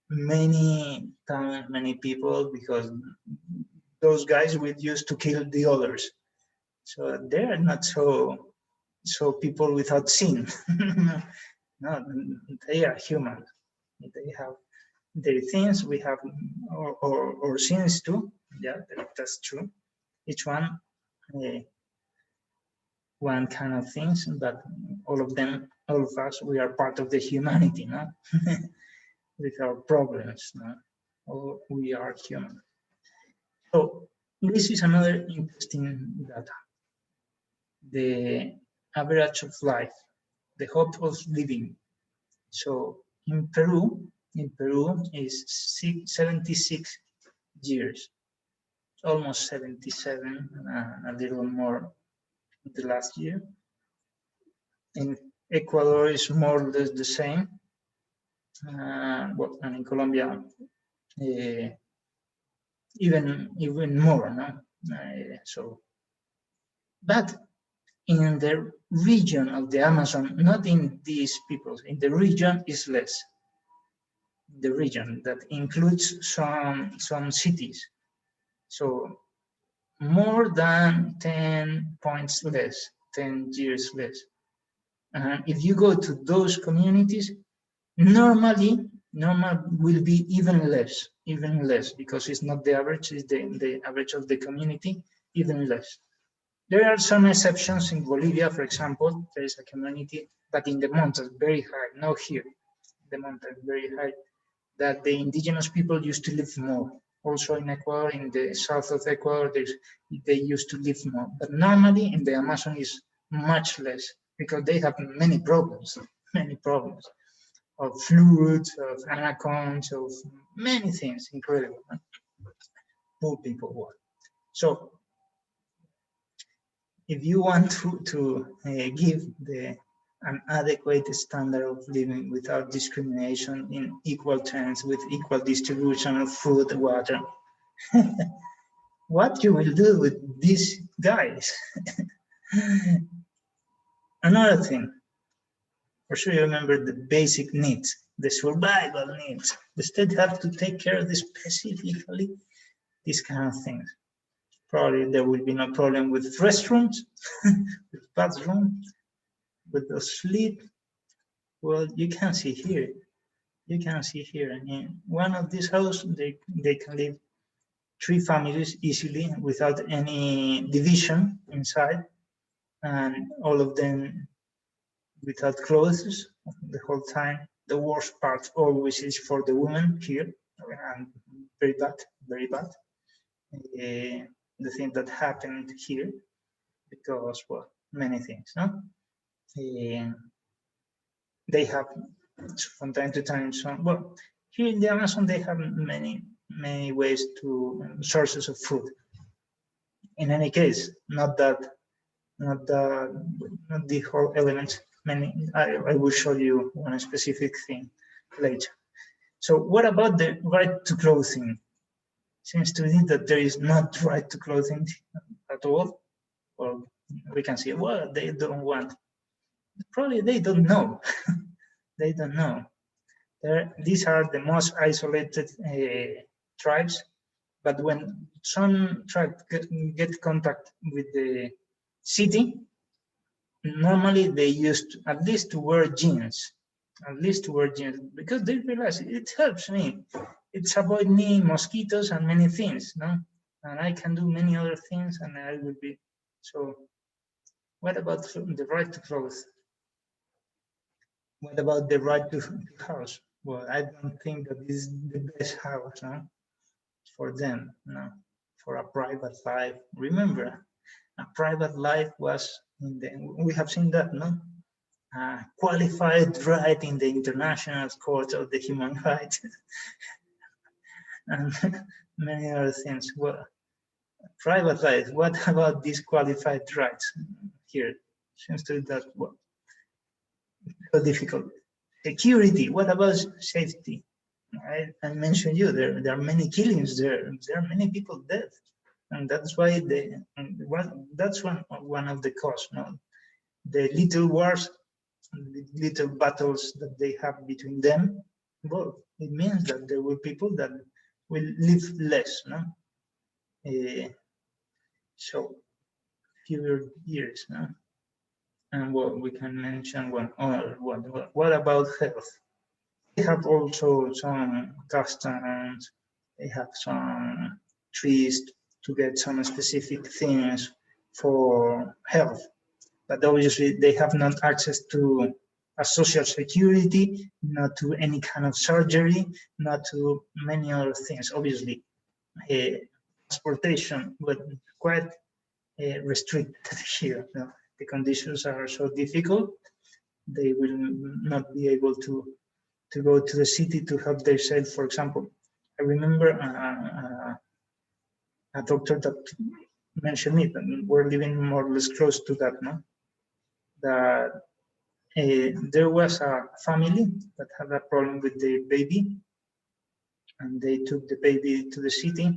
many times, many people, because those guys would use to kill the others. So they are not so people without sin. No, they are human. They have their things. We have our sins too. Yeah, that's true. Each one one kind of things, but all of us, we are part of the humanity, no? With our problems, no? All we are human. So this is another interesting data. the average of life, the hope of living. So in Peru is 76 years, almost 77, a little more the last year. In Ecuador is more or less the same. Well, and in Colombia, even more, no? But in the region of the Amazon, not in these peoples, in the region is less. The region that includes some cities. So more than 10 points less, 10 years less. And if you go to those communities, normal will be even less, because it's not the average, it's the average of the community, even less. There are some exceptions. In Bolivia, for example, there is a community, but in the mountains, very high, not here, the mountains, very high, that the indigenous people used to live more. Also in Ecuador, in the south of Ecuador, they used to live more. But normally in the Amazon is much less, because they have many problems of floods, of anacondas, of many things, incredible. Poor people were. So if you want to give an adequate standard of living without discrimination in equal terms, with equal distribution of food, water, what you will do with these guys? Another thing, for sure you remember the basic needs, the survival needs. The state have to take care of this specifically, these kind of things. Probably there will be no problem with restrooms, with bathroom, with the sleep. Well, you can see here. In one of these houses, they can live 3 families easily without any division inside, and all of them without clothes the whole time. The worst part always is for the women here, and very bad. The thing that happened here, because, well, many things, no? They have from time to time some, well, here in the Amazon they have many ways to sources of food. In any case, not the whole element. I will show you one specific thing later. So what about the right to clothing? Seems to me that there is not right to clothing at all, or we can say, well, they don't want. Probably they don't know. They don't know. These are the most isolated tribes, but when some tribes get contact with the city, normally they used at least to wear jeans, because they realize it helps me. It's avoid me mosquitoes and many things, no? And I can do many other things, and I will be. So what about the right to clothes? What about the right to house? Well, I don't think that this is the best house, no? For them, no? For a private life. Remember, a private life was we have seen that, no? Qualified right in the International Court of the Human Rights and many other things. Well, private life, what about these qualified rights here? Seems to be that, well, so difficult. Security, what about safety? I mentioned you, there are many killings there are many people dead, and that's why that's one of the causes, no? The little wars, the little battles that they have between them, well, it means that there were people that will live less, no? So fewer years, no? And what we can mention one other one. What about health? They have also some customs, they have some trees to get some specific things for health, but obviously they have not access to a social security, not to any kind of surgery, not to many other things. Obviously, transportation, but quite restricted here, no? the conditions are so difficult, they will not be able to go to the city to help themselves. For example, I remember a doctor that mentioned it, and we're living more or less close to that, no? That there was a family that had a problem with the baby, and they took the baby to the city,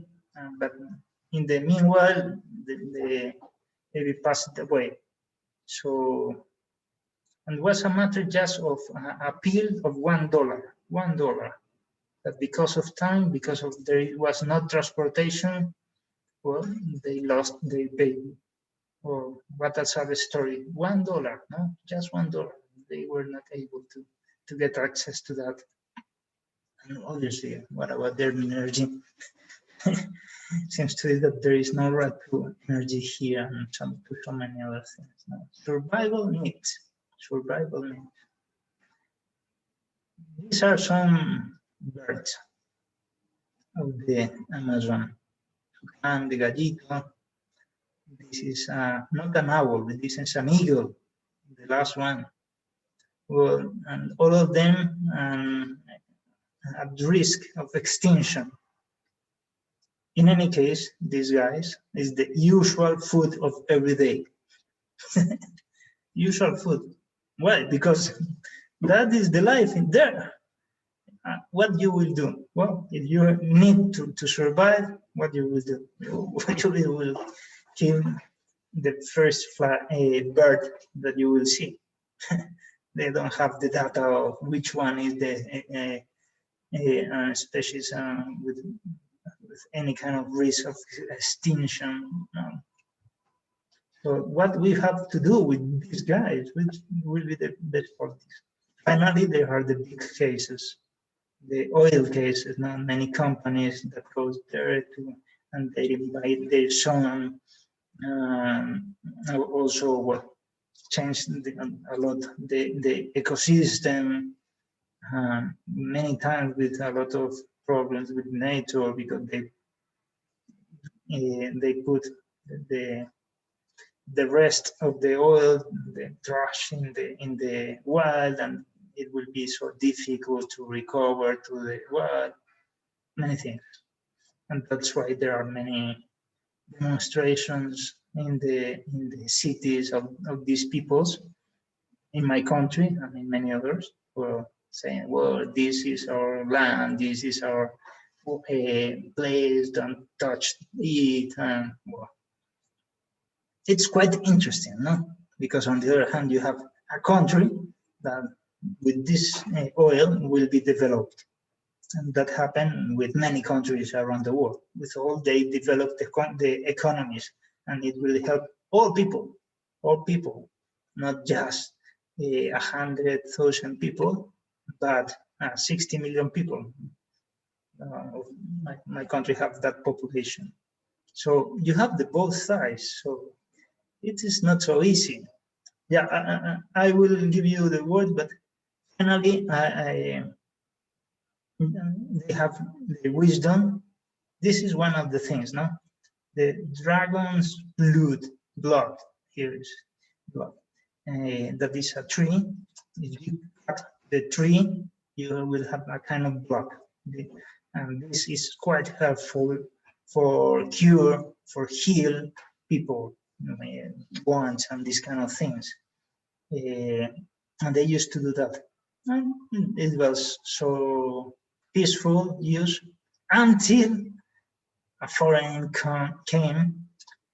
but in the meanwhile, the baby passed away. So, and it was a matter just of a pill of $1, that because of time, because of there was no transportation, well, they lost their baby. Or what a sad story. $1, no, just $1. They were not able to get access to that. And obviously, what about their energy? Seems to be that there is no right to energy here, and to so many other things. No? Survival needs. Survival needs. These are some birds of the Amazon. And the gallito. This is not an owl. This is an eagle. The last one. Well, and all of them at risk of extinction. In any case, these guys is the usual food of every day. Usual food. Why? Because that is the life in there. What you will do? Well, if you need to survive, what you will do? You will kill the first bird that you will see. They don't have the data of which one is the species with any kind of risk of extinction. No. So what we have to do with these guys, which will be the best politics. Finally, there are the big cases, the oil cases. Now, many companies that goes there and they invite their son. Also, what changed a lot the ecosystem. Many times with a lot of problems with nature because they put the rest of the oil, the trash in the wild, and it will be so difficult to recover to the wild. Many things, and that's why there are many demonstrations in the cities of these peoples in my country and in many others. Well, saying, well, this is our land, this is our place, don't touch it, and well, it's quite interesting, no? Because on the other hand, you have a country that with this oil will be developed. And that happened with many countries around the world. With all, they develop the economies, and it will help all people, not just 100,000 people, but 60 million people. My country have that population. So you have the both sides. So it is not so easy. Yeah, I will give you the word, but finally, they have the wisdom. This is one of the things, no? The dragon's blood. Here is blood. That is a tree. If you cut the tree, you will have a kind of blood. And this is quite helpful for cure, for heal people, wounds and these kind of things. And they used to do that. And it was so peaceful use until a foreign came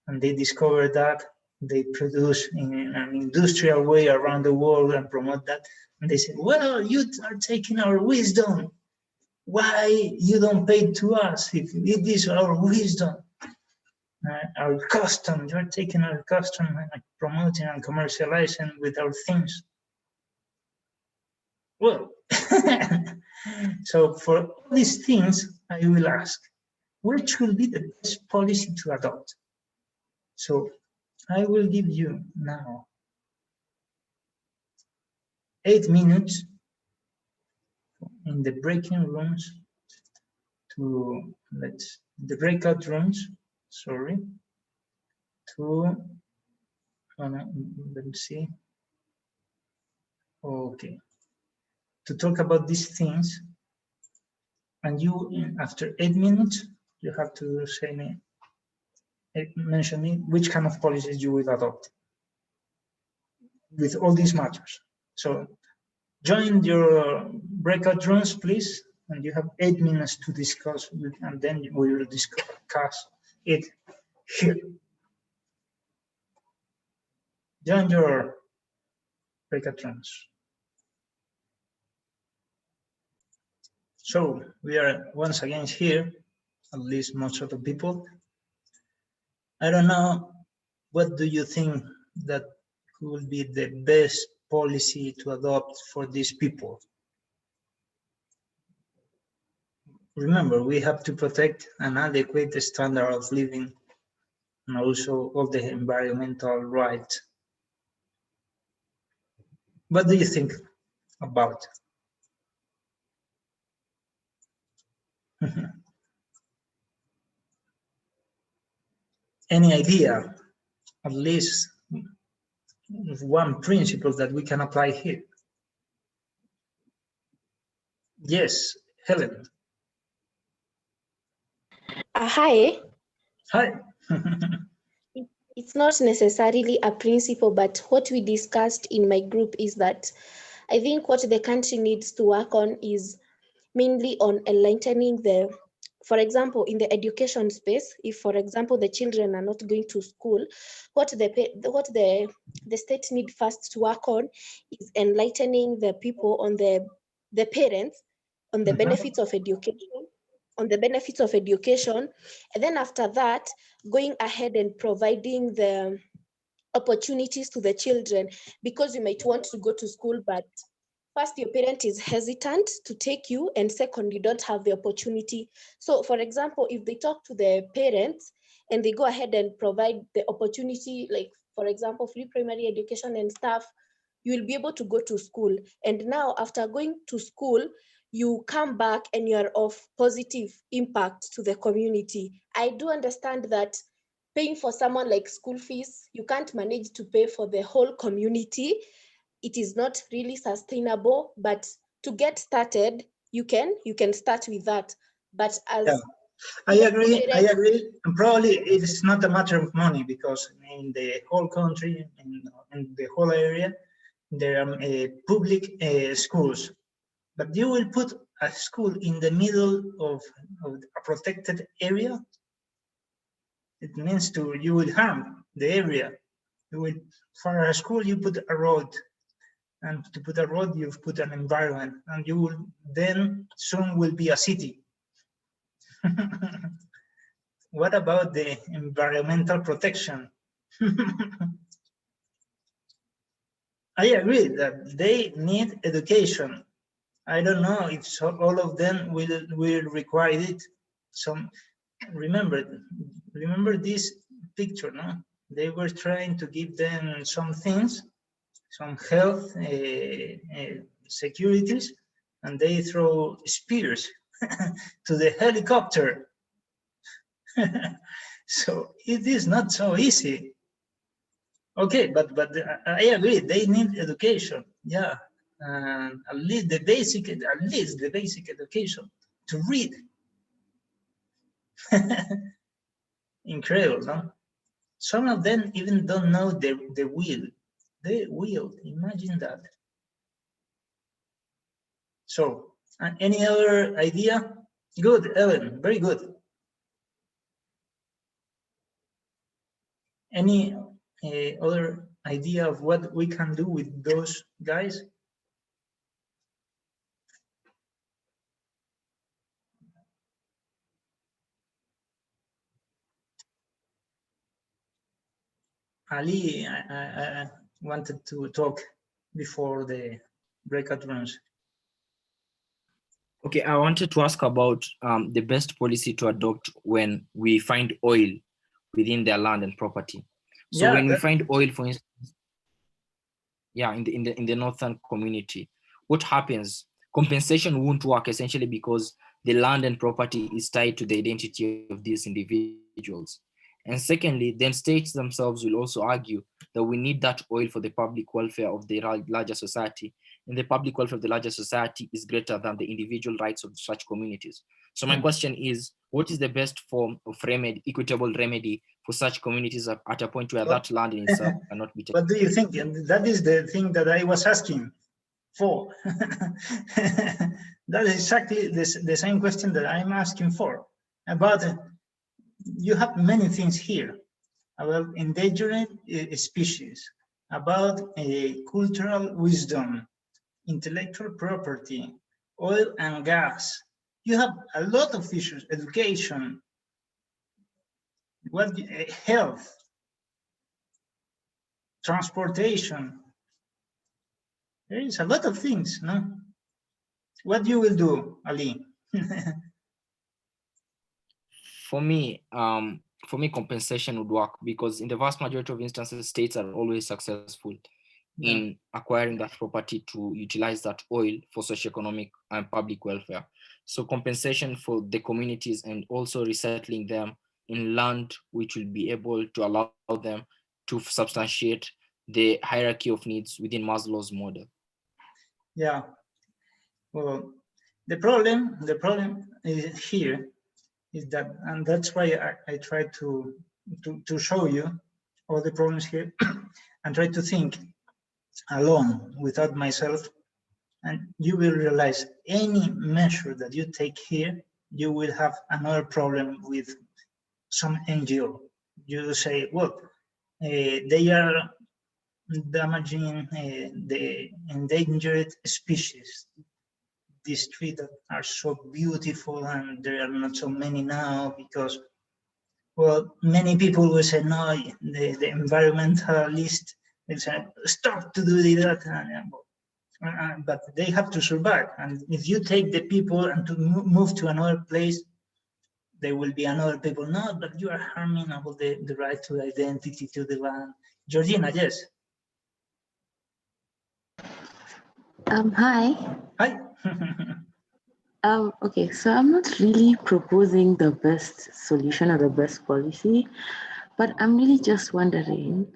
and they discovered that they produce in an industrial way around the world and promote that. And they said, well, you are taking our wisdom. Why you don't pay to us if it is our wisdom? Our custom, you're taking our custom and promoting and commercializing with our things. Well, so for all these things, I will ask, which will be the best policy to adopt? So I will give you now 8 minutes in the breaking rooms the breakout rooms, sorry, to Let me see. Okay. To talk about these things, and you, after 8 minutes, you have to mention me which kind of policies you will adopt with all these matters. So join your breakout rooms, please, and you have 8 minutes to discuss, and then we will discuss it here. Join your breakout rooms. So we are once again here, at least most of the people. I don't know, what do you think that could be the best policy to adopt for these people? Remember, we have to protect an adequate standard of living and also all the environmental rights. What do you think about? Any idea, at least one principle that we can apply here? Yes, Helen. Hi. Hi. It's not necessarily a principle, but what we discussed in my group is that I think what the country needs to work on is mainly on enlightening for example, in the education space, if, for example, the children are not going to school, what the state need first to work on is enlightening the people on the parents on the benefits of education, and then after that, going ahead and providing the opportunities to the children, because you might want to go to school, but first, your parent is hesitant to take you, and second, you don't have the opportunity. So, for example, if they talk to the parents and they go ahead and provide the opportunity, like, for example, free primary education and stuff, you will be able to go to school. And now, after going to school, you come back and you're of positive impact to the community. I do understand that paying for someone like school fees, you can't manage to pay for the whole community. It is not really sustainable, but to get started, you can start with that. But as I agree. And probably it's not a matter of money, because in the whole country, in the whole area, there are public schools. But you will put a school in the middle of a protected area. It means you will harm the area. For a school, you put a road. And to put a road, you've put an environment, and you will then soon will be a city. What about the environmental protection? I agree that they need education. I don't know if all of them will require it. Remember this picture, no? They were trying to give them some things, some health securities, and they throw spears to the helicopter. So it is not so easy. Okay, but I agree, they need education. Yeah, at least the basic education to read. Incredible, no? Some of them even don't know the will. The will, imagine that. So, any other idea? Good, Ellen, very good. Any other idea of what we can do with those guys? Ali, I wanted to talk before the breakout rooms. Okay, I wanted to ask about the best policy to adopt when we find oil within their land and property. So yeah, when we find oil, for instance, yeah, in the northern community, what happens? Compensation won't work, essentially because the land and property is tied to the identity of these individuals. And secondly, then states themselves will also argue that we need that oil for the public welfare of the larger society. And the public welfare of the larger society is greater than the individual rights of such communities. So my question is, what is the best form of remedy, equitable remedy for such communities at a point where that land in itself cannot be taken? What do you think? And that is the thing that I was asking for. That is exactly the same question that I'm asking for. About, you have many things here about endangered species, about cultural wisdom, intellectual property, oil and gas. You have a lot of issues, education, what, health, transportation. There is a lot of things, no? What you will do, Ali? For me, compensation would work, because in the vast majority of instances, states are always successful in acquiring that property to utilize that oil for socioeconomic and public welfare. So compensation for the communities, and also resettling them in land which will be able to allow them to substantiate the hierarchy of needs within Maslow's model. Yeah. Well, the problem is here is that, and that's why I try to show you all the problems here and try to think alone without myself, and you will realize any measure that you take here, you will have another problem with some NGO. You say, well, they are damaging the endangered species. These trees that are so beautiful, and there are not so many now because, well, many people will say, no, the environmentalist will say, stop to do that. But they have to survive. And if you take the people and to move to another place, there will be another people. No, but you are harming about the right to identity, to the land. Georgina, yes. Hi. Hi. Okay, so I'm not really proposing the best solution or the best policy, but I'm really just wondering,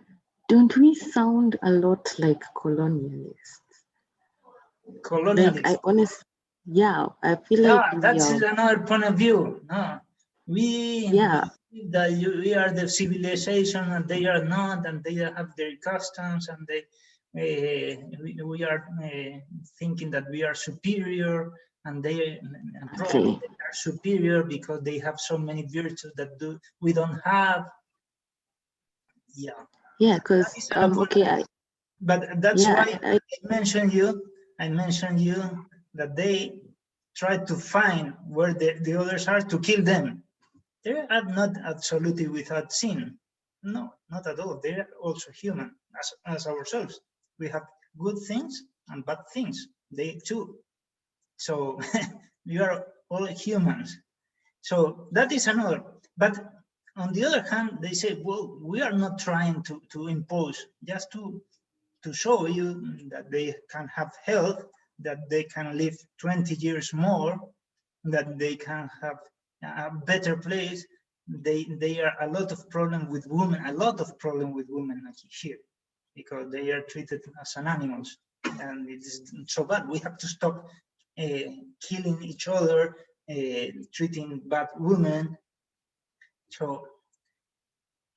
don't we sound a lot like colonialists? Colonialists. Like, I honestly, yeah, I feel like that's another point of view. No, we believe that we are the civilization and they are not, and they have their customs, and they we are thinking that we are superior, and they probably they are superior because they have so many virtues that we don't have. Yeah. Yeah, because but that's why I mentioned you that they try to find where the others are to kill them. They are not absolutely without sin. No, not at all. They are also human as ourselves. We have good things and bad things. They too. So we are all humans. So that is another. But on the other hand, they say, well, we are not trying to impose, just to show you that they can have health, that they can live 20 years more, that they can have a better place. They are a lot of problem with women, here, because they are treated as an animals, and it is so bad. We have to stop killing each other, treating bad women. So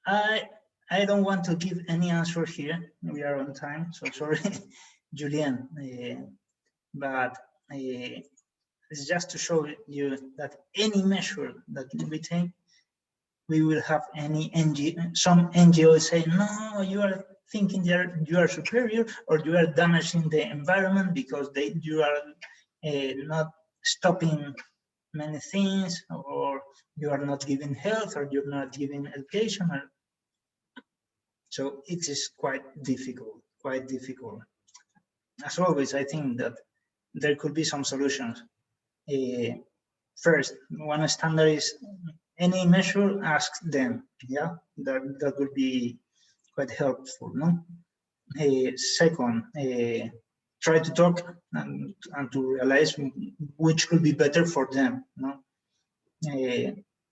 I don't want to give any answer here. We are on time, so sorry, Julian. But it's just to show you that any measure that we take, we will have some NGO say, no, you are thinking you are superior, or you are damaging the environment because you are not stopping many things, or you are not giving health, or you're not giving education. So it is quite difficult. As always, I think that there could be some solutions. First, one standard is any measure, ask them. Yeah, that would be quite helpful, no? Second, try to talk and to realize which could be better for them, no?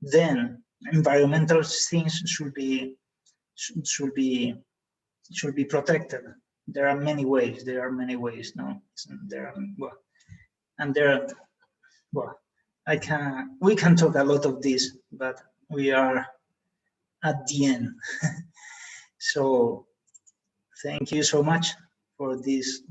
Then environmental things should be should be protected. There are many ways. No, there are well, and there are well. We can talk a lot of this, but we are at the end. So thank you so much for this